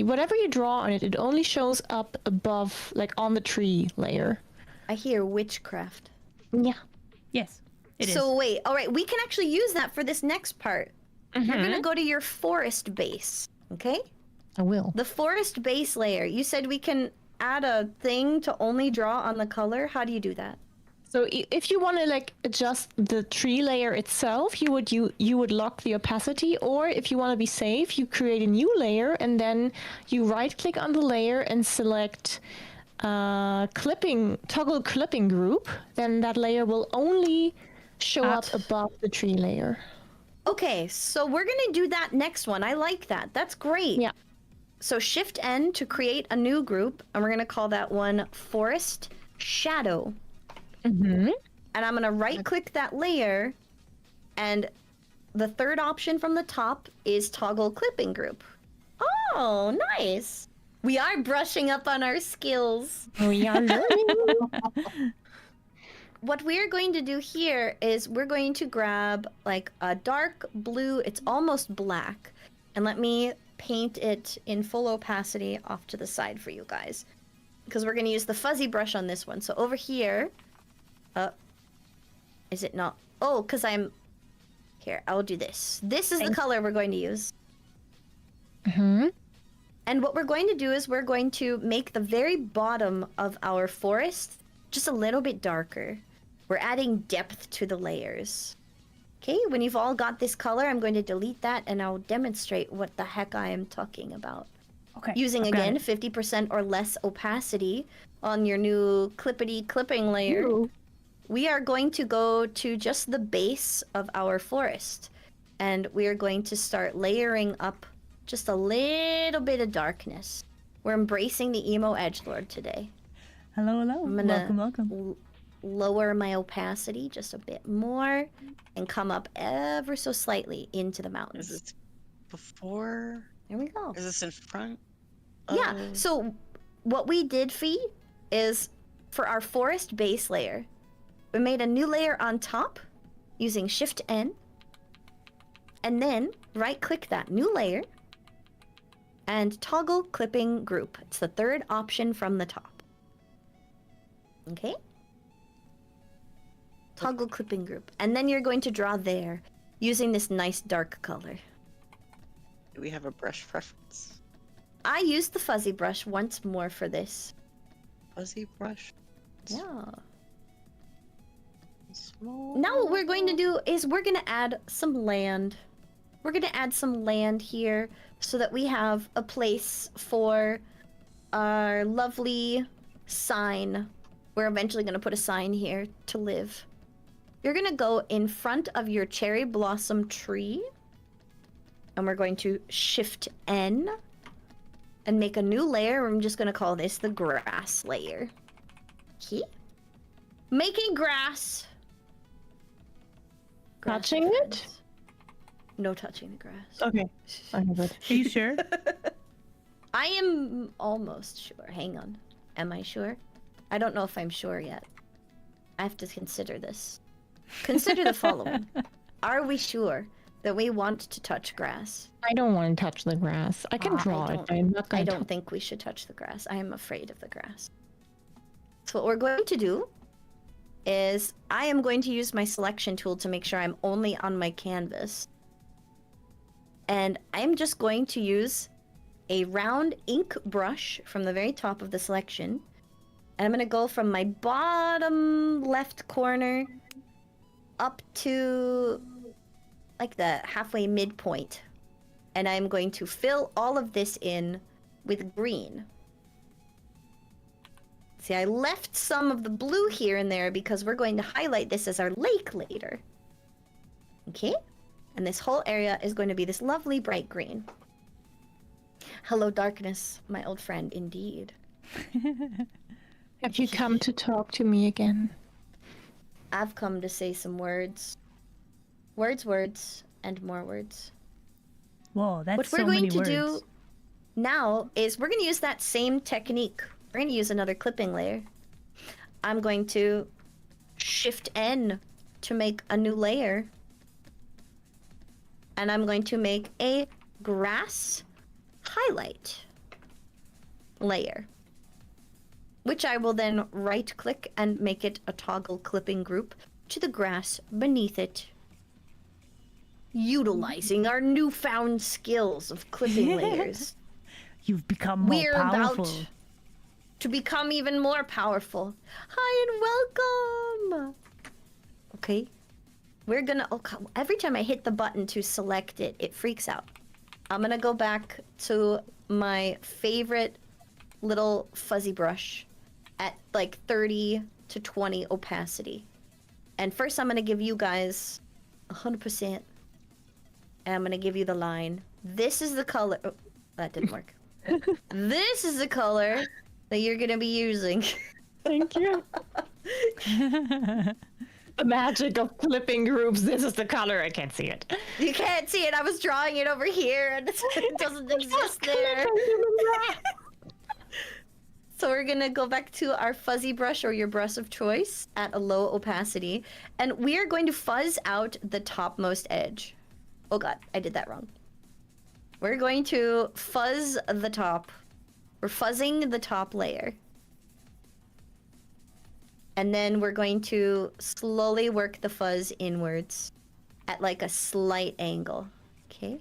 whatever you draw on it, it only shows up above, like on the tree layer. I hear witchcraft. Yeah. Yes. It is. So wait, all right, we can actually use that for this next part. You're gonna go to your forest base, okay? I will. The forest base layer. You said we can add a thing to only draw on the color. How do you do that? So if you want to like adjust the tree layer itself, you would lock the opacity, or if you want to be safe, you create a new layer and then you right click on the layer and select toggle clipping group. Then that layer will only show up above the tree layer. Okay, so we're gonna do that next one. I like that. That's great. Yeah. So Shift N to create a new group, and we're gonna call that one Forest Shadow. Mm-hmm. And I'm gonna right click that layer, and the third option from the top is toggle clipping group. Oh, nice. We are brushing up on our skills. We are learning. What we're going to do here is we're going to grab like a dark blue, it's almost black, and let me paint it in full opacity off to the side for you guys, because we're going to use the fuzzy brush on this one. So over here, is it not? Oh, because I'm here. I'll do this. This is the color we're going to use. Mm-hmm. And what we're going to do is we're going to make the very bottom of our forest just a little bit darker. We're adding depth to the layers. Okay, when you've all got this color, I'm going to delete that and I'll demonstrate what the heck I am talking about. Okay. Using, I've got again, it. 50% or less opacity on your new clippity clipping layer. Ooh. we are going to go to just the base of our forest. And we are going to start layering up just a little bit of darkness. We're embracing the emo edgelord today. Hello, hello. I'm gonna Welcome, welcome. lower my opacity just a bit more and come up ever so slightly into the mountains. Is this before? There we go. Is this in front? Yeah, of- so what we did, Fee, is for our forest base layer, we made a new layer on top using Shift N, and then right-click that new layer and toggle clipping group. It's the third option from the top. Okay? Toggle clipping group. And then you're going to draw there using this nice dark color. Do we have a brush preference? I used the fuzzy brush once more for this. Fuzzy brush? Yeah. Small. Now what we're going to do is we're going to add some land. We're going to add some land here so that we have a place for our lovely sign. We're eventually going to put a sign here to live. You're going to go in front of your cherry blossom tree. And we're going to Shift N and make a new layer. I'm just going to call this the grass layer. Okay. Making grass. Touching it? friends. No touching the grass. Okay. Okay, good. Are you sure? I am almost sure. Hang on. Am I sure? I don't know if I'm sure yet. I have to consider this. Consider the following. Are we sure that we want to touch grass? I don't want to touch the grass. I can draw it, but I'm not I going to. don't think we should touch the grass. I am afraid of the grass. So what we're going to do is I am going to use my selection tool to make sure I'm only on my canvas. And I'm just going to use a round ink brush from the very top of the selection. And I'm going to go from my bottom left corner up to like the halfway midpoint. And I'm going to fill all of this in with green. See, I left some of the blue here and there because we're going to highlight this as our lake later. Okay? And this whole area is going to be this lovely bright green. Hello, darkness, my old friend, indeed. Have you come to talk to me again? I've come to say some words. Words, and more words. Whoa, that's What so we're going many to words. do now is we're going to use that same technique. We're going to use another clipping layer. I'm going to Shift N to make a new layer. And I'm going to make a grass highlight layer. Which I will then right click and make it a toggle clipping group to the grass beneath it. Utilizing our newfound skills of clipping layers. You've become more We're powerful. about to become even more powerful. Hi and welcome! Okay. We're gonna... Oh, every time I hit the button to select it, it freaks out. I'm gonna go back to my favorite little fuzzy brush at like 30 to 20 opacity. And first I'm gonna give you guys 100%. And I'm gonna give you the line. This is the color... Oh, that didn't work. This is the color that you're gonna be using. Thank you. The magic of clipping groups. This is the color. I can't see it. You can't see it. I was drawing it over here and it doesn't exist there. So we're gonna go back to our fuzzy brush or your brush of choice at a low opacity. And we are going to fuzz out the topmost edge. Oh god, I did that wrong. We're going to fuzz the top. We're fuzzing the top layer. And then we're going to slowly work the fuzz inwards at like a slight angle. Okay?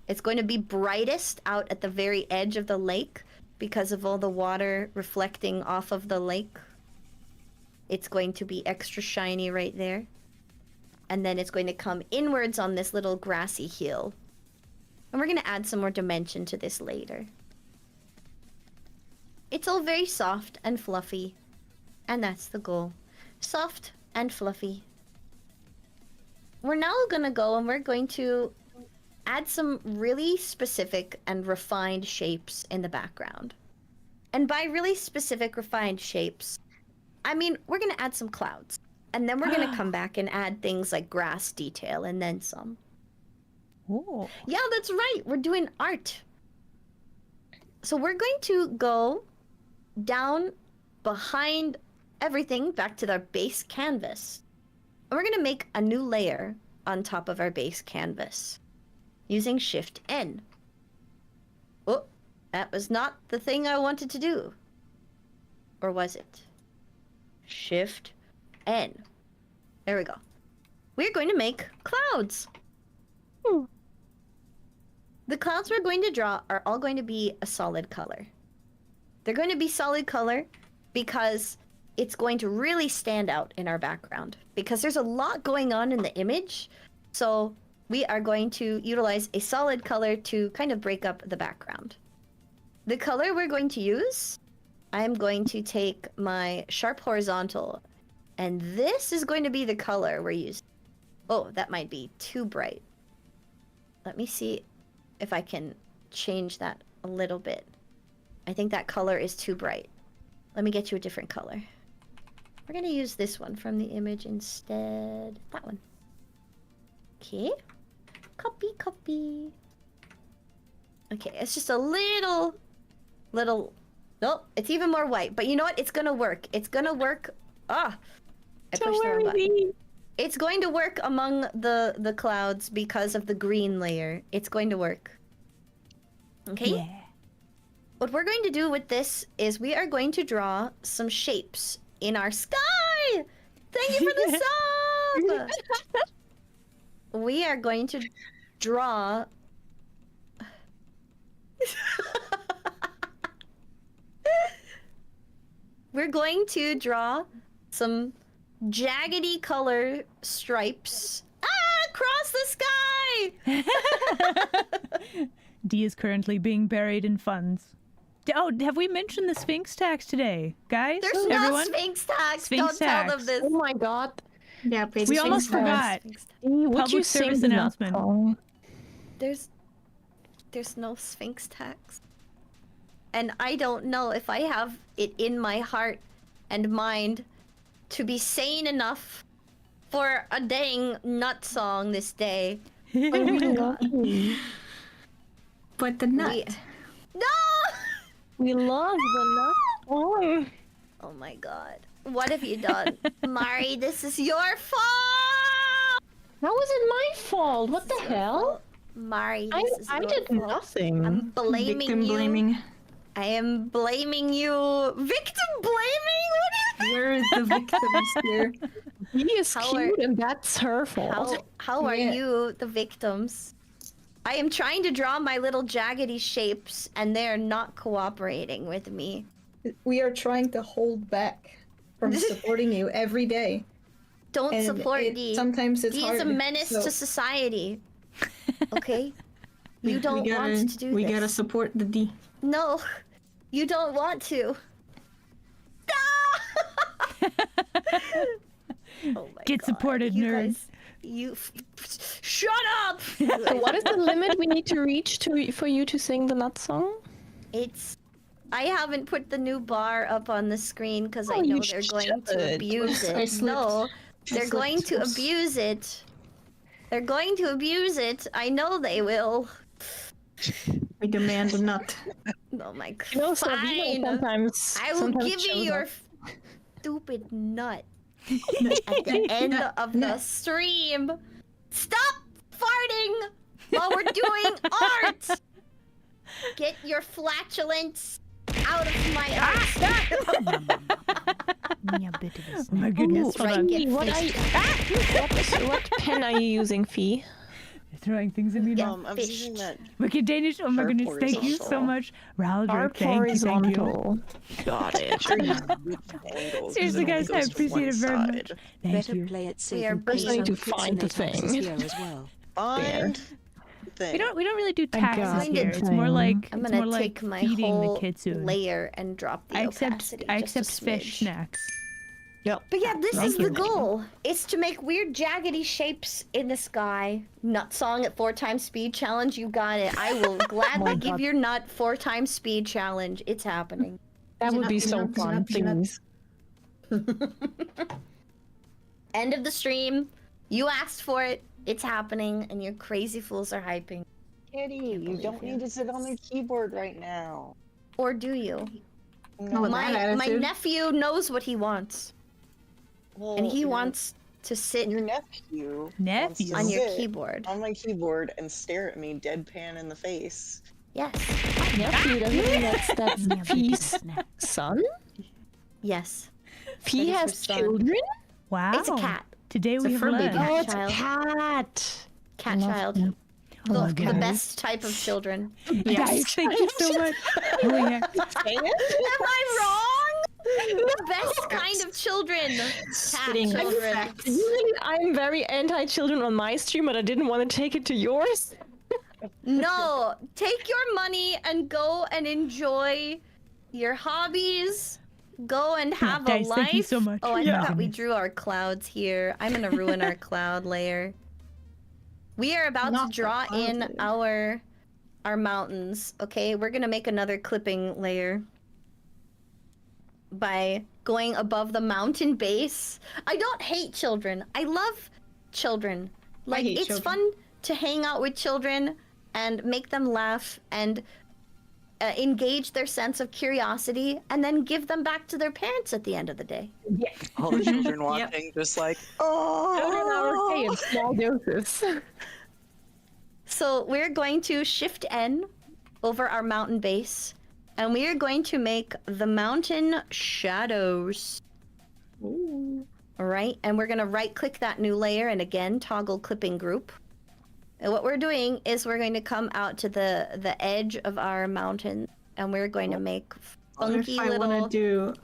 It's going to be brightest out at the very edge of the lake because of all the water reflecting off of the lake. It's going to be extra shiny right there. And then it's going to come inwards on this little grassy hill. And we're going to add some more dimension to this later. It's all very soft and fluffy. And that's the goal. soft and fluffy. We're now gonna go and we're going to add some really specific and refined shapes in the background. And by really specific refined shapes, I mean, we're gonna add some clouds. And then we're gonna come back and add things like grass detail and then some. Oh. Yeah, that's right. We're doing art. So we're going to go down behind everything back to our base canvas. And we're gonna make a new layer on top of our base canvas using Shift N. Oh, that was not the thing I wanted to do. Or was it? Shift N. There we go. We're going to make clouds. The clouds we're going to draw are all going to be a solid color. They're going to be solid color because it's going to really stand out in our background because there's a lot going on in the image. So we are going to utilize a solid color to kind of break up the background. The color we're going to use, I'm going to take my sharp horizontal, and this is going to be the color we're using. Oh, that might be too bright. Let me see if I can change that a little bit. I think that color is too bright. Let me get you a different color. We're gonna use this one from the image instead. That one. Okay. Copy. Okay, it's just a little... Nope, it's even more white. But you know what? It's gonna work. It's gonna work. I pushed the wrong button. It's going to work among the clouds because of the green layer. It's going to work. Okay? Yeah. What we're going to do with this is we are going to draw some shapes in our sky! Thank you for the sub! We are going to draw... We're going to draw some jaggedy color stripes across the sky! D is currently being buried in funds. Oh, have we mentioned the Sphinx tax today, guys? There's Everyone? no Sphinx tax. Sphinx Don't tell tax. them this. Oh my god. Yeah, please. We almost forgot. Would Public you service sing announcement. that song? There's no Sphinx tax. And I don't know if I have it in my heart and mind to be sane enough for a dang nut song this day. Oh my god. But the nut. No! We love the nut song. Oh my god. What have you done? Mari, this is your fault! How is it my fault? What the hell? Mari, I this is your did fault. nothing. I'm blaming Victim you. blaming. I am blaming you. Victim blaming? What is We're the victims here. He is How cute and that's her fault. How are Yeah. you the victims? I am trying to draw my little jaggedy shapes and they're not cooperating with me. We are trying to hold back from supporting you every day. Don't And support D. sometimes it's D hard. is a menace so to society. Okay? we- You we don't gotta, want to do We this. gotta support the D. No, you don't want to. Oh my Get God, supported, you nerds. guys- shut up! So what is the limit we need to reach for you to sing the nut song? I haven't put the new bar up on the screen because I Oh, know you they're going to should. abuse I it. slipped. No, I they're going to slipped. abuse it. They're going to abuse it. I know they will. We demand a nut. Oh my god. You know, Fine. Savino sometimes. I will sometimes give you shows your up. stupid nut at the end of the stream. Stop farting while we're doing art. Get your flatulence out of my art. Oh my goodness. Ooh, Hold on. get what pen are you using, Fee? Throwing things at me now. I'm Fish. using that. Wicked Danish. Oh my Sharp goodness. Thank you so horizontal. much. Raldrick, Sharp thank you. horizontal. Got it. Sure use good angles, Seriously, and it only guys, I goes to appreciate one it very much. side. Thank Better you. play it We safe are and pay First I need some to find the taxes thing. here as well. Find the thing. We don't really do I taxes got here. it. It's more like I'm it's gonna more take like my feeding whole the kitsune. layer and drop the I accept opacity I just a accept fish smidge. snacks. Yep. But yeah, this Thank is you. the goal. It's to make weird jaggedy shapes in the sky. Nut song at 4 times speed challenge. You got it. I will gladly give God. your nut 4 times speed challenge. It's happening. That would be so Peanuts, fun, peanuts, please. End of the stream. You asked for it. It's happening, and your crazy fools are hyping. Kitty, you believe don't you. need to sit on the keyboard right now. Or do you? Oh, with that My attitude. nephew knows what he wants, Well, and he your- wants to sit your nephew wants Nephew? to on your sit keyboard. on my keyboard and stare at me deadpan in the face. Yes. Nephew doesn't mean that's Yeah, Fee's snap. son? Yes. Fee That is her has son. children? Wow. It's a cat. Today It's a we have furby learned. cat. Oh, it's Child. a cat. Cat child. them. Oh my The goodness. best type of children. Guys, thank you so much. Oh yeah. Am I wrong? The best kind of children. Cat Spitting children. facts. Usually I'm very anti-children on my stream, but I didn't want to take it to yours. No, take your money and go and enjoy your hobbies. Go and have a guys, life. thank you so much. Oh, I Yeah. forgot we drew our clouds here. I'm gonna ruin our cloud layer. We are about Not to the draw cloud in layer. our mountains. Okay, we're gonna make another clipping layer by going above the mountain base. I don't hate children. I love children. Like hate it's children. fun to hang out with children and make them laugh and engage their sense of curiosity and then give them back to their parents at the end of the day. All the children watching, just like, Children are okay in oh. small doses. So we're going to Shift N over our mountain base, and we are going to make the mountain shadows. Ooh. All right, and we're going to right-click that new layer and again toggle clipping group. And what we're doing is we're going to come out to the edge of our mountain, and we're going to make What if funky I want little to do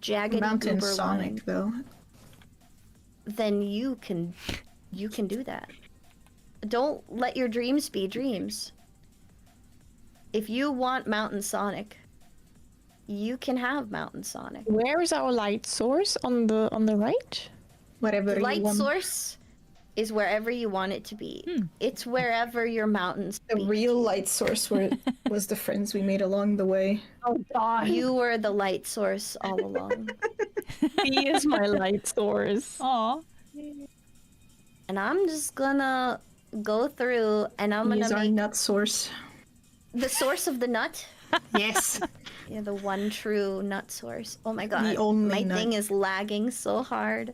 jagged Mountain goober Sonic line. though? Then you can do that. Don't let your dreams be dreams. If you want Mountain Sonic, you can have Mountain Sonic. Where is our light source on the right? Whatever The you light want. source is wherever you want it to be. It's wherever your mountains The be. real light source was the friends we made along the way. Oh God, You were the light source all along. he is my light source. Aw. And I'm just gonna go through and I'm He's gonna our make nut source. the source of the nut. Yes. Yeah, the one true nut source. Oh my god. only My nut. thing is lagging so hard.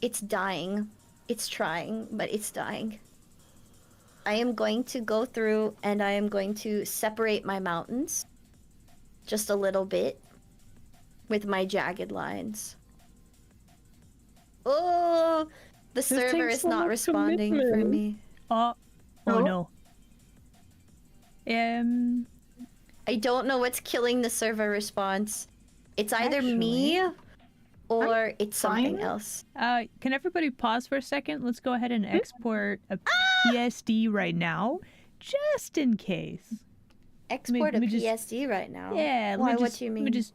It's dying. It's trying, but it's dying. I am going to go through and I am going to separate my mountains just a little bit with my jagged lines. Oh, the server takes is so not much responding for commitment. me. Oh Oh. no. I don't know what's killing the server response. It's either me or it's something fine. else. Can everybody pause for a second? Let's go ahead and export a PSD right now, just in case. Export let me a just- PSD right now. Yeah. Why? Let me What just, do you let me mean? just,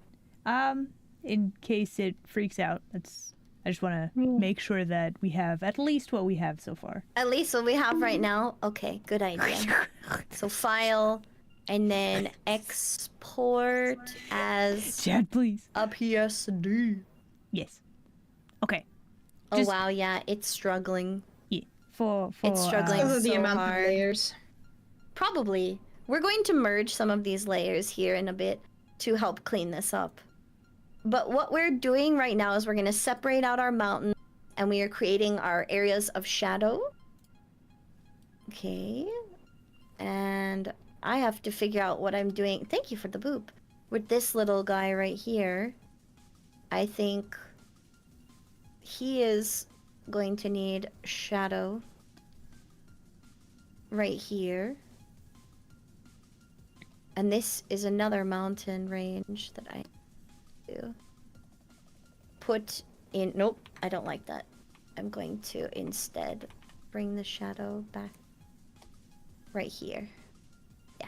in case it freaks out. I just want to make sure that we have at least what we have so far. At least what we have right now? Okay, good idea. So file, and then export as Chad, please. a PSD. Yes. Okay. Oh Just- wow, yeah, it's struggling. Yeah. For It's struggling. Because of the So amount hard. of layers. Probably. We're going to merge some of these layers here in a bit to help clean this up. But what we're doing right now is we're going to separate out our mountain and we are creating our areas of shadow. Okay. And I have to figure out what I'm doing. Thank you for the boop. With this little guy right here, I think he is going to need shadow right here. And this is another mountain range that I do. Put in... Nope, I don't like that. I'm going to instead bring the shadow back right here. Yeah.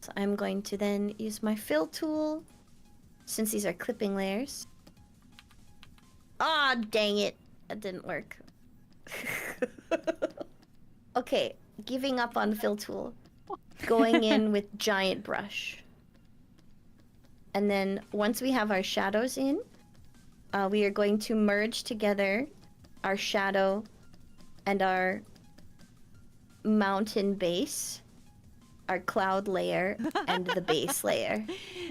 So I'm going to then use my fill tool, since these are clipping layers. Ah, dang it. That didn't work. Okay, giving up on fill tool. Going in with giant brush. And then once we have our shadows in, we are going to merge together our shadow and our mountain base, our cloud layer, and the base layer.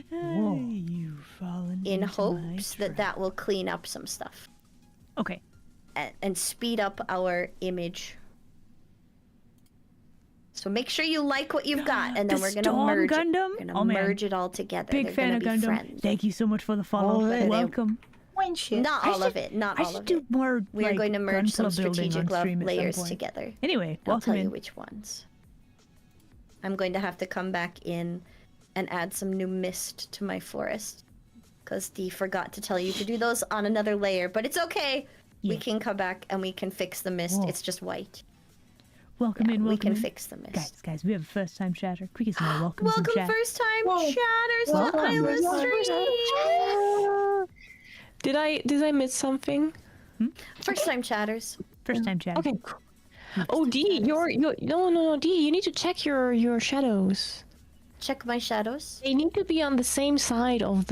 Whoa. You've fallen In into hopes my that that will clean up some stuff. Okay. And speed up our image. So make sure you like what you've got, and then The we're gonna Storm merge Gundam? it. We're Oh, gonna man. merge it all together. Big They're fan gonna of be Gundam. friends. Thank you so much for the follow. Oh, yeah. Welcome. Not I all of should- it. Not I all should of do it. more. We are like, going to merge gun some club building strategic on stream at some layers point. together. Anyway, I'll welcome tell you in. which ones. I'm going to have to come back in and add some new mist to my forest. Because Dee forgot to tell you to do those on another layer. But it's okay. We Yeah. can come back and we can fix the mist. Whoa. It's just white. Welcome Yeah, in. we Welcome can in. fix the mist. Guys, we have a first time chatter. Quick as my welcome Welcome chat. first time Whoa. chatters Welcome. to Isla Welcome. Stream. Did I miss something? First time chatters. First time chatter. Okay. Oh, Dee, no, Dee, you need to check your shadows. Check my shadows. They need to be on the same side of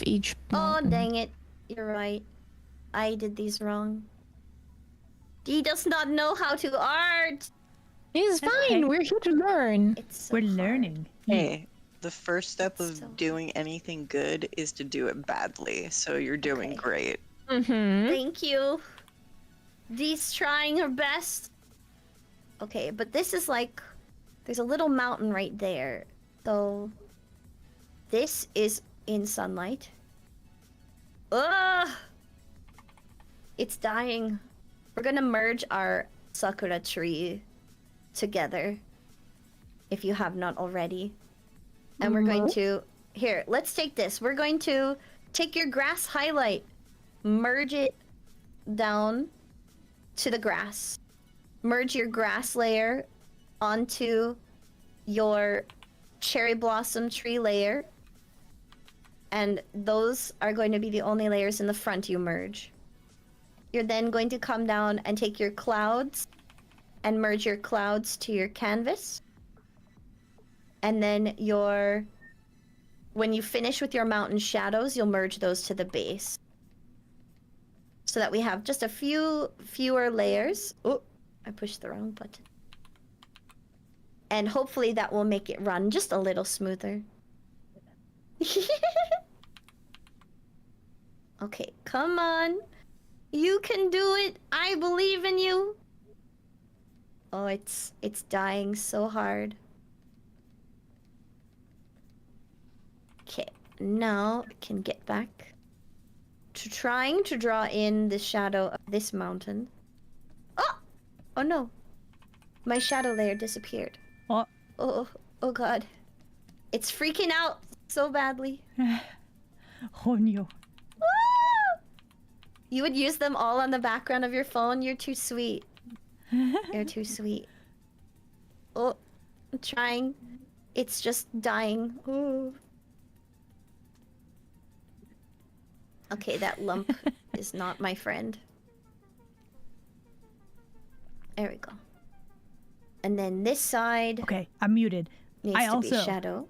each. Oh, mountain. dang it. You're right. I did these wrong. Dee does not know how to art. It's That's fine. okay. We're here to learn. It's so We're hard. learning. Hey, the first step of So- doing anything good is to do it badly. So you're doing Okay. great. Mm-hmm. Thank you. Dee's trying her best. Okay, but this is like... There's a little mountain right there. So... This is in sunlight. Ugh! It's dying. We're gonna merge our sakura tree together. If you have not already. And we're going to... Here, let's take this. We're going to take your grass highlight. Merge it down to the grass. Merge your grass layer onto your cherry blossom tree layer. And those are going to be the only layers in the front you merge. You're then going to come down and take your clouds and merge your clouds to your canvas. And then when you finish with your mountain shadows, you'll merge those to the base. So that we have just a fewer layers. Oh, I pushed the wrong button. And hopefully that will make it run just a little smoother. Okay, come on. You can do it. I believe in you. Oh, it's dying so hard. Okay, now I can get back to trying to draw in the shadow of this mountain. Oh! Oh no. My shadow layer disappeared. What? Oh god. It's freaking out so badly. Oh no. Ah! You would use them all on the background of your phone? You're too sweet. You're too sweet. Oh, I'm trying. It's just dying. Ooh. Okay, that lump is not my friend. There we go. And then this side Okay, I'm muted. needs I to also be shadow.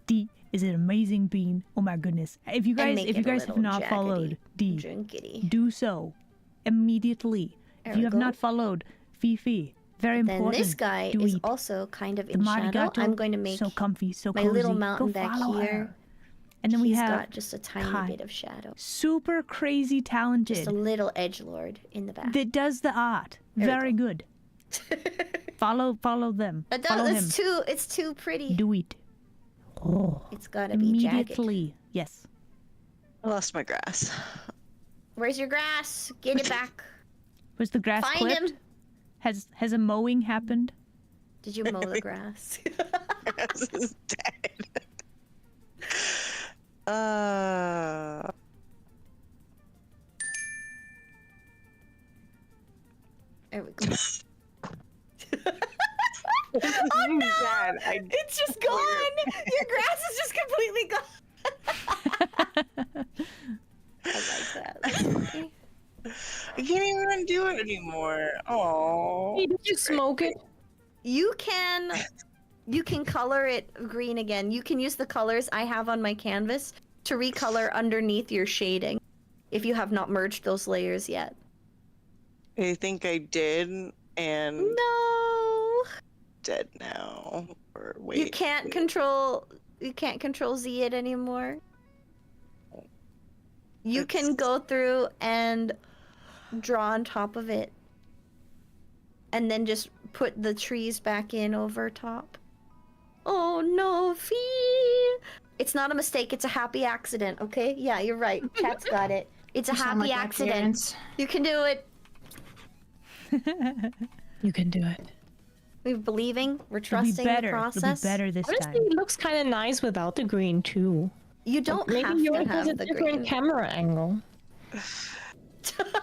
D is an amazing bean. Oh my goodness. If you And guys make if you it a guys have little not followed D, Drinkity. do so immediately. There If you we have go. not followed Fifi, very Then important. this guy do is it. also kind of The in shadow. Marigatou, I'm going to make so comfy, so my cozy. little mountain Go back follow here. her. And then we He's have got just a tiny Kai. bit of shadow. super crazy talented Just a little edgelord in the back. that does the art. There we Very good. Follow them. It Follow him. does, it's too pretty. Do it. Oh, It's gotta be jagged. immediately. Yes. I lost my grass. Where's your grass? Get it back. Was the grass Find clipped? him. Has a mowing happened? Did you mow the grass? Grass is dead. There we go. Oh no! It's just gone. Your grass is just completely gone. I like that. That's funny. can't even undo it anymore. Oh. Hey, did you smoke it? You can color it green again. You can use the colors I have on my canvas to recolor underneath your shading if you have not merged those layers yet. I think I did, and No. dead now. Or wait. You can't control Z it anymore. You can go through and draw on top of it. And then just put the trees back in over top. Oh no, Fee! It's not a mistake, it's a happy accident, okay? Yeah, you're right. Cat's got it. It's a happy accident. You can do it. You can do it. We're believing, we're It'll be trusting better. the process. It'll be better this Honestly, time. it looks kind of nice without the green too. You don't Maybe have yours to has a have the different green. camera angle. You've been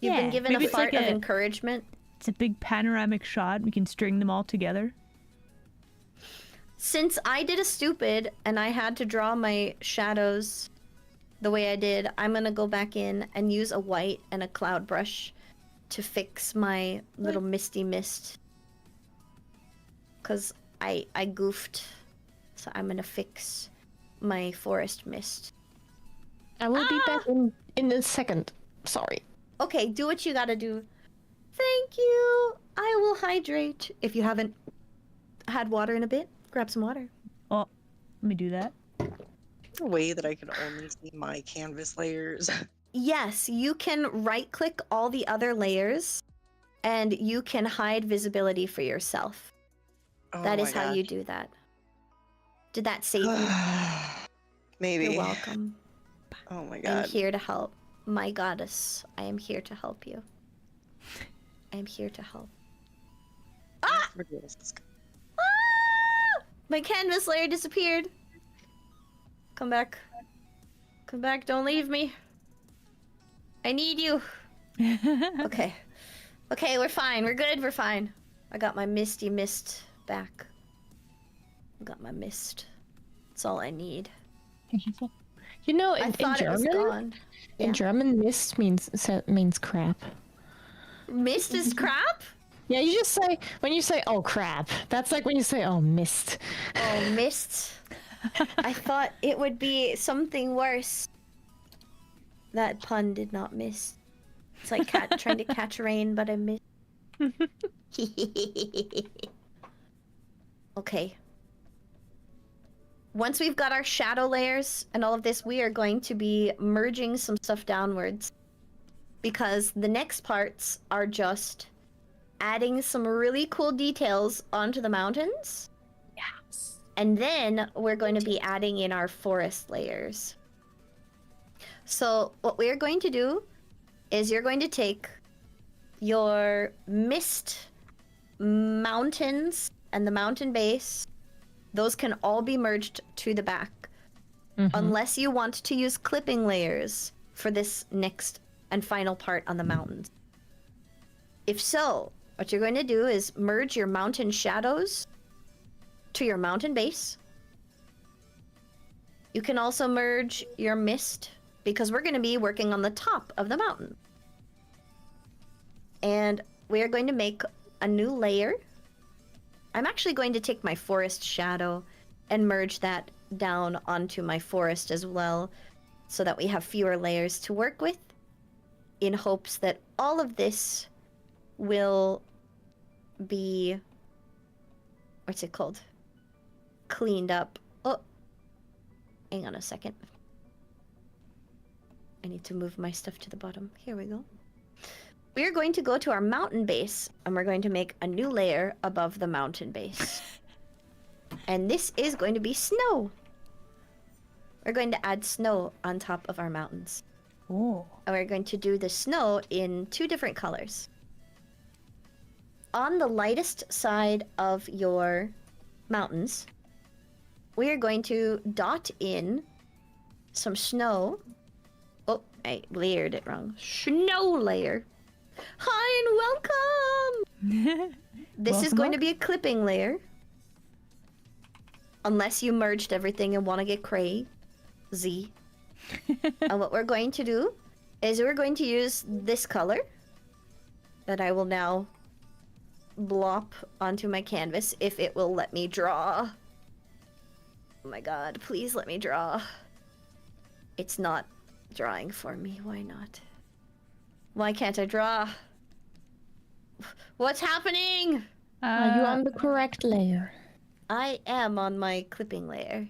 Yeah, given maybe a it's fart like of a- encouragement. It's a big panoramic shot. We can string them all together. Since I did a stupid and I had to draw my shadows the way I did, I'm gonna go back in and use a white and a cloud brush to fix my little misty mist. Cause I goofed. So I'm gonna fix my forest mist. I will be back in a second. Sorry. Okay, do what you gotta do. Thank you. I will hydrate. If you haven't had water in a bit, grab some water. Oh, let me do that. A way that I can only see my canvas layers. Yes, you can right-click all the other layers, and you can hide visibility for yourself. Oh That my is how gosh. you do that. Did that save you? Maybe. You're welcome. Oh my I'm god. here to help. My goddess, I am here to help you. I am here to help. Ah! My canvas layer disappeared. Come back. Come back, don't leave me. I need you. Okay. Okay, we're fine. We're good. We're fine. I got my misty mist back. I got my mist. That's all I need. You know, I in thought it was German, gone. Yeah. in German, mist means crap. Mist is crap? Yeah, you just say when you say "oh crap." That's like when you say "oh mist." Oh, mist. I thought it would be something worse. That pun did not miss. It's like trying to catch rain, but I missed. Okay. Once we've got our shadow layers and all of this, we are going to be merging some stuff downwards. Because the next parts are just adding some really cool details onto the mountains. Yes. And then we're going to be adding in our forest layers. So what we're going to do is you're going to take your mist mountains and the mountain base. Those can all be merged to the back. Unless you want to use clipping layers for this next and final part on the mountains. If so, what you're going to do is merge your mountain shadows to your mountain base. You can also merge your mist because we're going to be working on the top of the mountain. And we are going to make a new layer. I'm actually going to take my forest shadow and merge that down onto my forest as well so that we have fewer layers to work with in hopes that all of this will be, what's it called? Cleaned up. Oh, hang on a second. I need to move my stuff to the bottom. Here we go. We're going to go to our mountain base and we're going to make a new layer above the mountain base. And this is going to be snow. We're going to add snow on top of our mountains. Oh. And we're going to do the snow in 2 different colors. On the lightest side of your mountains, we are going to dot in some snow. Oh, I layered it wrong. Snow layer. Hi and welcome! This is going to be a clipping layer. Unless you merged everything and want to get crazy. And what we're going to do is we're going to use this color that I will now blop onto my canvas if it will let me draw. Oh my god, please let me draw. It's not drawing for me. Why not? Why can't I draw? What's happening? Are you on the correct layer? I am on my clipping layer.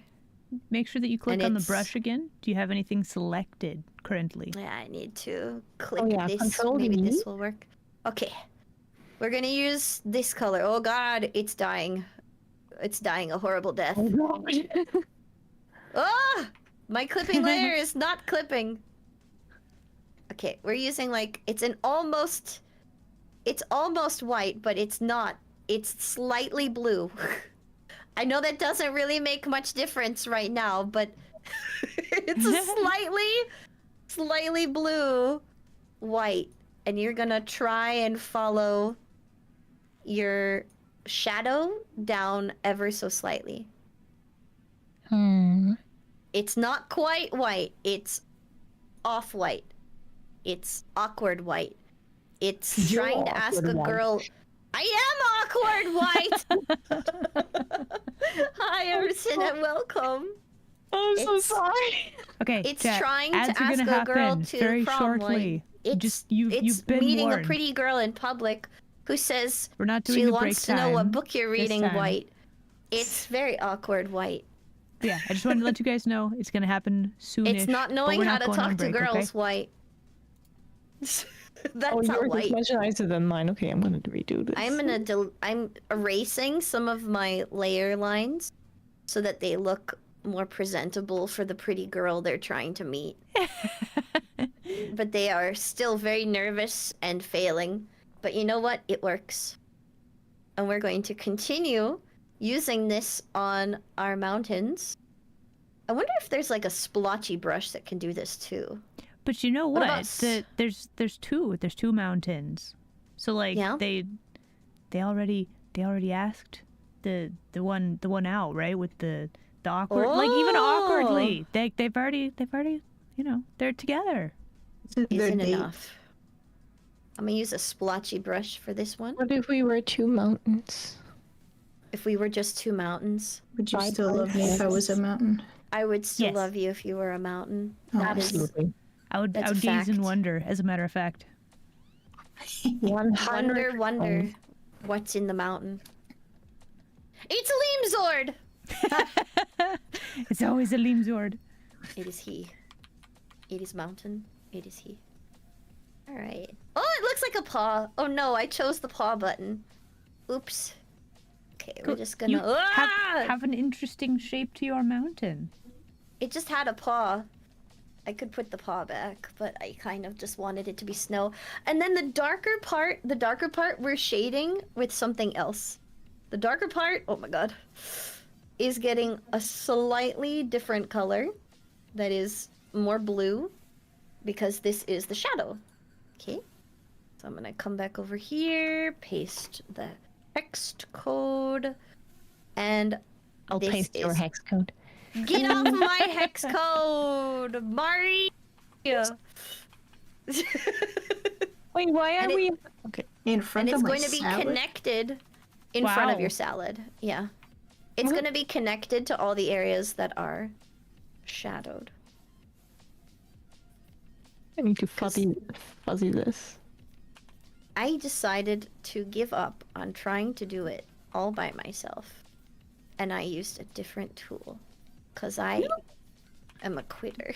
Make sure that you click And on the it's- brush again. Do you have anything selected currently? Yeah, I need to click yeah, this. Control Maybe D. this will work. Okay. We're gonna use this color. Oh god, it's dying. It's dying a horrible death. Oh god. Ah! My clipping layer is not clipping. Okay, we're using like it's almost white, but it's not. It's slightly blue. I know that doesn't really make much difference right now, but it's a slightly blue white, and you're gonna try and follow your shadow down ever so slightly. It's not quite white. It's off-white. It's awkward white. It's You're trying to ask a awkward white. girl. I am awkward white. Hi, Emerson, and welcome. I'm so It's- sorry. Okay, It's chat, trying to ads are ask gonna a girl happen to very prom shortly. It's, Just it's you've been meeting warned. a pretty girl in public who says We're not doing she a break wants to know what time book you're this reading time. white. It's very awkward white. Yeah, I just wanted to let you guys know it's gonna happen soonish. It's not but knowing we're how not to going on talk to break, girls okay? white. That's Oh, not yours white. is much nicer than mine. Okay, I'm gonna redo this. I'm erasing some of my layer lines so that they look more presentable for the pretty girl they're trying to meet. But they are still very nervous and failing. But you know what? It works. And we're going to continue using this on our mountains. I wonder if there's like a splotchy brush that can do this too. But you know What what? about s- There's two mountains. So like Yeah? they already asked the one out, right? With the awkward, like even awkwardly. They've already they're together. This is their Isn't date. enough. I'm gonna use a splotchy brush for this one. What if we were two mountains? If we were just two mountains, Would you Bye, still bye, love me if I was a mountain? I would still Yes. love you if you were a mountain. Oh, That is Absolutely. I would That's a gaze in fact. wonder, as a matter of fact. 100. wonder what's in the mountain. It's Liamzord! It's always a Limzord. It is he. It is mountain. It is he. Alright. Oh, it looks like a paw. Oh no, I chose the paw button. Oops. Okay, we're Cool. just gonna... You Ah! have an interesting shape to your mountain. It just had a paw. I could put the paw back, but I kind of just wanted it to be snow. And then the darker part we're shading with something else. The darker part, oh my god, is getting a slightly different color that is more blue because this is the shadow. Okay. So I'm gonna come back over here, paste the text code, and I'll this paste your is- hex code. Get off my hex code, Mari! Wait, why And are it- we? Okay. In front And it's of my going to be salad? connected in front of Wow. your salad. Yeah. It's Mhm. going to be connected to all the areas that are shadowed. I need to fuzzy this. I decided to give up on trying to do it all by myself. And I used a different tool. Because I am a quitter.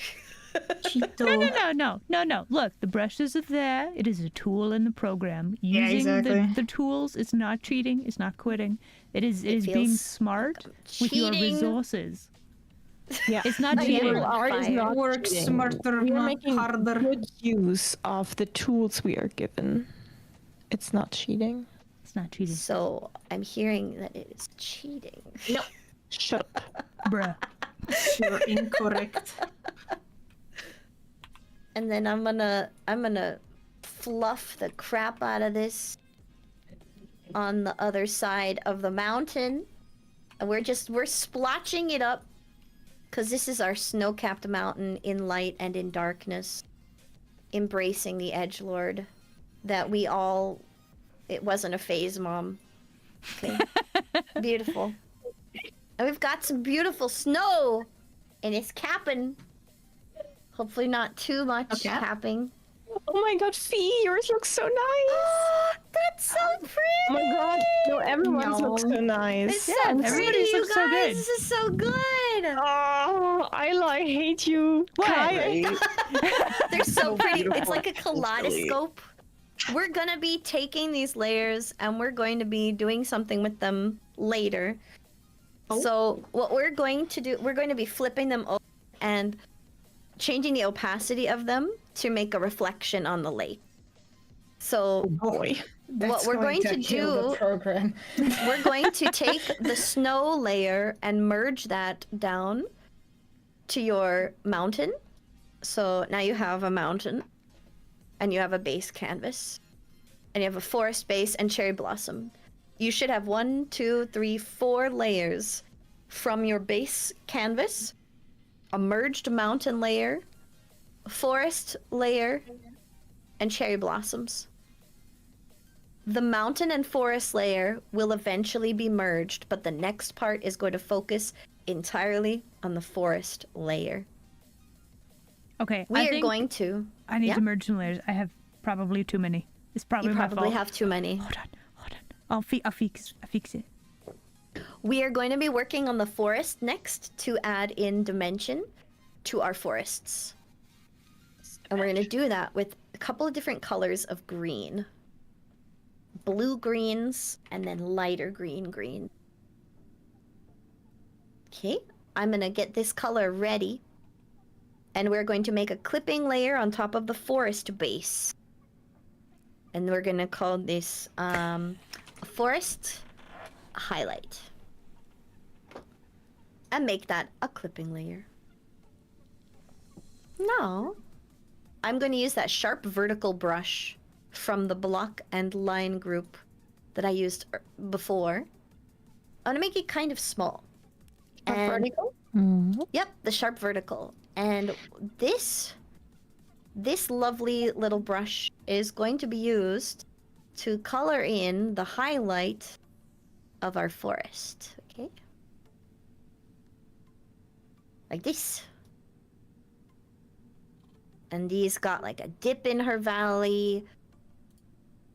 Cheeto. No. Look, the brushes are there. It is a tool in the program. Yeah, Using exactly. the tools is not cheating. It's not quitting. It is It being feels smart I'm with your cheating. resources. Yeah. It's not I cheating. am. Art is Fire. not Work cheating. smarter, We are not making harder. good use of the tools we are given. It's not cheating. It's not cheating. So I'm hearing that it is cheating. No. Shut up. Bruh. You're incorrect. And then I'm gonna fluff the crap out of this on the other side of the mountain. And we're splotching it up because this is our snow-capped mountain in light and in darkness. embracing the edgelord. That we all... It wasn't a phase, Mom. Okay. Beautiful. And we've got some beautiful snow! And it's capping. Hopefully not too much capping. Oh my god, Fee, yours looks so nice! That's so pretty! Oh my god, no, everyone's looks so nice. It's so pretty, everybody's you looks guys! so good. This is so good! Oh, I hate you. Kai. Right? They're so pretty. beautiful. It's like a So silly. kaleidoscope. We're gonna be taking these layers and we're going to be doing something with them later. So what we're going to do, we're going to be flipping them over and changing the opacity of them to make a reflection on the lake. So Boy. That's we're going to kill do- the program. we're going to take the snow layer and merge that down to your mountain. So now you have a mountain and you have a base canvas and you have a forest base and cherry blossom. You should have 1, 2, 3, 4 layers from your base canvas, a merged mountain layer, a forest layer, and cherry blossoms. The mountain and forest layer will eventually be merged, but the next part is going to focus entirely on the forest layer. Okay, We I are think going to... I need yeah? to merge some layers. I have probably too many. It's probably You my probably fault. have too many. Hold on. I'll fix it. We are going to be working on the forest next to add in dimension to our forests. And we're going to do that with a couple of different colors of green. Blue greens and then lighter green. Okay, I'm going to get this color ready. And we're going to make a clipping layer on top of the forest base. And we're going to call this forest highlight. And make that a clipping layer. Now, I'm going to use that sharp vertical brush from the block and line group that I used before. I'm going to make it kind of small. And, Vertical? yep, the sharp vertical. And this lovely little brush is going to be used to color in the highlight of our forest. Okay? Like this. And these got like a dip in her valley.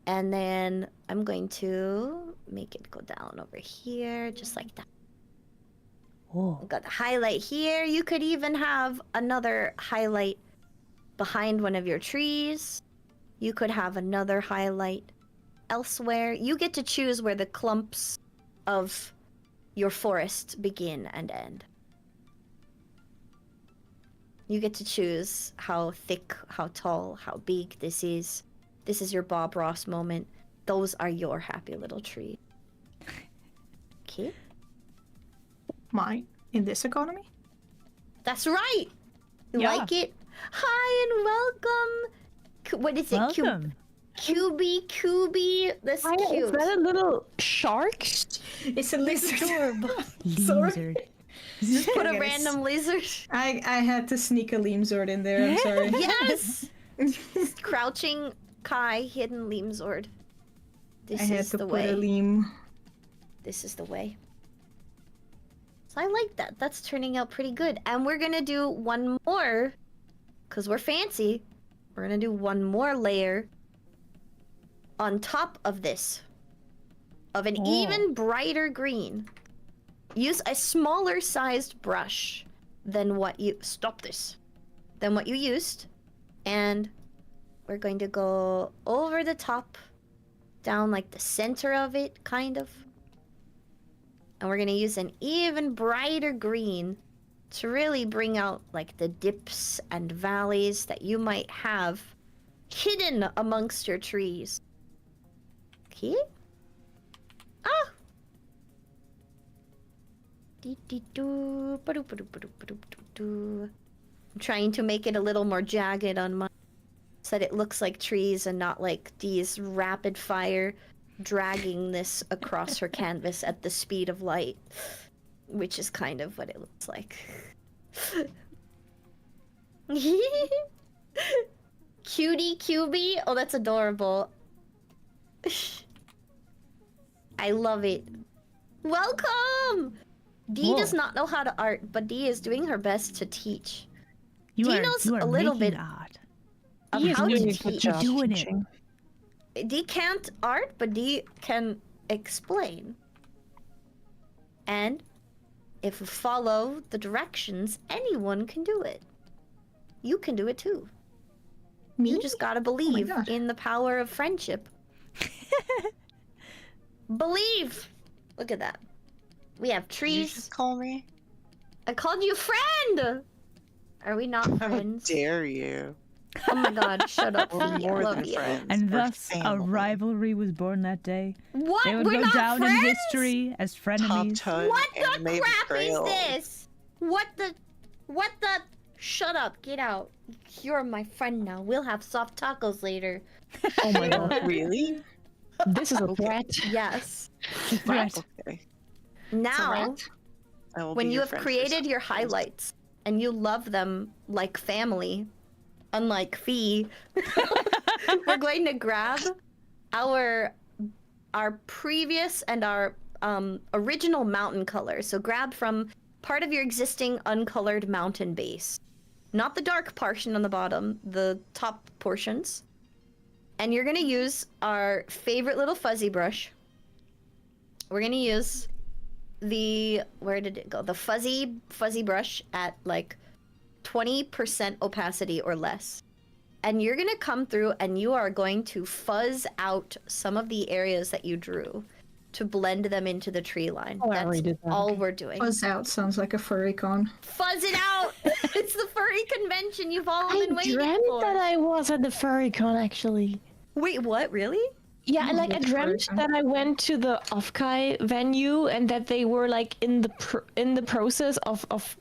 And then I'm going to make it go down over here, just like that. Oh. Got the highlight here. You could even have another highlight behind one of your trees. You could have another highlight elsewhere. You get to choose where the clumps of your forest begin and end. You get to choose how thick, how tall, how big this is. This is your Bob Ross moment. Those are your happy little trees. Okay. Mine in this economy? That's right. You Yeah. like it? Hi and welcome. What is it? Welcome. QB. That's Is cute. that a little shark? It's a lizard. Lizard. Just put a Yes. random lizard. I had to sneak a Lemzord in there. I'm sorry. Yes. Crouching Kai, hidden Lemzord. This I had is to the put way. a Lem. This is the way. So I like that. That's turning out pretty good. And we're gonna do one more, because we're fancy. We're gonna do one more layer on top of this, of an even brighter green. Use a smaller sized brush than what you... Stop this. Than what you used. And we're going to go over the top, down like the center of it, kind of. And we're going to use an even brighter green to really bring out like the dips and valleys that you might have hidden amongst your trees. Okay? Ah! I'm trying to make it a little more jagged on mine so that it looks like trees and not like these rapid fire dragging this across her canvas at the speed of light, which is kind of what it looks like. Cutie QB? Oh, that's adorable. I love it. Welcome! Dee Whoa. does not know how to art, but Dee is doing her best to teach. You Dee are, knows you are a little making bit art. of He is how to doing a good teach. job doing it. teaching. Dee can't art, but Dee can explain. And if we follow the directions, anyone can do it. You can do it too. Me? You just gotta believe God. in the power of friendship. Believe! Look at that. We have Did you trees. just call me? I called you friend! Are we not How friends? dare you? Oh my god, shut up, We're Fee. I more love than you. friends. And We're thus a family. rivalry was born that day. What? They would We're go not down friends? in history as Top frenemies. ton What the anime crap betrayal. is this? What the... Shut up, get out. You're my friend now. We'll have soft tacos later. Oh my god. Really? This is a Okay. threat. Yes. Threat. Okay. Now, I will when be you your have friend for created some your days. highlights and you love them like family, unlike Fee, we're going to grab our previous and our original mountain color. So grab from part of your existing uncolored mountain base. Not the dark portion on the bottom, the top portions. And you're gonna use our favorite little fuzzy brush. We're gonna use the, where did it go? The fuzzy brush at like 20% opacity or less. And you're gonna come through and you are going to fuzz out some of the areas that you drew to blend them into the tree line. Oh, I That's already did that. all Okay. we're doing. Fuzz out sounds like a furry con. Fuzz it out! It's the furry convention you've all I been waiting dreamt for. that I was at the furry-con actually. Wait, what? Really? Yeah, Oh, like I that's dreamt furry-con. that I went to the Offkai venue and that they were like in the process of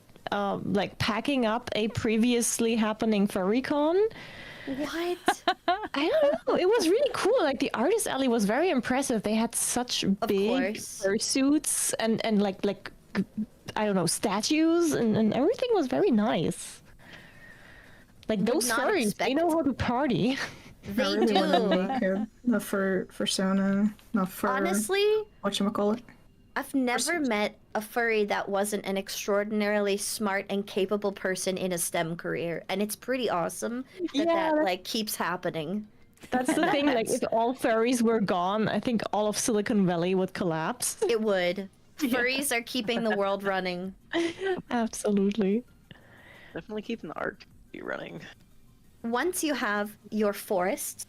like packing up a previously happening furry-con. What? I don't know. It was really cool. Like the artist alley was very impressive. They had such big course. fursuits and like I don't know, statues and everything was very nice. Like Would those not furries, expect- they know how to party. I They really want to do. make a fur persona, not fur. Honestly, Whatchamacallit? I've never Pursuit. met a furry that wasn't an extraordinarily smart and capable person in a STEM career, and it's pretty awesome that Yeah, that that's- like keeps happening. That's the thing. Like if all furries were gone, I think all of Silicon Valley would collapse. It would. Furries are keeping the world running. Absolutely. Definitely keeping the art running. Once you have your forest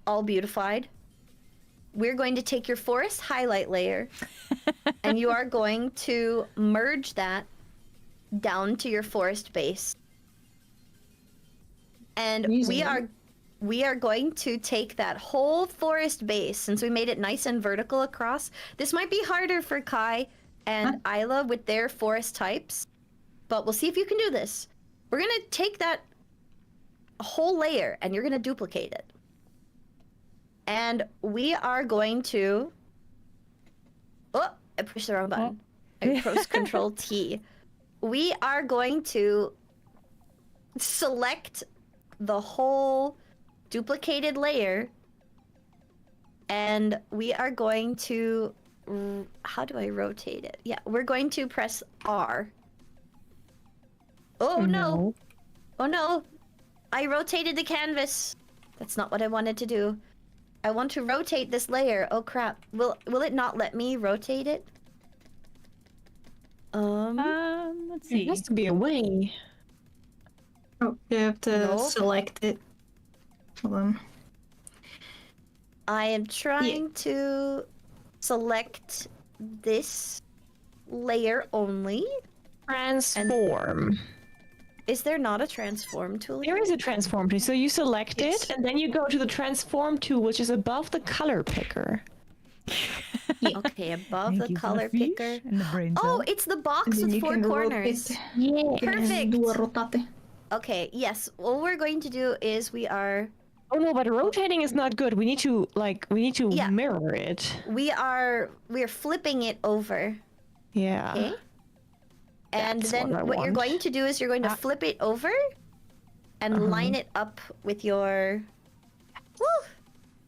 all beautified, we're going to take your forest highlight layer and you are going to merge that down to your forest base. And Amazing. we are going to take that whole forest base, since we made it nice and vertical across. This might be harder for Kai and Isla with their forest types, but we'll see if you can do this. We're gonna take that whole layer and you're gonna duplicate it. And we are going to... Oh, I pushed the wrong button. I pressed Control T. We are going to select the whole duplicated layer and we are going to... How do I rotate it? Yeah, we're going to press R. Oh no! Oh no! I rotated the canvas. That's not what I wanted to do. I want to rotate this layer. Oh crap. Will it not let me rotate it? Let's There see. has to be a way. Oh, you have to Nope. select it. Hold on. I am trying to select this layer only. Transform. Is there not a transform tool There here? is a transform tool. So you select it, and then you go to the transform tool, which is above the color picker. Okay, above Thank the you for color fish picker. and the brain Oh, cell. it's the box And then with you four can corners. rotate. Yeah. You can Perfect. do a rotate. Okay, yes. What we're going to do is we are Oh no, but rotating is not good. We need to Yeah. mirror it. we're flipping it over. Yeah. Okay. And That's then what I what you're want. going to do is you're going to flip it over and line it up with your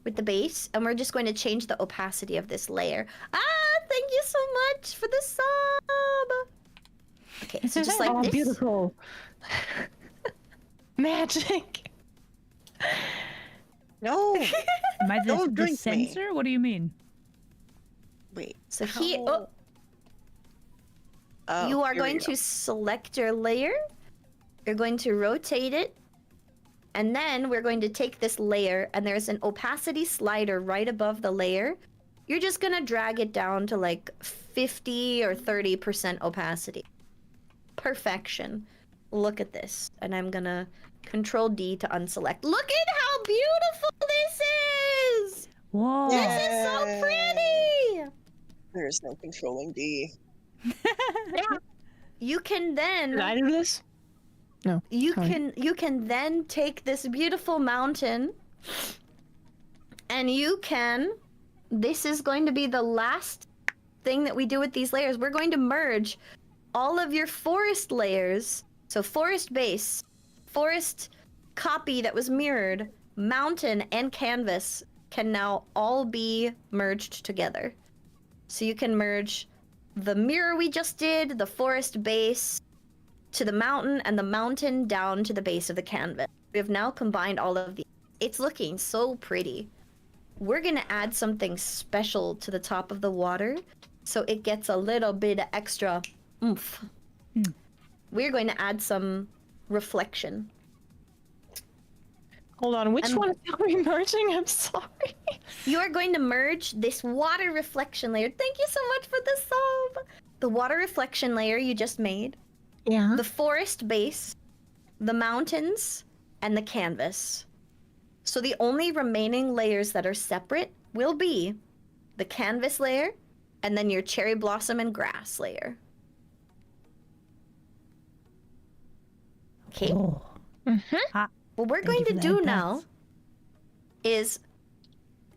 with the base, and we're just going to change the opacity of this layer. Thank you so much for the sub. Okay, so just like this. Beautiful. Magic. No. Am I Don't the drink me. censor? What do you mean? Wait. So how- here, Oh, you are here we going go. to select your layer. You're going to rotate it. And then we're going to take this layer, and there's an opacity slider right above the layer. You're just gonna drag it down to like 50 or 30% opacity. Perfection. Look at this. And I'm gonna Control D to unselect. Look at how beautiful this is! Whoa. This is so pretty! There's no controlling D. You can then Did I do this? No. you sorry. can then take this beautiful mountain, and you can, this is going to be the last thing that we do with these layers. We're going to merge all of your forest layers. So forest base, forest copy that was mirrored, mountain, and canvas can now all be merged together. So you can merge the mirror we just did, the forest base, to the mountain, and the mountain down to the base of the canvas. We have now combined all of these. It's looking so pretty. We're gonna add something special to the top of the water so it gets a little bit of extra oomph. We're going to add some reflection. Hold on, which And- one are we merging? I'm sorry. You are going to merge this water reflection layer. Thank you so much for the sub. The water reflection layer you just made, Yeah. the forest base, the mountains, and the canvas. So the only remaining layers that are separate will be the canvas layer and then your cherry blossom and grass layer. Okay. Oh. What we're Thank going you to for do that, now Beth. is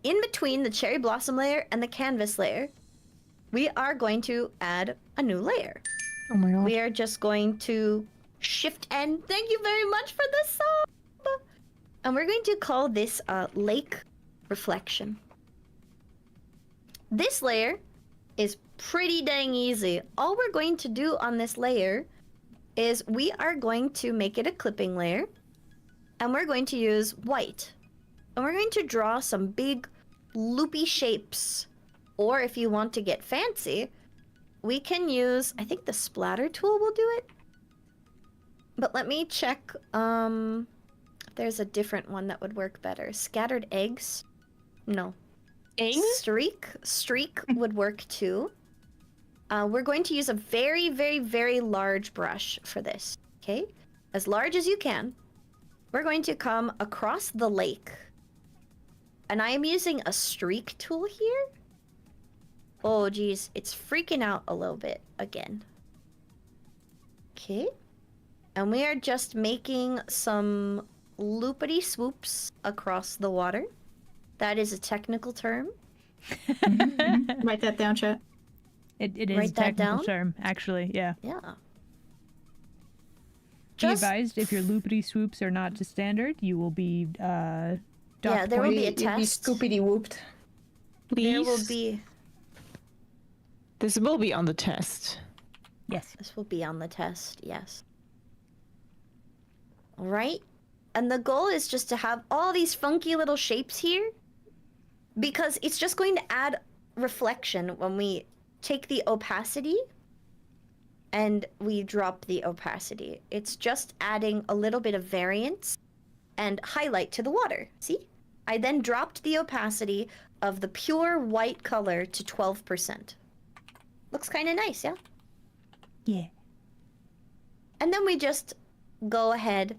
in between the cherry blossom layer and the canvas layer, we are going to add a new layer. Oh my god. We are just going to shift N. Thank you very much for the sub. And we're going to call this lake reflection. This layer is pretty dang easy. All we're going to do on this layer is we are going to make it a clipping layer, and we're going to use white. And we're going to draw some big loopy shapes. Or if you want to get fancy, we can use, I think the splatter tool will do it. But let me check, if there's a different one that would work better. Scattered eggs? No. Eggs? Streak would work too. We're going to use a very, very, very large brush for this, okay? As large as you can. We're going to come across the lake. And I am using a streak tool here. Oh, geez, it's freaking out a little bit again. Okay. And we are just making some loopity swoops across the water. That is a technical term. Write that down, chat. It is Write a that technical down? term, actually, yeah. Yeah. Be Just- advised, if your loopity swoops are not to standard, you will be docked Yeah, there will point. be a You'd be test. scoopity whooped. Please. There will be. This will be on the test. Yes. This will be on the test, yes. Alright? And the goal is just to have all these funky little shapes here. Because it's just going to add reflection when we take the opacity and we drop the opacity. It's just adding a little bit of variance and highlight to the water. See? I then dropped the opacity of the pure white color to 12%. Looks kind of nice, yeah? Yeah. And then we just go ahead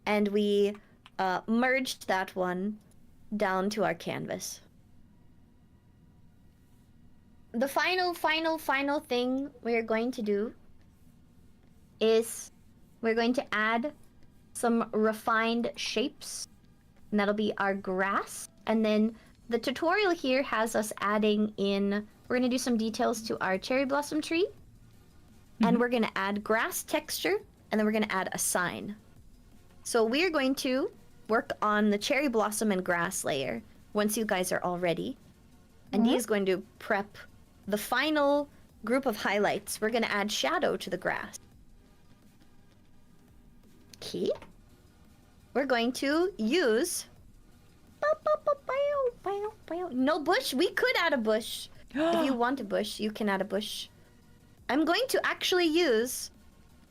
and we merged that one down to our canvas. The final thing we're going to do is we're going to add some refined shapes. And that'll be our grass. And then the tutorial here has us adding in, we're going to do some details to our cherry blossom tree. And we're going to add grass texture, and then we're going to add a sign. So we're going to work on the cherry blossom and grass layer once you guys are all ready. And Dee is going to prep the final group of highlights. We're going to add shadow to the grass. Okay. We're going to use... No bush? We could add a bush. If you want a bush, you can add a bush. I'm going to actually use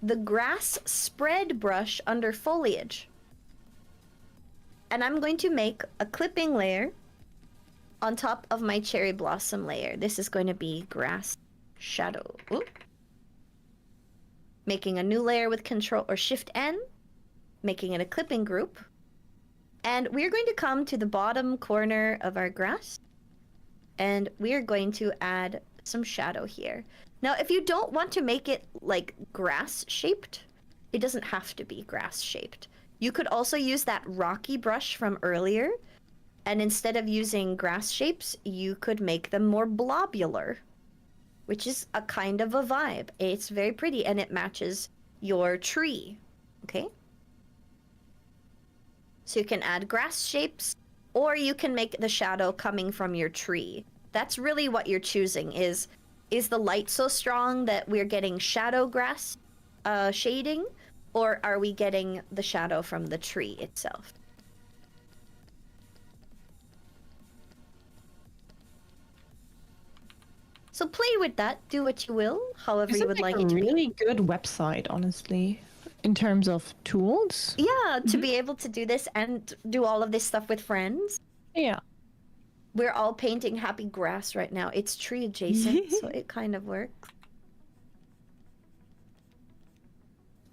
the grass spread brush under foliage. And I'm going to make a clipping layer on top of my cherry blossom layer. This is going to be grass shadow. Ooh. Making a new layer with Control or Shift N, making it a clipping group. And we're going to come to the bottom corner of our grass, and we're going to add some shadow here. Now, if you don't want to make it like grass shaped, it doesn't have to be grass shaped. You could also use that rocky brush from earlier, and instead of using grass shapes, you could make them more blobular, which is a kind of a vibe. It's very pretty, and it matches your tree, okay? So you can add grass shapes, or you can make the shadow coming from your tree. That's really what you're choosing, is the light so strong that we're getting shadow grass shading, or are we getting the shadow from the tree itself? So play with that, do what you will, however you would like it to be. It's a really good website, honestly, in terms of tools. Yeah, to be able to do this and do all of this stuff with friends. Yeah. We're all painting happy grass right now. It's tree adjacent, so it kind of works.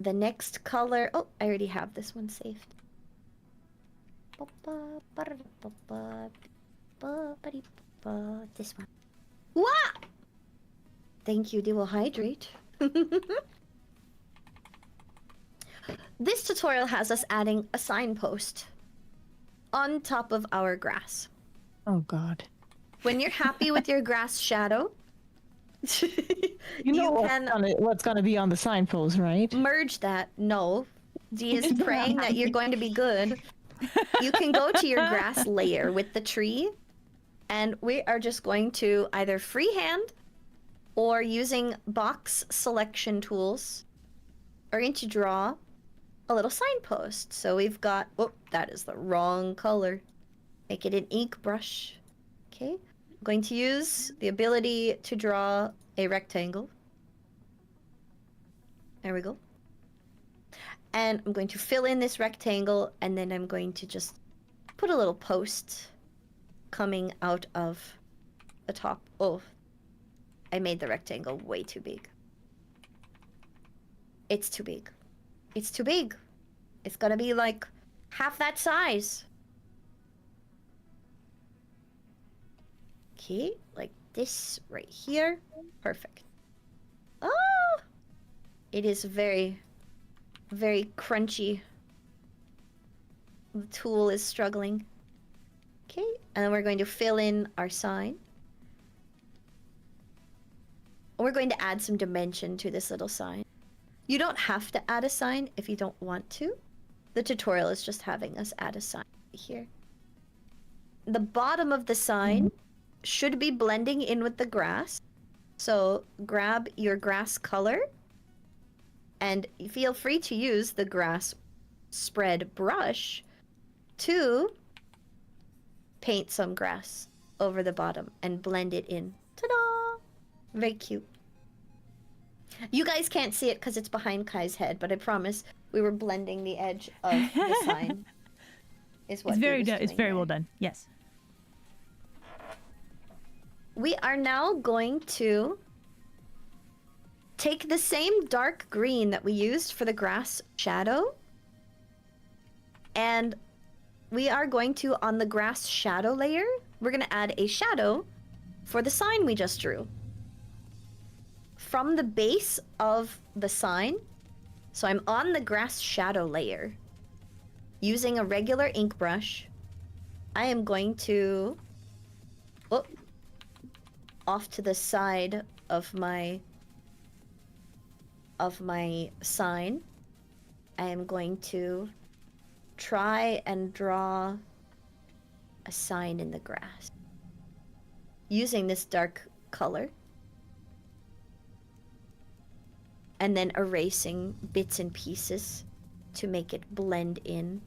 The next color... Oh, I already have this one saved. This one. What? Thank you, they will hydrate. This tutorial has us adding a signpost on top of our grass. Oh god. When you're happy with your grass shadow, You know can what's gonna be on the signpost, right? merge that. No. Dee is praying that you're going to be good. You can go to your grass layer with the tree, and we are just going to either freehand or using box selection tools are going to draw a little signpost. So we've got, oh, that is the wrong color. Make it an ink brush. Okay. I'm going to use the ability to draw a rectangle. There we go. And I'm going to fill in this rectangle, and then I'm going to just put a little post coming out of the top. Oh, I made the rectangle way too big. It's too big. It's too big. It's gonna be like half that size. Okay, like this right here. Perfect. Ah! It is very, very crunchy. The tool is struggling. Okay, and then we're going to fill in our sign. We're going to add some dimension to this little sign. You don't have to add a sign if you don't want to. The tutorial is just having us add a sign here. The bottom of the sign should be blending in with the grass. So grab your grass color and feel free to use the grass spread brush to paint some grass over the bottom and blend it in. Ta-da! Very cute. You guys can't see it because it's behind Kai's head, but I promise we were blending the edge of the sign. Is what It's very well done. Yes. We are now going to take the same dark green that we used for the grass shadow, and we are going to, on the grass shadow layer, we're going to add a shadow for the sign we just drew. From the base of the sign, so I'm on the grass shadow layer, using a regular ink brush, I am going to, off to the side of my sign, I am going to try and draw a sign in the grass using this dark color. And then erasing bits and pieces to make it blend in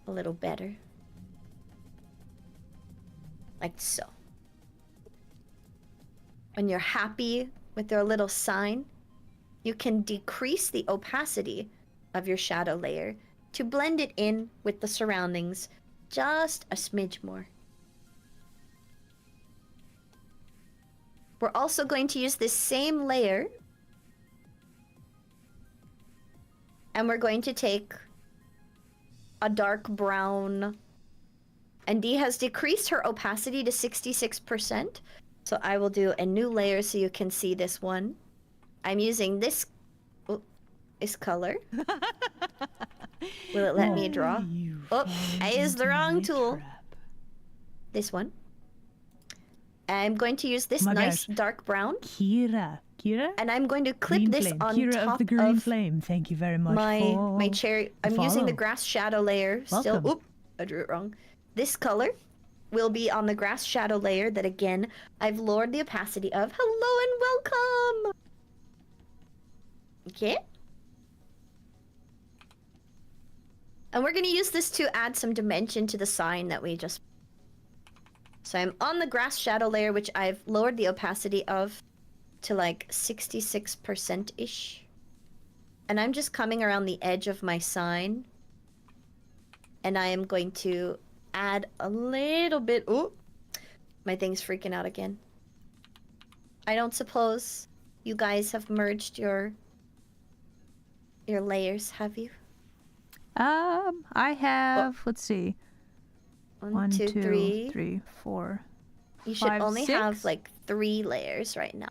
a little better. Like so. When you're happy with your little sign, you can decrease the opacity of your shadow layer to blend it in with the surroundings just a smidge more. We're also going to use this same layer, and we're going to take a dark brown, and Dee has decreased her opacity to 66%, so I will do a new layer so you can see this one. I'm using this color. Will it let me draw? Oh, I used the wrong tool. This one. I'm going to use this nice dark brown. Kira. And I'm going to clip Green this flame. on Kira top of the green flame. Thank you very much my cherry. I'm using the grass shadow layer. Welcome. Still, I drew it wrong. This color will be on the grass shadow layer that again I've lowered the opacity of. Hello and welcome. Okay. And we're going to use this to add some dimension to the sign that we just... So I'm on the grass shadow layer, which I've lowered the opacity of to like 66%-ish. And I'm just coming around the edge of my sign. And I am going to add a little bit... Oh, my thing's freaking out again. I don't suppose you guys have merged your layers, have you? I have, let's see. 1, 2, 3. 3, 4. You should 5, only 6? have like 3 layers right now.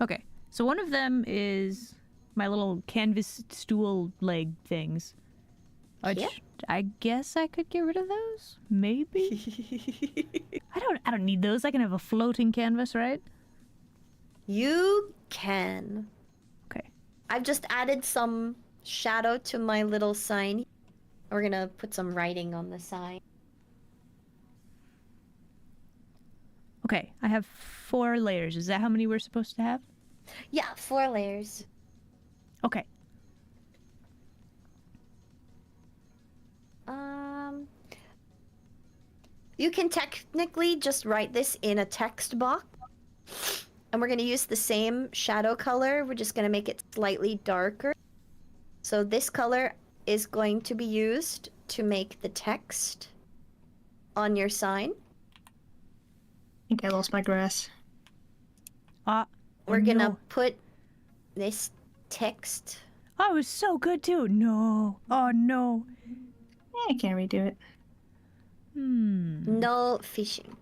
Okay, so one of them is my little canvas stool leg things. Which I guess I could get rid of those? Maybe? I don't need those. I can have a floating canvas, right? You can. Okay. I've just added some shadow to my little sign. We're gonna put some writing on the sign. Okay, I have 4 layers. Is that how many we're supposed to have? Yeah, 4 layers. Okay. You can technically just write this in a text box. And we're going to use the same shadow color. We're just going to make it slightly darker. So this color is going to be used to make the text on your sign. I think I lost my grass. We're going to put this text. Oh, it was so good too. No. Oh, no. I can't redo it. No fishing.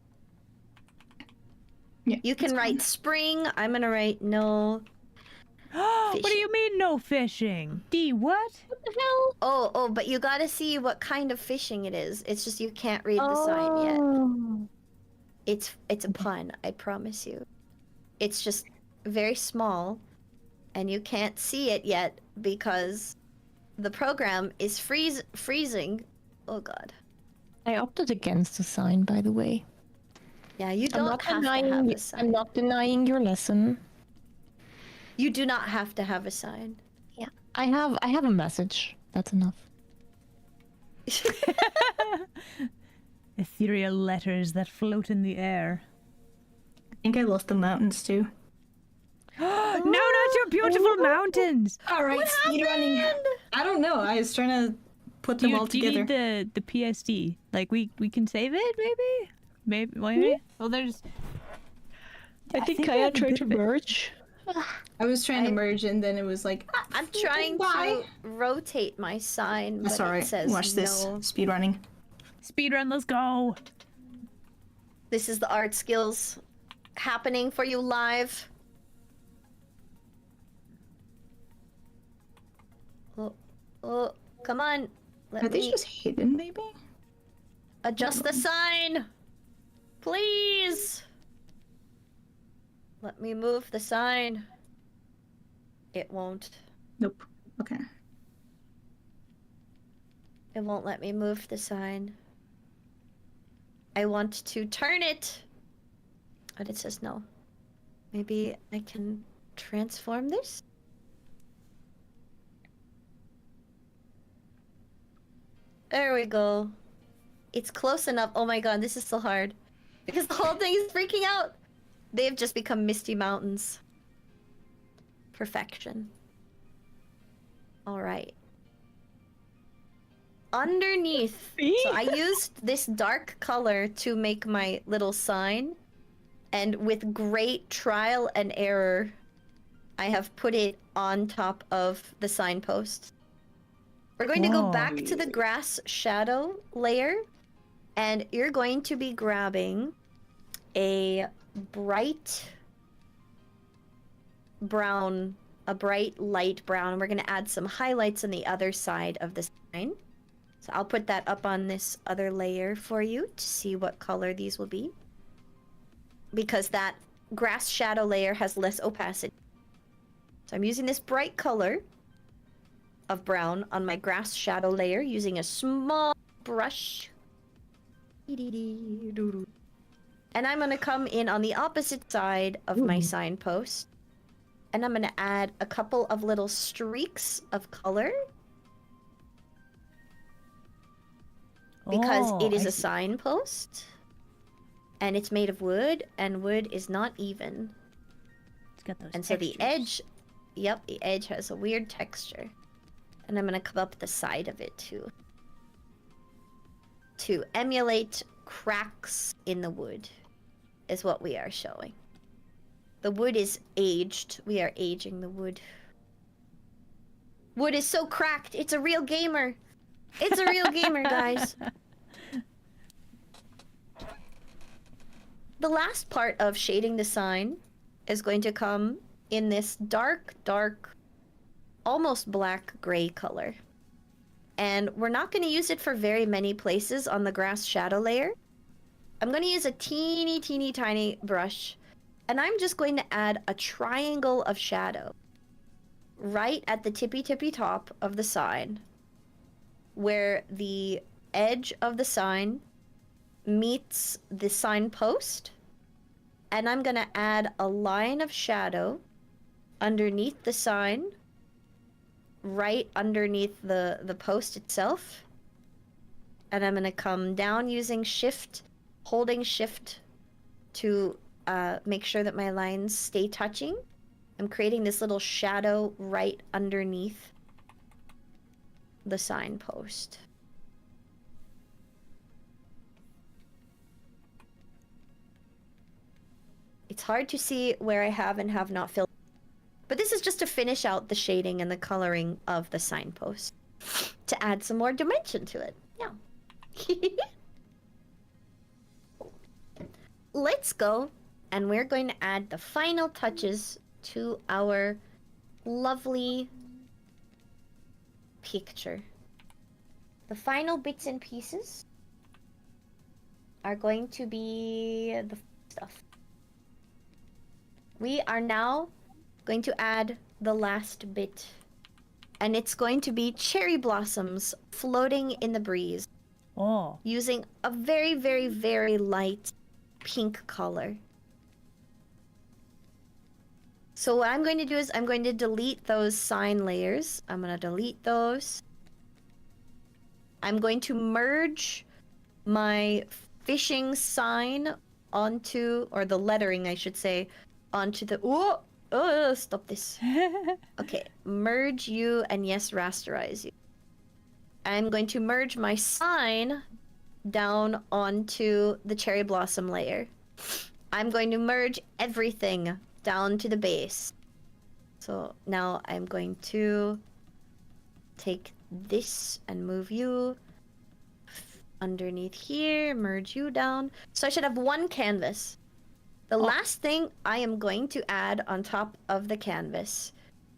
Yeah, you can write spring. I'm going to write no What do you mean no fishing? D, what? What the hell? Oh, but you gotta see what kind of fishing it is. It's just you can't read the sign yet. It's a pun, I promise you. It's just very small, and you can't see it yet because the program is freezing. Oh god. I opted against the sign, by the way. Yeah, you don't have to have a sign. I'm not denying your lesson. You do not have to have a sign. Yeah, I have a message. That's enough. Ethereal letters that float in the air. I think I lost the mountains too. No, not your beautiful mountains! Alright, speedrunning. I don't know, I was trying to put them all together. Do you need the PSD? Like, we can save it, maybe? Maybe? Well, there's... I think Kaiah tried to merge. I was trying to merge and then it was like... I'm trying to rotate my sign, but it says watch this. no. Speedrunning. Speedrun, let's go! This is the art skills happening for you live. Oh, come on. Are they just hidden, maybe? Adjust the sign! Please! Let me move the sign. It won't. Nope. Okay. It won't let me move the sign. I want to turn it. But it says no. Maybe I can transform this? There we go. It's close enough. Oh my god, this is so hard. Because the whole thing is freaking out. They've just become misty mountains. Perfection. Alright. Underneath. So I used this dark color to make my little sign. And with great trial and error, I have put it on top of the signpost. We're going to go back to the grass shadow layer. And you're going to be grabbing a bright brown, a bright light brown. And we're going to add some highlights on the other side of the sign. So I'll put that up on this other layer for you to see what color these will be. Because that grass shadow layer has less opacity. So I'm using this bright color of brown on my grass shadow layer using a small brush. And I'm going to come in on the opposite side of my signpost. And I'm going to add a couple of little streaks of color. Because it is a signpost. And it's made of wood, and wood is not even. It's got those and so textures. the edge, yep, the edge has a weird texture. And I'm gonna come up the side of it too. To emulate cracks in the wood, is what we are showing. The wood is aged. We are aging the wood. Wood is so cracked. It's a real gamer. It's a real gamer, guys. The last part of shading the sign is going to come in this dark, almost black-gray color. And we're not going to use it for very many places on the grass shadow layer. I'm going to use a teeny tiny brush, and I'm just going to add a triangle of shadow right at the tippy top of the sign, where the edge of the sign meets the signpost, and I'm gonna add a line of shadow underneath the sign, right underneath the post itself, and I'm gonna come down using shift, holding shift to make sure that my lines stay touching. I'm creating this little shadow right underneath the signpost. It's hard to see where I have and have not filled. But this is just to finish out the shading and the coloring of the signpost. To add some more dimension to it. Yeah. Let's go. And we're going to add the final touches to our lovely picture. The final bits and pieces are going to be the stuff. We are now going to add the last bit. And it's going to be cherry blossoms floating in the breeze. Oh. Using a very light pink color. So what I'm going to do is I'm going to delete those sign layers. I'm going to delete those. I'm going to merge my fishing sign onto, or the lettering I should say, onto the, oh, stop this. Okay, merge you and yes, rasterize you. I'm going to merge my sign down onto the cherry blossom layer. I'm going to merge everything down to the base. So now I'm going to take this and move you underneath here, merge you down. So I should have one canvas. The last thing I am going to add on top of the canvas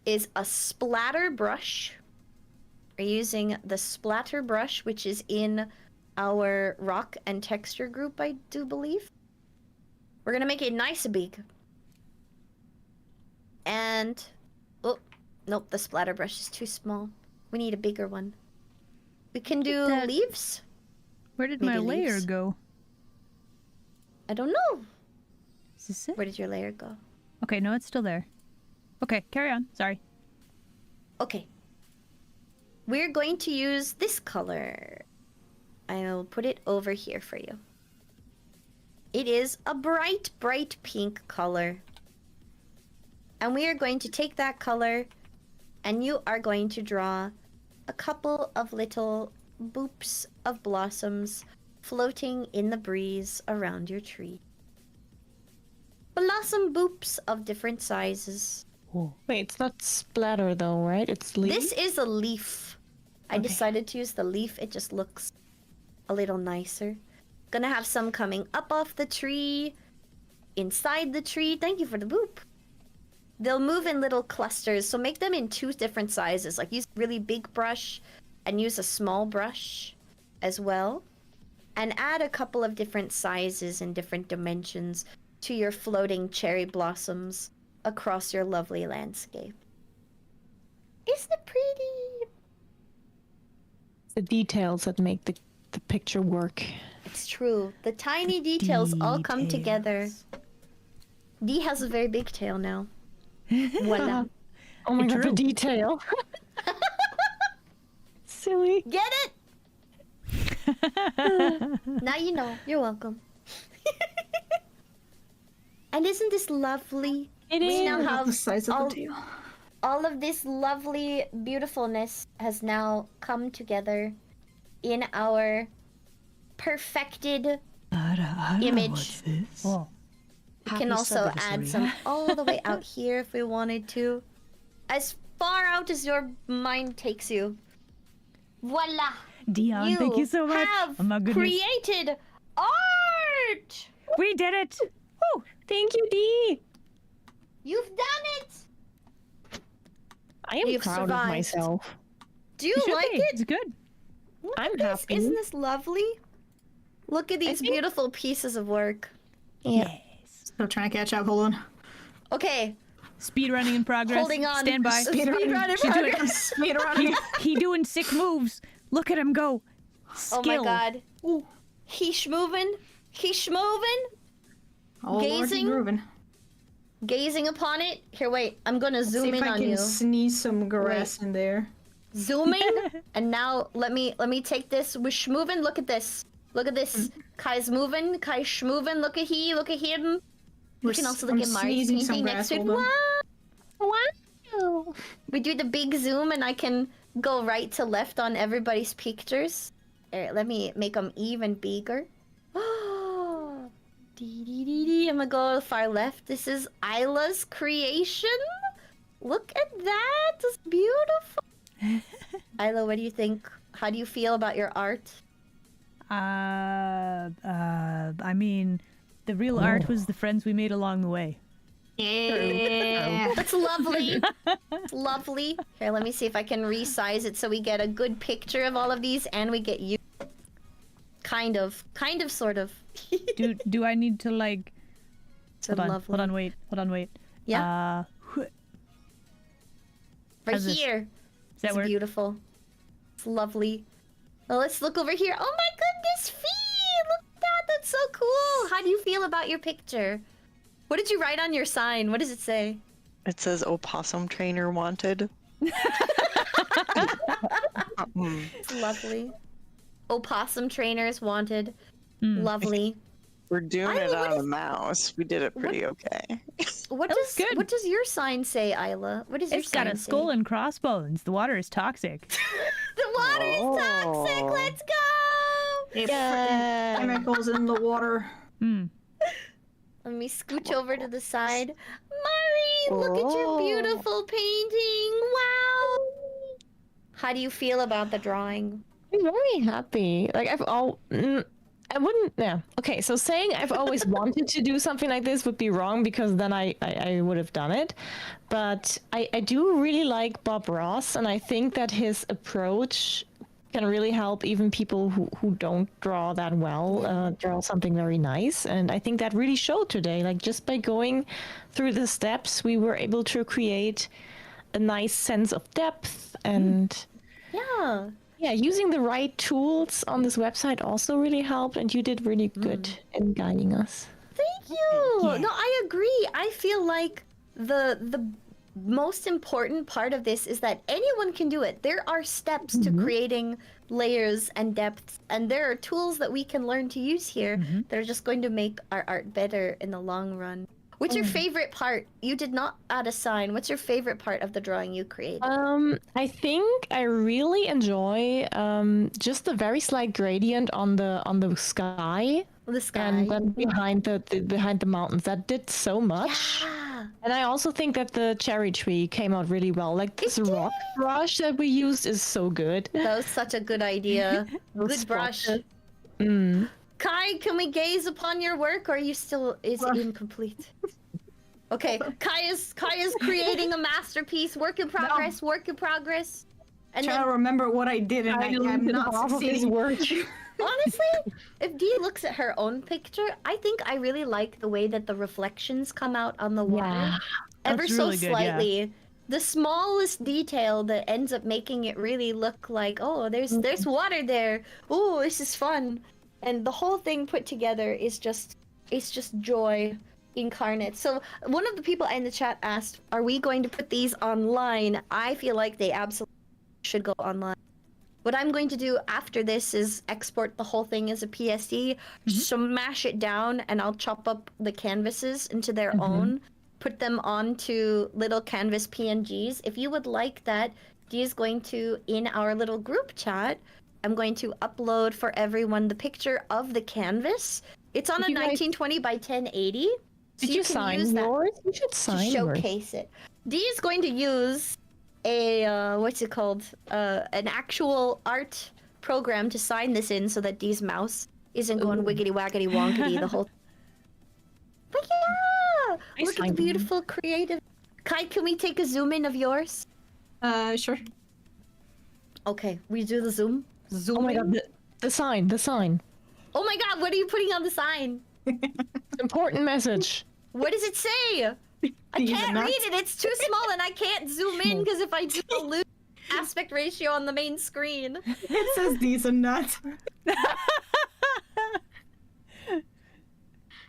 is a splatter brush. We're using the splatter brush, which is in our rock and texture group, I do believe. We're gonna make it nice and big. And, oh, nope, the splatter brush is too small. We need a bigger one. We can do that. leaves. Where did Maybe my layer leaves. go? I don't know. Is this it? Where did your layer go? Okay, no, it's still there. Okay, carry on. Sorry. Okay. We're going to use this color. I'll put it over here for you. It is a bright, bright pink color. And we are going to take that color and you are going to draw a couple of little boops of blossoms floating in the breeze around your tree. Blossom boops of different sizes. Wait, it's not splatter though, right? It's leaf. This is a leaf. I Okay. decided to use the leaf. It just looks a little nicer. Gonna have some coming up off the tree, inside the tree. Thank you for the boop. They'll move in little clusters, so make them in 2 different sizes. Like use a really big brush and use a small brush as well. And add a couple of different sizes and different dimensions to your floating cherry blossoms across your lovely landscape. Isn't it pretty? The details that make the picture work. It's true. The tiny details all come together. Details. Dee has a very big tail now. Voila. Oh my god, the True. detail. Silly. Get it? Now you know. You're welcome. And isn't this lovely? It We now is. have the size of all, the tail. all of this lovely beautifulness has now come together in our perfected image. What's this? Oh, We can also add some all the way out here if we wanted to. As far out as your mind takes you. Voila! Dion, thank you so much. Have Oh my goodness. created art! We did it! Woo! Thank you, Dee. You've done it! I am You've proud survived. of myself. Do you It should like be. it? It's good. Look I'm at this. happy. Isn't this lovely? Look at these think- beautiful pieces of work. Yeah. Still trying to catch up. Hold on. Okay, Speed running in progress. holding on. Stand by. Speed run in She's doing- progress. Speed running. He doing sick moves. Look at him go. Oh Skill. my god. He's moving. He's moving. Oh, Lord, Gazing. grooving. Gazing upon it. Here, wait. I'm gonna See zoom if in I on can you. sneeze some grass in there. Zooming. And now let me take this. We're schmoving. Look at this. Look at this. Kai's moving. Kai's schmoving. Look at he. Look at him. You can also look I'm at Mari's sneezing some painting next grass. to it. Hold on. Wow. Wow. We do the big zoom and I can go right to left on everybody's pictures. Alright, let me make them even bigger. Oh, I'm gonna go far left. This is Isla's creation. Look at that. It's beautiful. Isla, what do you think? How do you feel about your art? I mean, the real art was the friends we made along the way. Yeah. That's lovely. It's lovely. Here, let me see if I can resize it so we get a good picture of all of these and we get you. Kind of, sort of. Do I need to like? So Hold on, lovely. hold on, wait. Yeah. Right Right here. Does that It's work? beautiful. It's lovely. Well, let's look over here. Oh my goodness, Fee! Look at that. That's so cool. How do you feel about your picture? What did you write on your sign? What does it say? It says opossum trainer wanted. It's lovely. Opossum trainers wanted. Mm. Lovely. We're doing Isla, it what on is- a mouse. We did it pretty okay. What That was does good. what does your sign say, Isla? What does your It's got sign a say? skull and crossbones. The water is toxic. The water is toxic. Oh. Let's go. Yeah. Chemicals in the water. Hmm. Let me scooch over to the side. Mari, look at your Oh. beautiful painting. Wow. How do you feel about the drawing? I'm very happy. Like I wouldn't. Yeah. Okay. So saying I've always wanted to do something like this would be wrong because then I would have done it. But I do really like Bob Ross, and I think that his approach can really help even people who don't draw that well draw something very nice. And I think that really showed today. Like just by going through the steps, we were able to create a nice sense of depth and. Yeah. Yeah, using the right tools on this website also really helped, and you did really good in guiding us. Thank you. No, I agree. I feel like the most important part of this is that anyone can do it. There are steps to creating layers and depths, and there are tools that we can learn to use here that are just going to make our art better in the long run. What's your favorite part? You did not add a sign. What's your favorite part of the drawing you created? I think I really enjoy just the very slight gradient on the sky. The sky. And then behind the mountains. That did so much. Yeah. And I also think that the cherry tree came out really well. Like this rock brush that we used is so good. That was such a good idea. Good brush. Kai, can we gaze upon your work, or are you still is it incomplete? Okay, Kai is creating a masterpiece. Work in progress. Work in progress. And Trying to remember what I did, and I'm not succeeding. Honestly, if Dee looks at her own picture, I think I really like the way that the reflections come out on the water. Yeah. Ever That's so really good, yeah. slightly. The smallest detail that ends up making it really look like, oh, there's water there. Oh, this is fun. And the whole thing put together is just joy incarnate. So one of the people in the chat asked, are we going to put these online? I feel like they absolutely should go online. What I'm going to do after this is export the whole thing as a PSD, smash it down, and I'll chop up the canvases into their own, put them onto little canvas PNGs. If you would like that, Dee is going to, in our little group chat, I'm going to upload for everyone the picture of the canvas. It's on a 1920 by 1080. So Did you can sign use that yours? You should to sign yours. showcase it. Dee is going to use a what's it called? An actual art program to sign this in, so that Dee's mouse isn't going wiggity waggity wonkity the whole. But yeah, look at the beautiful creative. Kai, can we take a zoom in of yours? Sure. Okay, we do the zoom. Zoom. Oh my god, the sign. Oh my god, what are you putting on the sign? Important message. What does it say? I can't read it. It's too small, and I can't zoom in because if I do, I'll lose aspect ratio on the main screen. It says these are nuts.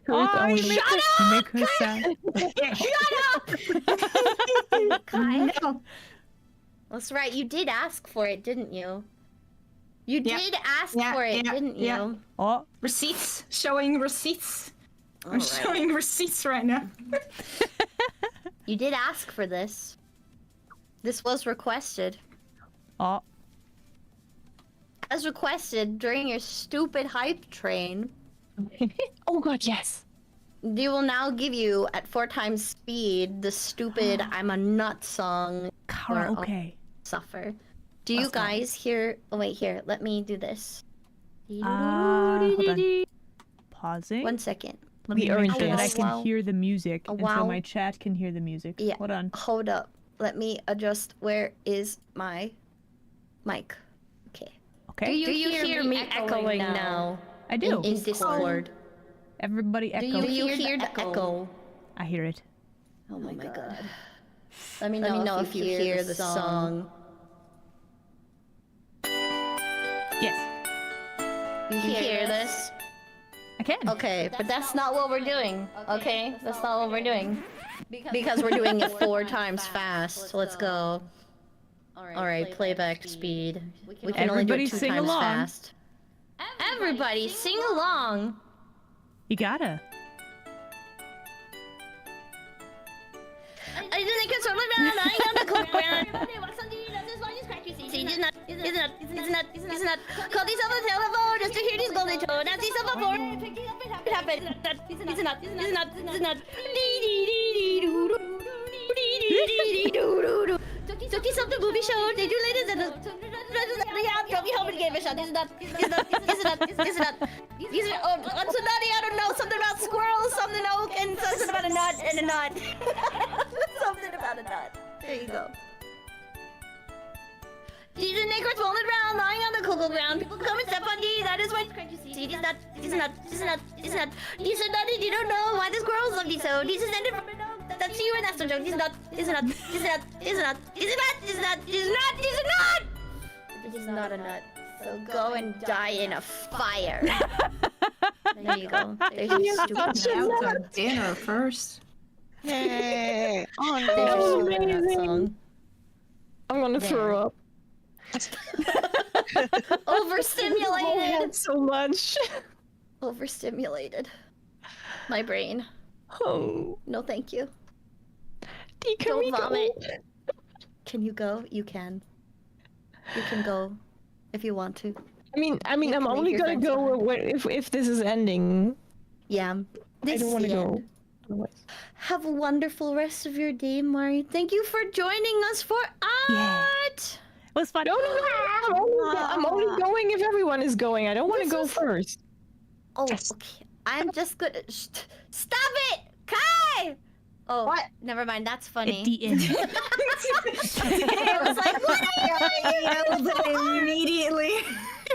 Oh, Shut up! Make her sad. Shut up! Kai. No. That's right. You did ask for it, didn't you? You did ask for it, didn't you? Yeah. Oh, Receipts. Showing receipts. I'm Alright. showing receipts right now. You did ask for this. This was requested. oh. As requested during your stupid hype train, Oh god, yes. they will now give you at 4 times speed the stupid "I'm a nut" song. Kara, or okay. Suffer. Do you guys hear? Oh wait, here. Let me do this. Hold on. Pausing. 1 second. Let me We make earned sure that I this. can Wow. hear the music, A and so wow. my chat can hear the music. Yeah. Hold on. Hold up. Let me adjust. Where is my mic? Okay. Okay. Do you hear me echoing now? I do. In Discord. Everybody echo. Do you hear the echo? I hear it. Oh my god. Let me know if you hear the song. Yes. You hear this? I can. Okay, but that's not what we're doing. Okay? That's not what we're doing. Because we're doing it 4 times fast. Let's go. Alright, playback speed. We can only do Everybody it 2 sing times along. fast. Everybody sing along! You gotta. I didn't think it's only bad. I got the cook brand. He's not. Call these on the telephone just to hear these golden tones. As he's up before it happened. He's not. Took some the movie show. They do ladies and drove me home and gave a shot. This is not. These are what's a nutty? I don't know. Something about squirrels, something oak, and something about a nut and a nut. Something about a nut. There you go. These are niggers rolling around, lying on the cocoa ground. People come and step on these. That is what. See, these not. These are nutty. You don't know why the squirrels love these so. These is ended from a dog. That's you and that's no joke. These are not. It is not a nut. So go and die in a fire. There you go. There's your stupid Such a nut. Out to dinner first. Yay! On There's That was your goal. stupid nut amazing. song. I'm gonna throw up. I Overstimulated. had so much. Overstimulated. My brain. Oh, No, thank you. Dee, can Don't we go? vomit. Can you go? You can. You can go if you want to. I mean, You I'm can leave only your gonna friends go behind. if this is ending. Yeah. I This don't is want to the go. end. Otherwise. Have a wonderful rest of your day, Mari. Thank you for joining us for Yeah. art. It was fun. No, I'm only going if everyone is going. I don't want to This go is- first. Oh, okay. I'm just gonna. Stop it, Kai. Oh, What? never mind. That's At funny. the end. I was like, what are you doing? Immediately.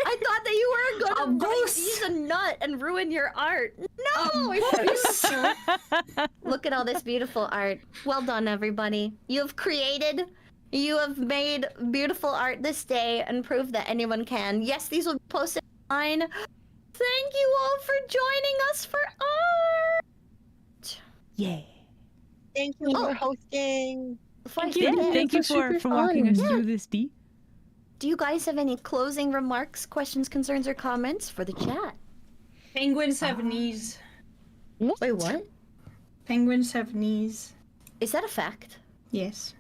I thought that you were A gonna goose. use a nut and ruin your art. No, it's beautiful. Look at all this beautiful art. Well done, everybody. You have created, you have made beautiful art this day and proved that anyone can. Yes, these will be posted online. Thank you all for joining us for art. Yeah. Thank you for hosting. Before I Thank you. Yeah, forget, thank you This was for super walking us fun. through this, Dee. do you guys have any closing remarks, questions, concerns, or comments for the chat? Penguins have knees. Wait, what? Penguins have knees. Is that a fact? Yes.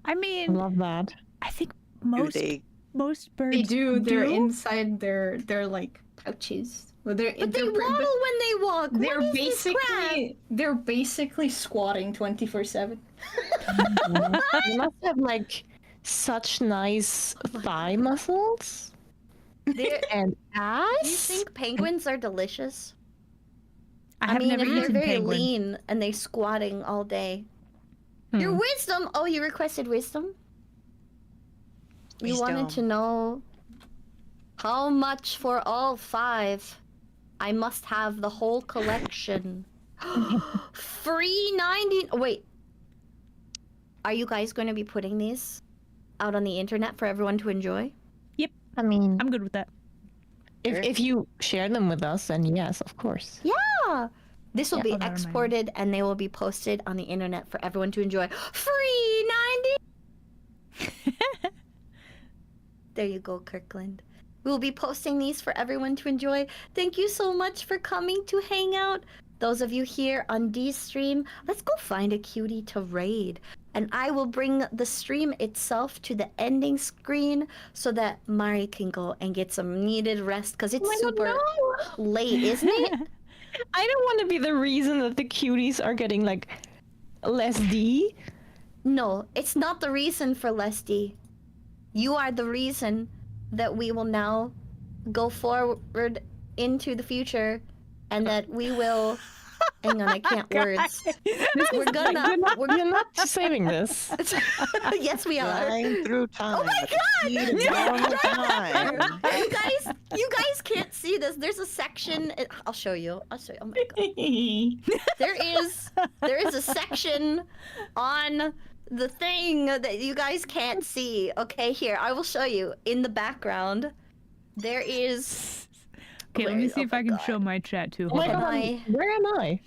I I mean, love that. I think Do most they? birds They do. They're inside their like pouches. Well, they're But they they're, waddle when they walk. they're What is this crap? basically squatting 24/7. You must have like such nice thigh muscles They're- and Do you ass. think penguins are delicious? I have mean, never if they're eaten very penguin. lean and they squatting all day. Your wisdom. Oh, you requested wisdom. You wanted to Wisdom. know how much for all 5. I must have the whole collection. Free 90. Oh, wait. Are you guys going to be putting these out on the internet for everyone to enjoy? I mean, I'm good with that. if you share them with us, then yes, of course. Yeah. This will Yeah, be oh, that reminds me. exported and they will be posted on the internet for everyone to enjoy. Free 90. There you go, Kirkland. We will be posting these for everyone to enjoy. Thank you so much for coming to hang out. Those of you here on Dee's stream, let's go find a cutie to raid. And I will bring the stream itself to the ending screen so that Mari can go and get some needed rest because it's super late, isn't it? I don't want to be the reason that the cuties are getting like less D. No, it's not the reason for Lesty. You are the reason that we will now go forward into the future and that we will... Hang on, I can't words. We're gonna... You're not saving this. Yes, we are. Flying through time. Oh my at the speed of normal time. You guys can't see this. There's a section... I'll show you. Oh my god. There is a section on the thing that you guys can't see. Okay, here, I will show you. In the background, there is... Okay, let me see Oh if my I can God. show my chat too. Oh my Hold on. god, I- where am I?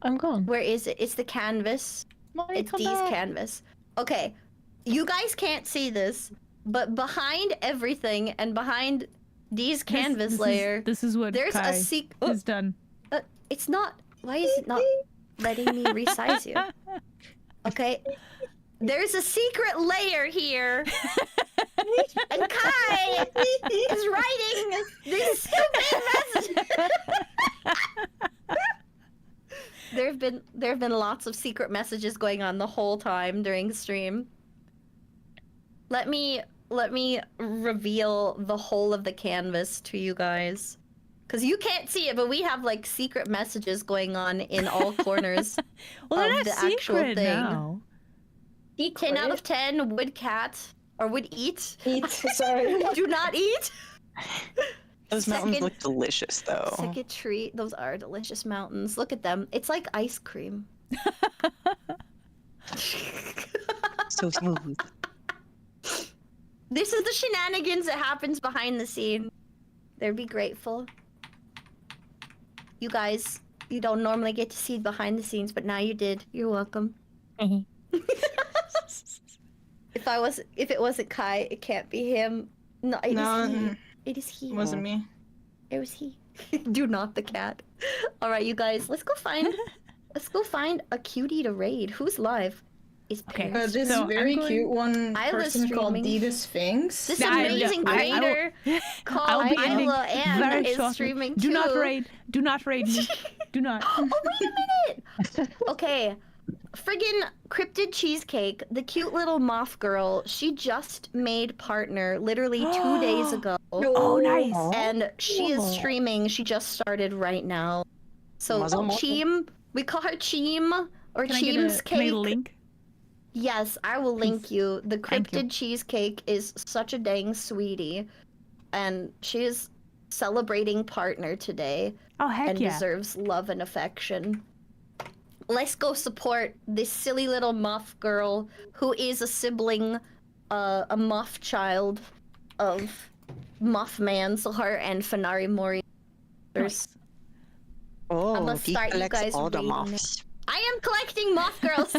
I'm gone. Where is it? It's the canvas. It's Dee's canvas. Okay, you guys can't see this, but behind everything and behind Dee's canvas layer, This is what there's Kai a secret... has done. It's not... Why is it not letting me resize you? Okay. There's a secret layer here. And Kai is writing these stupid messages. There have been lots of secret messages going on the whole time during stream. Let me reveal the whole of the canvas to you guys. Cause you can't see it, but we have like secret messages going on in all corners Well, they're of not the actual secret thing. now. 10 out of 10 would cat or would eat. Eat, sorry. Do not eat. Those mountains Second- look delicious, though. Second treat. Those are delicious mountains. Look at them. It's like ice cream. So smooth. This is the shenanigans that happens behind the scene. They'd be grateful. You guys, you don't normally get to see behind the scenes, but now you did. You're welcome. If it wasn't Kai, it can't be him. No, it is he. It is he. It wasn't me. It was he. Do not the cat. All right, you guys, let's go find a cutie to raid. Who's live? Is Okay. Paris. This So, very I'm going- cute one I was person called streaming. D the Sphinx. This I- amazing I- creator called I'll be ending Isla Ann very is shortly. streaming Do too. not raid. Do not raid me. Do not. Oh, wait a minute! Okay. Friggin' Cryptid Cheesecake, the cute little moth girl, she just made partner literally 2 days ago. Oh, nice. And she is streaming. She just started right now. So Muzzle, muzzle. Cheem, we call her Cheem or Can I get Cheem's can I get Cake. a link? Yes, I will link you. The Thank you. Cryptid Cheesecake is such a dang sweetie. And she is celebrating partner today Oh, heck and yeah. deserves love and affection. Let's go support this silly little moth girl who is a sibling, a moth child of Mothman, so her and Fanari Mori. Nice. Oh, I'ma he start you collects guys all the reading moths. I am collecting moth girls.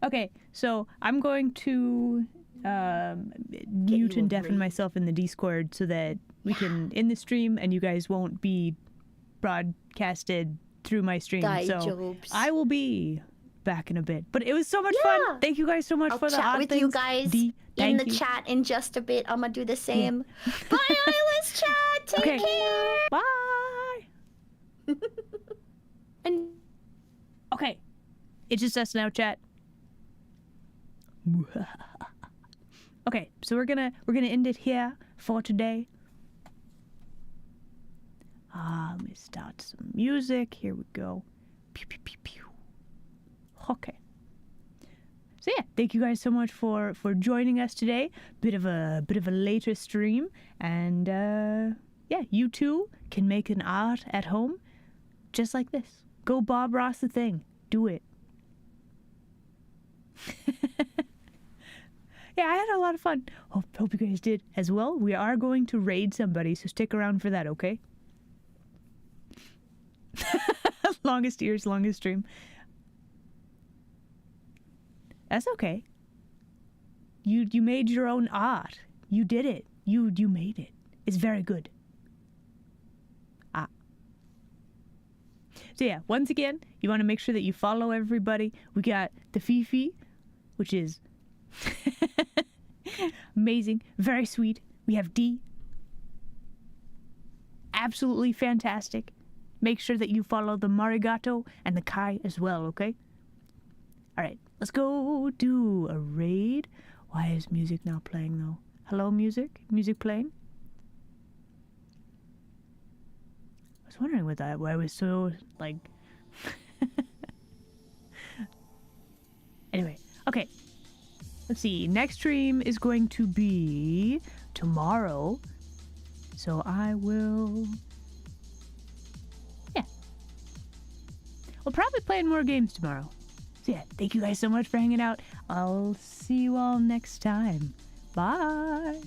Okay, so I'm going to mute you and a deafen raid. myself in the Discord so that we can in the stream and you guys won't be broadcasted through my stream. So Jobs. I will be back in a bit. But it was so much Yeah. fun. Thank you guys so much I'll for the chat odd with things. you guys D, in thank the you. chat in just a bit. I'm gonna do the same. Bye, Isla's chat. Take Okay. care. Bye. And Okay, it's just us now, chat. Okay, so we're gonna end it here for today. Let me start some music. Here we go. Pew, pew, pew, pew. Okay. So yeah, thank you guys so much for joining us today. Bit of a later stream, and yeah, you too can make an art at home, just like this. Go Bob Ross the thing. Do it. Yeah, I had a lot of fun. Hope you guys did as well. We are going to raid somebody, so stick around for that, okay? Longest ears, longest stream. That's okay. You made your own art. You did it. You made it. It's very good. So yeah, once again, you want to make sure that you follow everybody. We got the Fifi, which is amazing, very sweet. We have D, absolutely fantastic. Make sure that you follow the Marigatou and the Kai as well, okay? All right, let's go do a raid. Why is music not playing though? Hello, music? Music playing? I was wondering why I was so, like... Anyway, okay. Let's see. Next stream is going to be tomorrow. So I will... Yeah. We'll probably play more games tomorrow. So yeah, thank you guys so much for hanging out. I'll see you all next time. Bye!